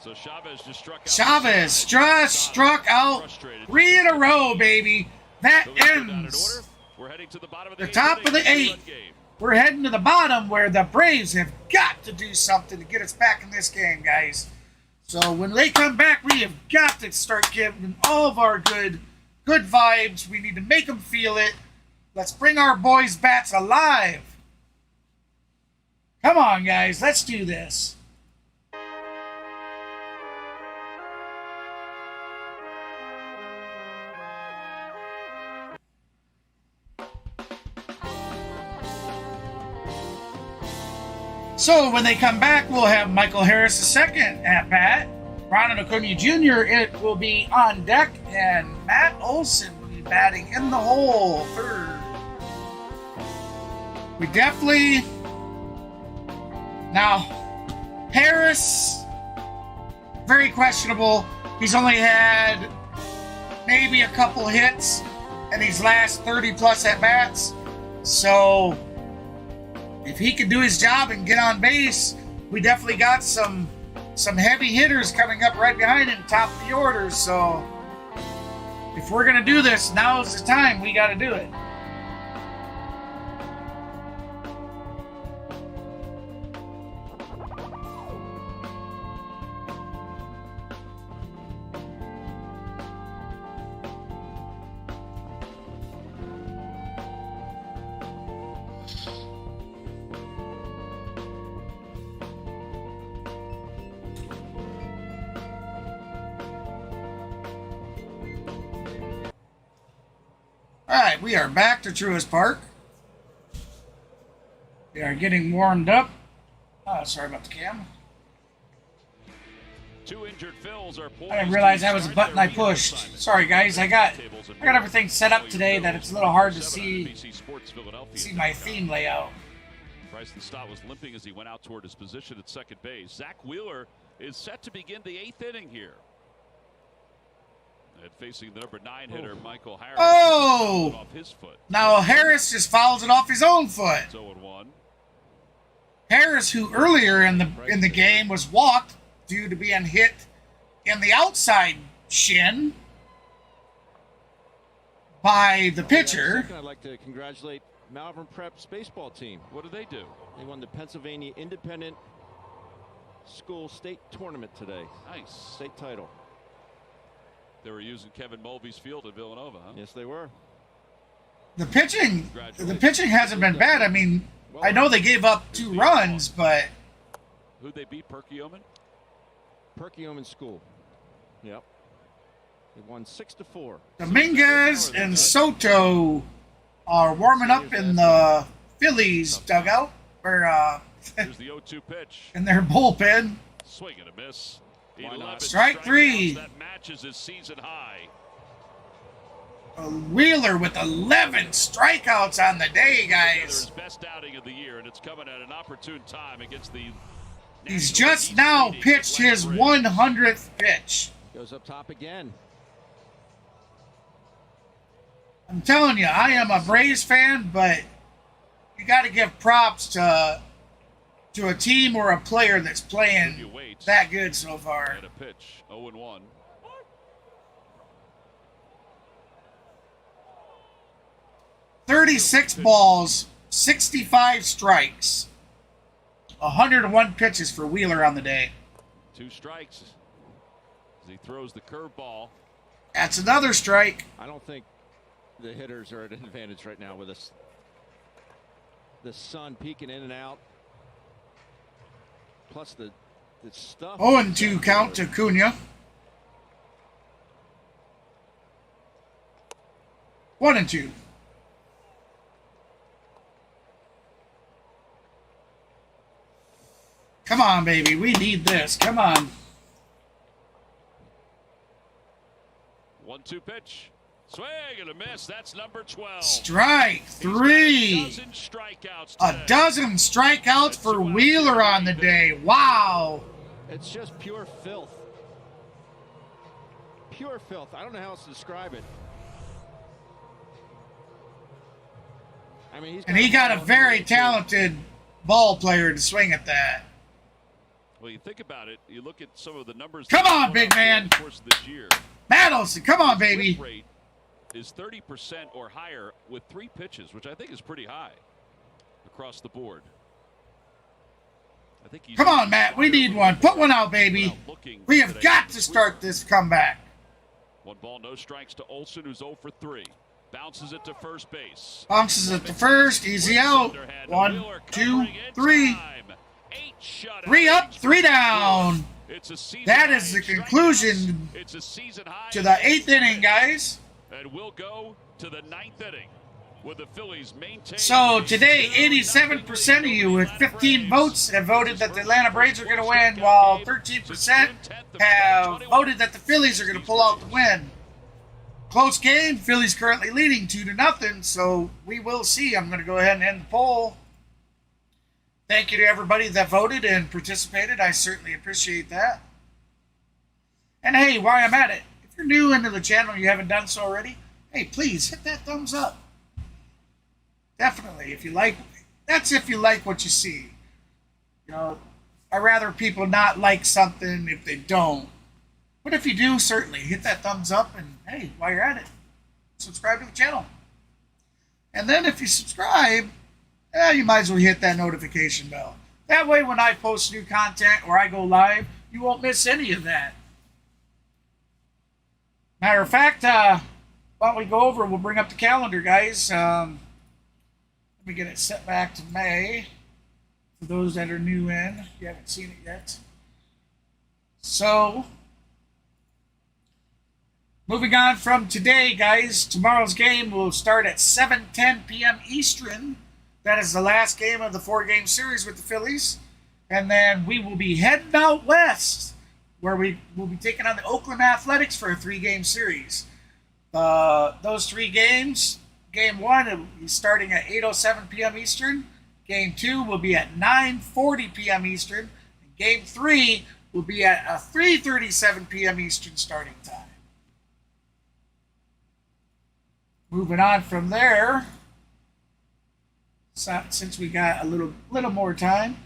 So Chavez just struck out. Chavez just struck out 3 in a row, baby. That ends We're heading to the bottom of the top of the 8th. We're heading to the bottom where the Braves have got to do something to get us back in this game, guys. So when they come back, we have got to start giving them all of our good vibes. We need to make them feel it. Let's bring our boys' bats alive. Come on, guys. Let's do this. So when they come back, we'll have Michael Harris II at bat. Ron Acuna Jr. It will be on deck, and Matt Olson will be batting in the hole third. We definitely now Harris very questionable. He's only had maybe a couple hits in these last 30 plus at bats. So if he can do his job and get on base, we definitely got some heavy hitters coming up right behind him, top of the order. So if we're gonna do this, now's the time. We got to do it. All right, we are back to Truist Park. We are getting warmed up. Sorry about the cam. Two injured Phils are I didn't realize that was a button I pushed. Sorry, guys. I got everything set up today that it's a little hard to see my theme layout. Bryson Stott was limping as he went out toward his position at second base. Zack Wheeler is set to begin the 8th inning here. And facing the number 9 hitter, Michael Harris. Oh! Off his foot. Now Harris just fouls it off his own foot. 0-1. Harris, who earlier in the game was walked due to being hit in the outside shin by the pitcher. I'd like to congratulate Malvern Prep's baseball team. What did they do? They won the Pennsylvania Independent School State Tournament today. Nice. State title. They were using Kevin Mulvey's field at Villanova, huh? Yes, they were. The pitching hasn't been bad. I mean, I know they gave up 2 runs, but who'd they beat? Perkiomen? Perkiomen School. Yep. They won 6-4. Dominguez and Soto are warming up in the Phillies dugout, or Here's the 0-2 pitch. in their bullpen. Swing and a miss. Why not? Strike 3. That matches his season high. Wheeler with 11 strikeouts on the day, guys. His best outing of the year, and it's coming at an opportune time against the. He's just now pitched his 100th pitch. Goes up top again. I'm telling you, I am a Braves fan, but you got to give props to a team or a player that's playing that good so far. And a pitch, 0-1. $36 balls, 65 strikes, 101 pitches for Wheeler on the day. 2 strikes as he throws the curveball. That's another strike. I don't think the hitters are at an advantage right now with us. The sun peeking in and out. Plus the stuff. 0-2 count to Cunha. 1-2. Come on, baby. We need this. Come on. 1-2 pitch. Swing and a miss. That's number 12. Strike 3. A dozen strikeouts for Wheeler on the day. Wow. It's just pure filth. Pure filth. I don't know how else to describe it. I mean, he got a very talented ball player to swing at that. Well, you think about it. You look at some of the numbers. Come on, big man. Of course, this year. Matt Olson, come on, baby. Rate is 30% or higher with 3 pitches, which I think is pretty high across the board. I think come on, Matt. We need one. Put one out, baby. We have got to start this comeback. 1 ball, no strikes to Olson, who's 0 for 3. Bounces it to first base. Bounces it to first. Easy out. 1, 2, 3. 3 up, 3 down. That is the conclusion to the 8th inning, guys. And we'll go to the 9th inning with the Phillies maintaining. So today, 87% of you with 15 votes have voted that the Atlanta Braves are going to win, while 13% have voted that the Phillies are going to pull out the win. Close game. Phillies currently leading 2-0, so we will see. I'm going to go ahead and end the poll. Thank you to everybody that voted and participated. I certainly appreciate that. And hey, while I'm at it, if you're new into the channel and you haven't done so already, hey, please hit that thumbs up. Definitely, if you like, that's if you like what you see. You know, I'd rather people not like something if they don't. But if you do, certainly hit that thumbs up, and hey, while you're at it, subscribe to the channel. And then if you subscribe, you might as well hit that notification bell. That way when I post new content or I go live, you won't miss any of that. Matter of fact, while we go over, we'll bring up the calendar, guys. Let me get it set back to May. For those that are new in, if you haven't seen it yet. So, moving on from today, guys, tomorrow's game will start at 7:10 p.m. Eastern. That is the last game of the 4-game series with the Phillies. And then we will be heading out west, where we will be taking on the Oakland Athletics for a 3-game series. Those 3 games, Game 1 will be starting at 8:07 p.m. Eastern. Game 2 will be at 9:40 p.m. Eastern. And Game 3 will be at 3:37 p.m. Eastern starting time. Moving on from there, since we got a little more time,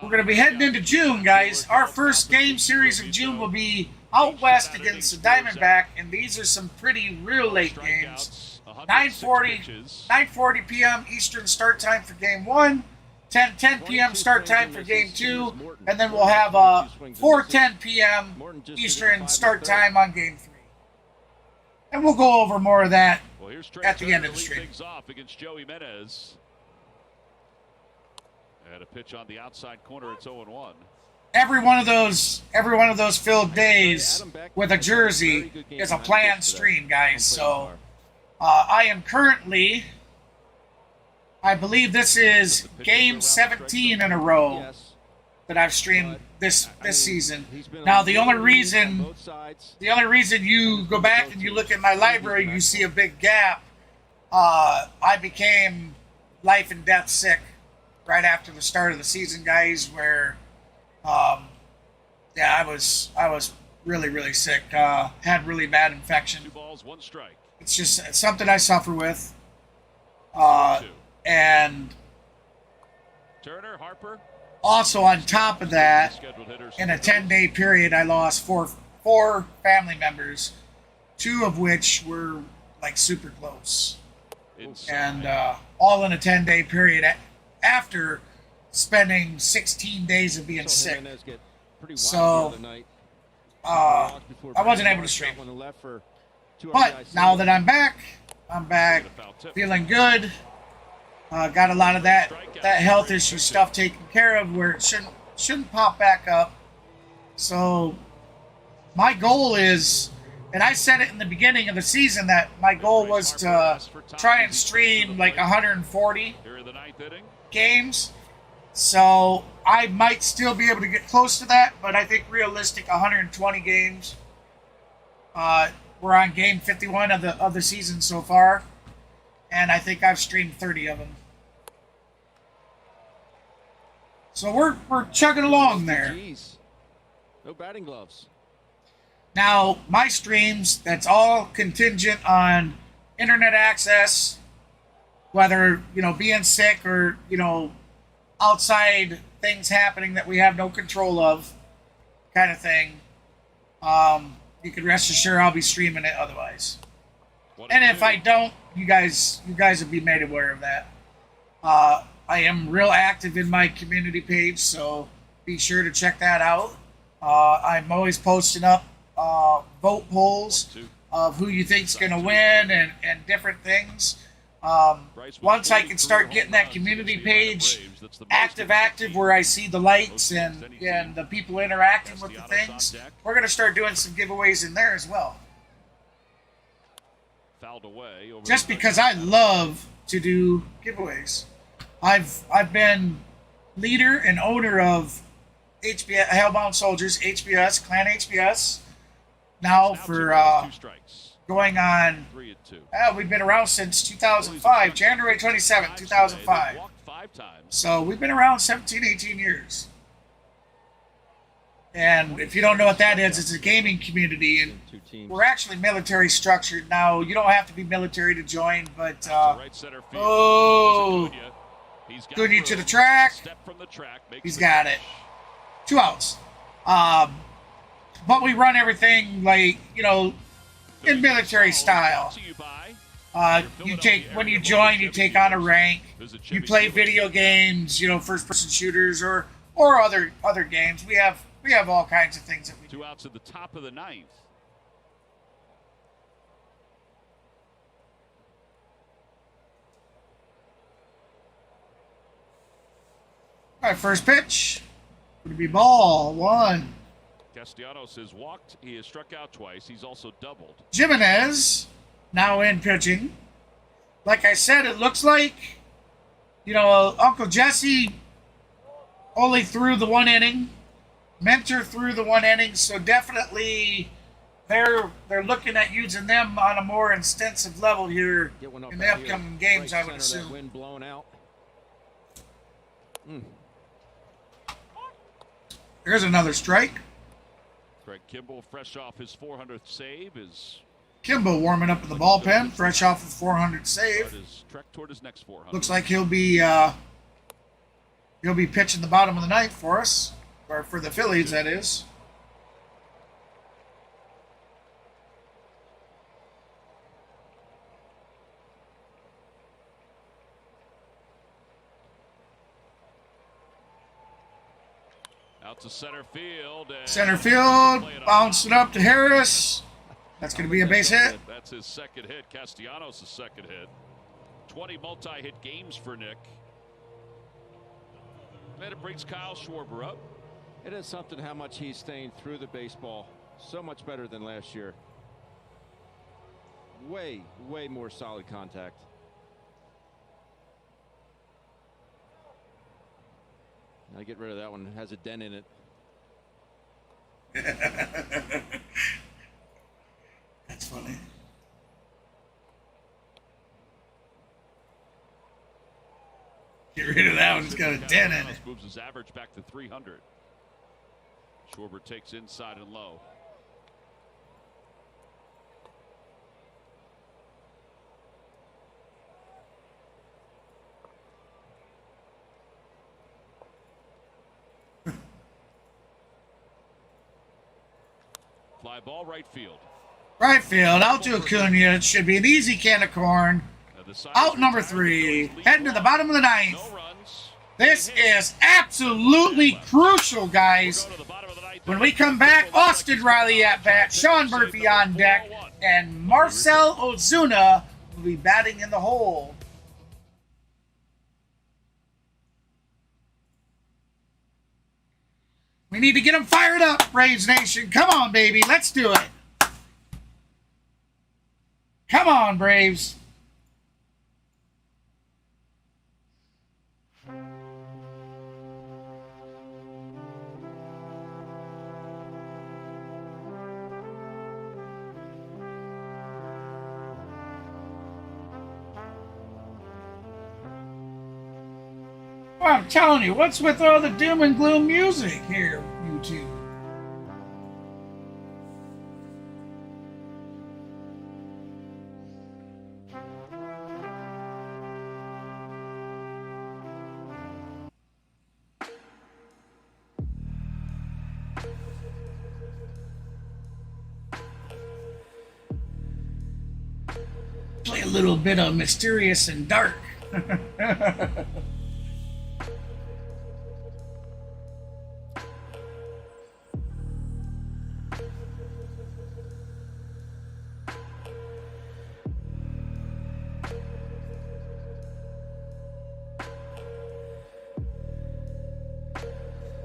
we're going to be heading into June, guys. Our first game series of June will be out west against the Diamondback, and these are some pretty real late games. 9:40 p.m. Eastern start time for Game 1, 10:10 p.m. start time for Game 2, and then we'll have 4:10 p.m. Eastern start time on Game 3. And we'll go over more of that at the end of the stream. Against Joey Menez. And a pitch on the outside corner. It's 0-1. Every one of those filled days with a jersey is a planned stream, guys. So I am currently, I believe this is game 17 in a row that I've streamed this season. Now the only reason you go back and you look at my library, you see a big gap. I became life and death sick right after the start of the season, guys, where I was really sick. Had really bad infection. 2 balls, 1 strike. It's something I suffer with. And Turner, Harper. Also on top of that, in a 10-day period, I lost four family members, 2 of which were like super close. And all in a 10-day period after spending 16 days of being sick. So I wasn't able to stream. But now that I'm back feeling good. Got a lot of that health issue stuff taken care of where it shouldn't pop back up. So my goal is, and I said it in the beginning of the season, that my goal was to try and stream like 140 games. So I might still be able to get close to that, but I think realistic 120 games. We're on game 51 of the season so far, and I think I've streamed 30 of them. So we're chugging along there. No batting gloves. Now, my streams, that's all contingent on internet access, whether, being sick or, outside things happening that we have no control of, kind of thing. You can rest assured I'll be streaming it otherwise. And if I don't, you guys will be made aware of that. I am real active in my community page, so be sure to check that out. I'm always posting up vote polls of who you think's going to win and different things. Once I can start getting that community page active where I see the lights and the people interacting with the things, we're going to start doing some giveaways in there as well. Just because I love to do giveaways. I've been leader and owner of HBS, Hellbound Soldiers, HBS, Clan HBS, now for going on, we've been around since 2005, January 27th, 2005. So we've been around 17, 18 years. And if you don't know what that is, it's a gaming community, and we're actually military structured. Now, you don't have to be military to join, but Acuna to the track. He's got it. 2 outs. But we run everything like, in military style. You take, when you join, you take on a rank. You play video games, first-person shooters or other games. We have all kinds of things that we do. 2 outs at the top of the 9th. All right, first pitch. Would be ball 1. Castellanos has walked. He has struck out twice. He's also doubled. Jimenez now in pitching. Like I said, it looks like, Uncle Jesse only threw the 1 inning. Mentor threw the 1 inning, so definitely they're looking at using them on a more extensive level here in the upcoming games, I would assume. Wind blowing out. There's another strike. Craig Kimbrell, fresh off his 400th save, is Kimbrell warming up in the bullpen, fresh off of 400 save. Trek toward his next 400. Looks like he'll be pitching the bottom of the 9th for us, or for the Phillies, that is. Out to center field. Center field, bouncing up to Harris. That's going to be a base hit. That's his second hit. Castellanos' second hit. 20 multi-hit games for Nick. And it brings Kyle Schwarber up. It is something how much he's staying through the baseball. So much better than last year. Way more solid contact. Now get rid of that one. It has a dent in it. That's funny. Get rid of that one. It's got a dent in it. Moves his average back to 300. Schwarber takes inside and low. Fly ball right field. Right field, out to Acuna. It should be an easy can of corn. Out number 3, heading to the bottom of the 9th. This is absolutely crucial, guys. When we come back, Austin Riley at bat, Sean Murphy on deck, and Marcell Ozuna will be batting in the hole. We need to get them fired up, Braves Nation. Come on, baby. Let's do it. Come on, Braves. Well, I'm telling you, what's with all the doom and gloom music here, YouTube? Play a little bit of Mysterious and Dark.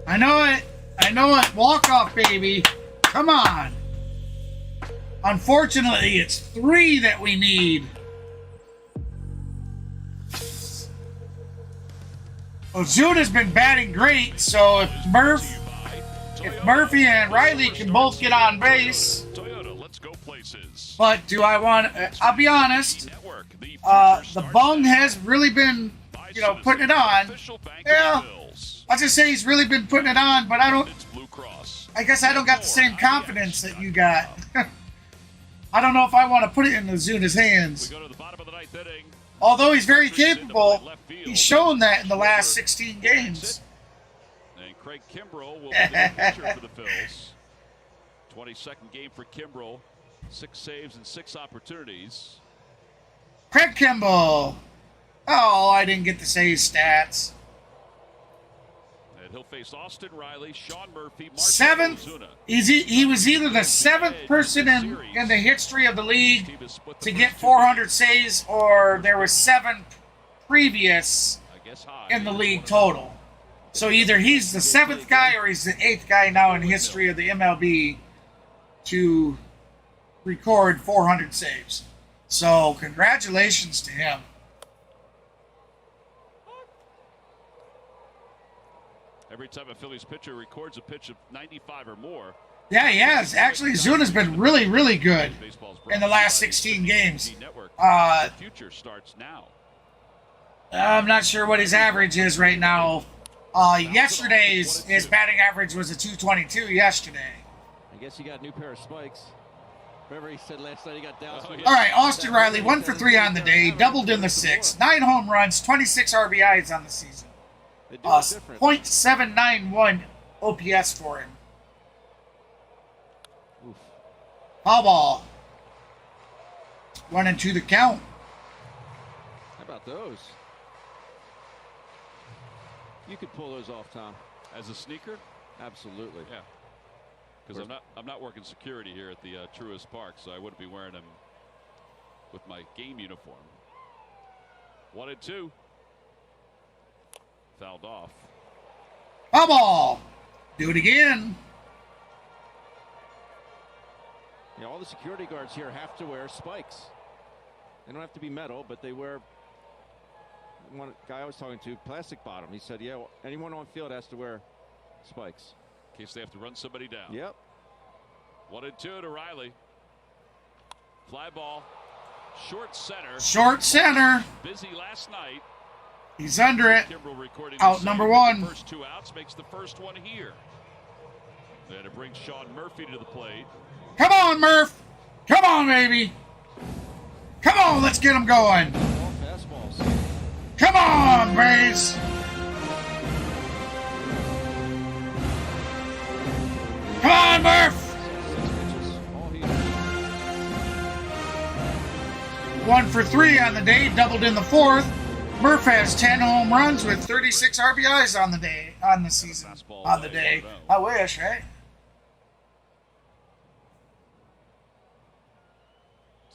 I know it. I know it. Walk off, baby. Come on. Unfortunately, it's 3 that we need. Ozuna's been batting great, so if Murphy and Riley can both get on base. But do I want? I'll be honest. The bung has really been, putting it on. Yeah. I'll just say he's really been putting it on, but I guess I don't got the same confidence that you got. I don't know if I want to put it in Ozuna's hands. Although he's very capable, he's shown that in the last 16 games. And Craig Kimbrell will be the pitcher for the Phils. 22nd game for Kimbrell. 6 saves and 6 opportunities. Craig Kimbrell. Oh, I didn't get to say his stats. And he'll face Austin Riley, Sean Murphy, Marcell Seventh. Ozuna. He was either the 7th person in the history of the league to get 400 saves, or there were 7 previous in the league total. So either he's the 7th guy or he's the 8th guy now in history of the MLB to record 400 saves. So congratulations to him. Every time a Phillies pitcher records a pitch of 95 or more. Yeah, he has. Actually, Zuna's been really, really good in the last 16 games. The future starts now. I'm not sure what his average is right now. Yesterday's his batting average was a 222 yesterday. I guess he got a new pair of spikes. Remember he said last night he got doused. All right, Austin Riley, 1 for 3 on the day, doubled in the 6th, 9 home runs, 26 RBIs on the season. .791 OPS for him. Oof. Foul ball. 1-2 the count. How about those? You could pull those off, Tom. As a sneaker? Absolutely. Yeah. Because I'm not working security here at the Truist Park, so I wouldn't be wearing them with my game uniform. 1-2. Fouled off. Foul ball. Do it again. Yeah, all the security guards here have to wear spikes. They don't have to be metal, but they wear. One guy I was talking to, plastic bottom. He said, "Yeah, well, anyone on field has to wear spikes in case they have to run somebody down." Yep. 1-2 to Riley. Fly ball. Short center. Short center. Busy last night. He's under it. Out number 1. The first 2 outs makes the first one here. And it brings Sean Murphy to the plate. Come on, Murph. Come on, baby. Come on, let's get him going. All fastballs. Come on, Braves. Come on, Murph. 1 for 3 on the day, doubled in the 4th. Murph has 10 home runs with 36 RBIs on the day, on the season, on the day. I wish, right?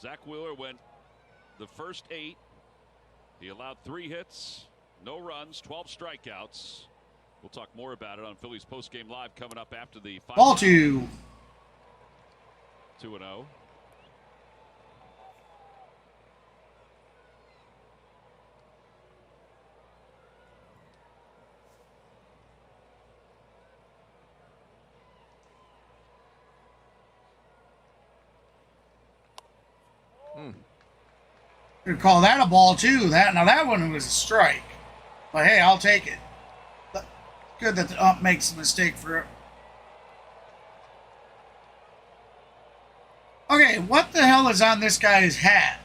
Zack Wheeler went the first 8. He allowed 3 hits, no runs, 12 strikeouts. We'll talk more about it on Phillies Postgame Live coming up after the final. Ball 2. 2-0. Could call that a ball too. That one was a strike, but hey, I'll take it. Good that the ump makes a mistake for it. Okay, what the hell is on this guy's hat?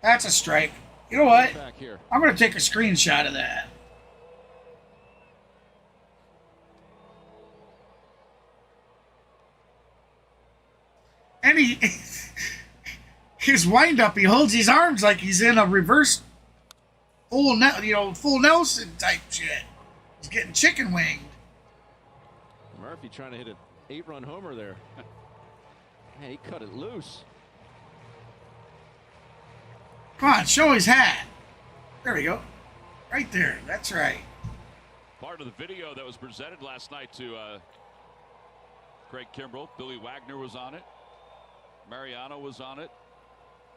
That's a strike. You know what? I'm going to take a screenshot of that. And his wind-up, he holds his arms like he's in a reverse full Nelson type shit. He's getting chicken winged. Murphy trying to hit an 8-run homer there. Man, he cut it loose. Come on, show his hat. There we go. Right there. That's right. Part of the video that was presented last night to Craig Kimbrell. Billy Wagner was on it. Mariano was on it.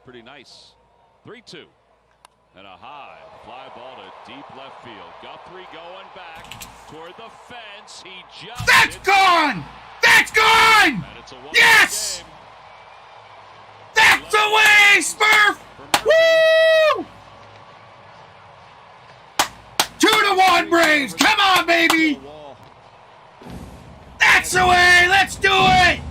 Pretty nice. 3-2. And a high fly ball to deep left field. Guthrie going back toward the fence. He just. That's gone! That's gone! And it's a yes! game. That's the way, Smurf! Woo! 2-1 Braves. Come on, baby! That's the way. Let's do it!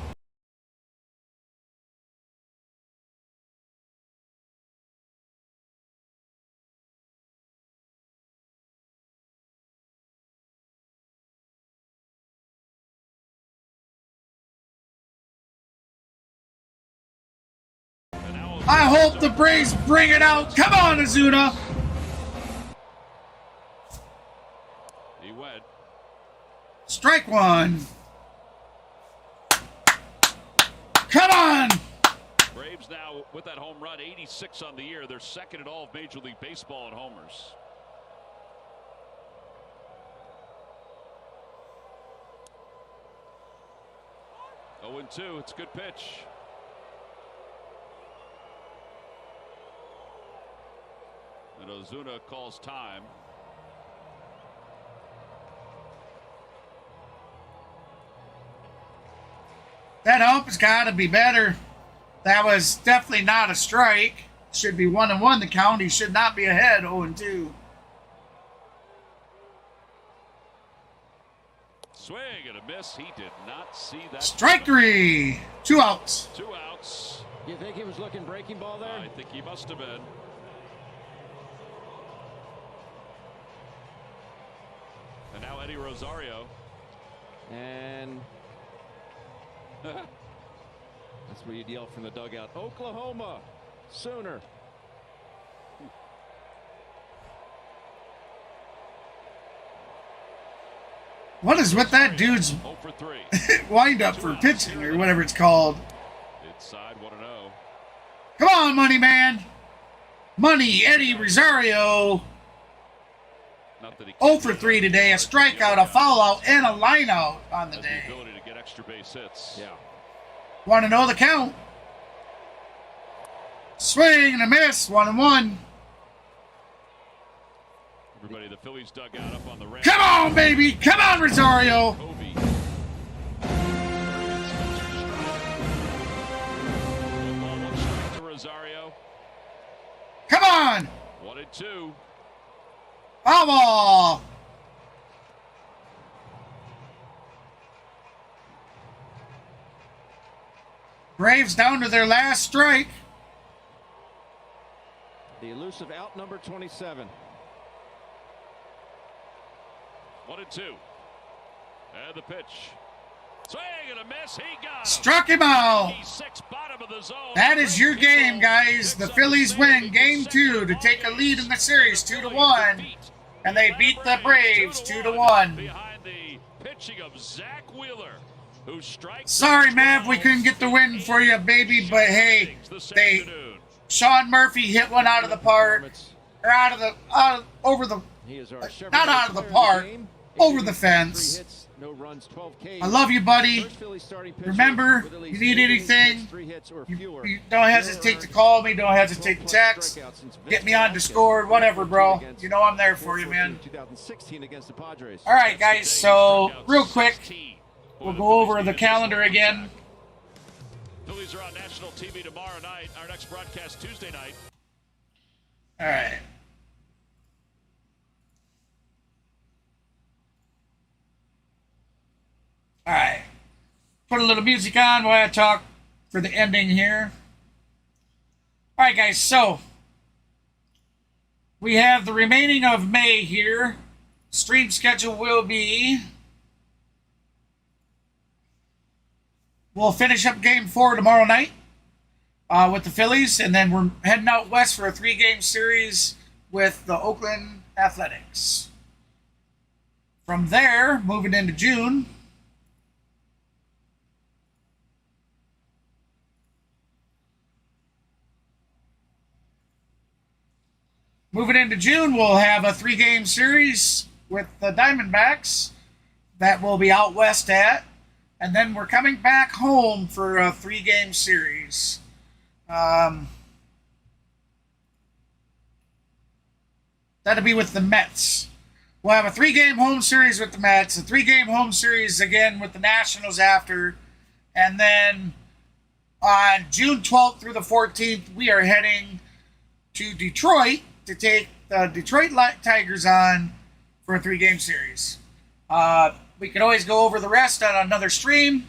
I hope the Braves bring it out. Come on, Ozuna. He went. Strike one. Come on. Braves now with that home run, 86 on the year. They're second in all of Major League Baseball in homers. Oh, 0-2. It's a good pitch. And Ozuna calls time. That ump has got to be better. That was definitely not a strike. Should be 1-1 the count. He should not be ahead 0-2. Swing and a miss. He did not see that. Strike three. 2 outs. 2 outs. You think he was looking breaking ball there? I think he must have been. And now Eddie Rosario. And that's where you'd yell from the dugout. Oklahoma, Sooner. What is with that dude's 0 for 3. wind up for pitching or whatever it's called? Inside 1-0. Come on, money man. Money, Eddie Rosario. Not that he 0 for 3 today. A strikeout, a foul out, and a line out on the has the day. ability to get extra base hits. Yeah. Want to know the count? Swing and a miss. 1-1. Everybody, the Phillies dug out up on the ramp. Come on, baby. Come on, Rosario. Kobe. To Rosario. Come on. 1-2. Foul ball. Braves down to their last strike. The elusive out number 27. 1-2. And the pitch. Swing and a miss. He got him. Struck him out. 86, bottom of the zone. That is your game, guys. The Phillies win Game 2 to take a lead in the series 2-1. And they beat the Braves 2-1. Behind the pitching of Zack Wheeler, who strikes. Sorry, Mav, we couldn't get the win for you, baby. But hey, Sean Murphy hit one out of the park, or over the, not out of the park, over the fence. I love you, buddy. Remember, you need anything, you don't hesitate to call me. Don't hesitate to text. Get me on Discord, whatever, bro. You know I'm there for you, man. All right, guys. So real quick, we'll go over the calendar again. Phillies are on national TV tomorrow night. Our next broadcast Tuesday night. All right. All right. Put a little music on while I talk for the ending here. All right, guys. So we have the remaining of May here. Stream schedule will be. We'll finish up Game 4 tomorrow night with the Phillies, and then we're heading out west for a 3-game series with the Oakland Athletics. From there, moving into June, we'll have a 3-game series with the Diamondbacks that we'll be out west at. And then we're coming back home for a 3-game series. That'll be with the Mets. We'll have a 3-game home series with the Mets, a 3-game home series again with the Nationals after. And then on June 12th through the 14th, we are heading to Detroit to take the Detroit Tigers on for a 3-game series. We could always go over the rest on another stream.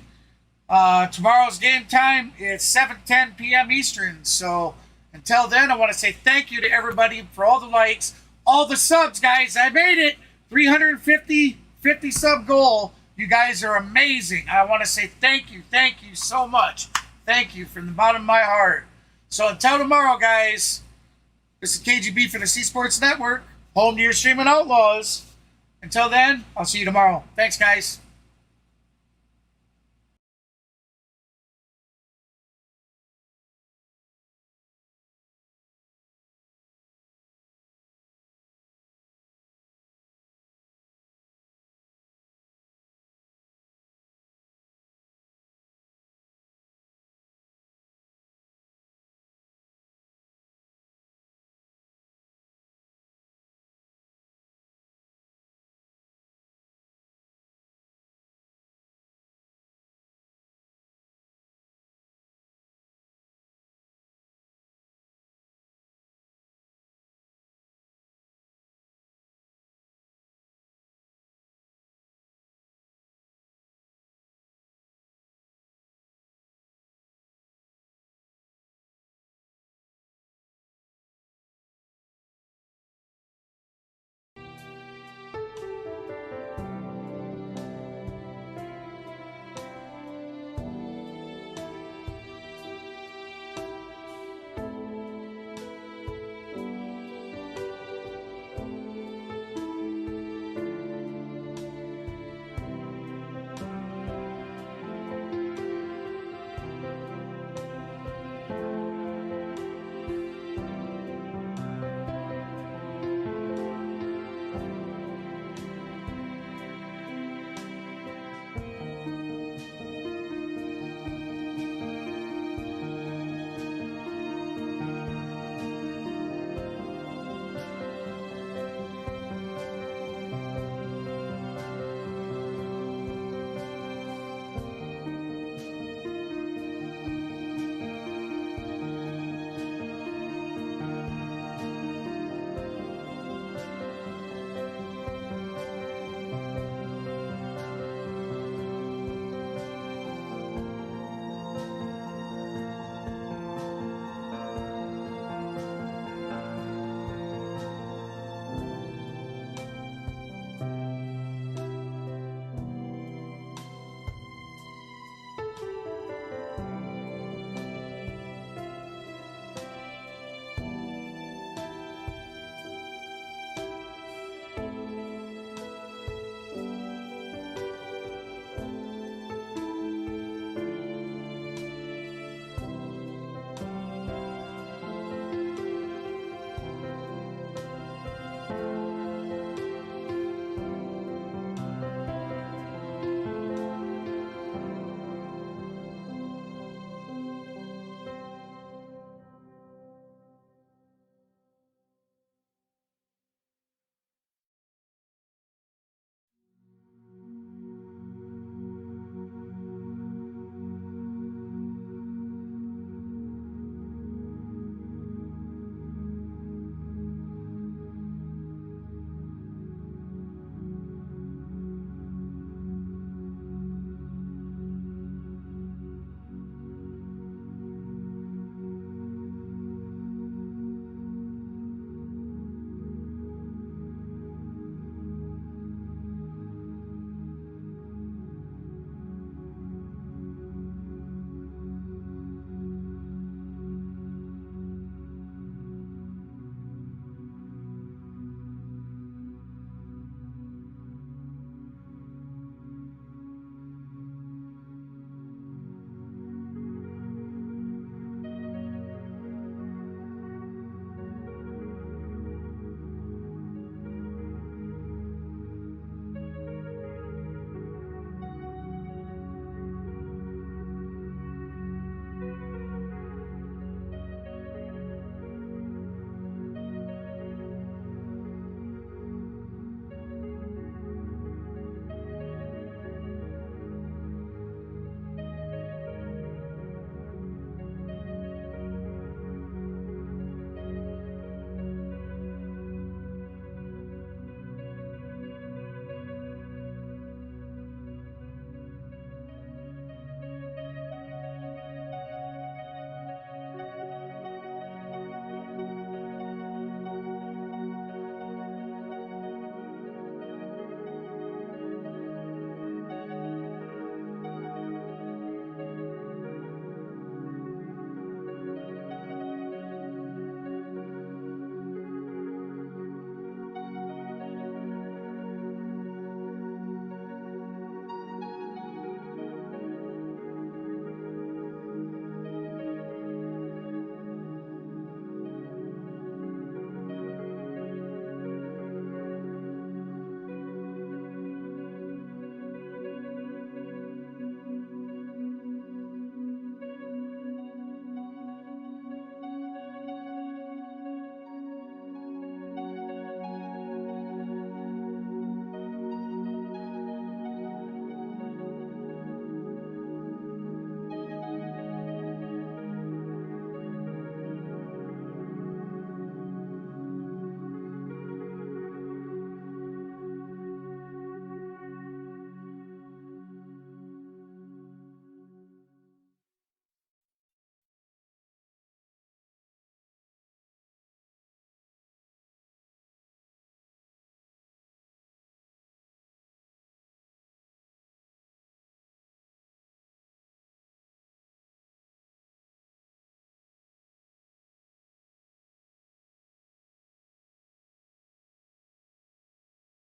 Tomorrow's game time is 7:10 p.m. Eastern. So until then, I want to say thank you to everybody for all the likes, all the subs, guys. I made it. 350 sub goal. You guys are amazing. I want to say thank you so much. Thank you from the bottom of my heart. So until tomorrow, guys, this is KGB for the C Sports Network, home to your streaming outlaws. Until then, I'll see you tomorrow. Thanks, guys.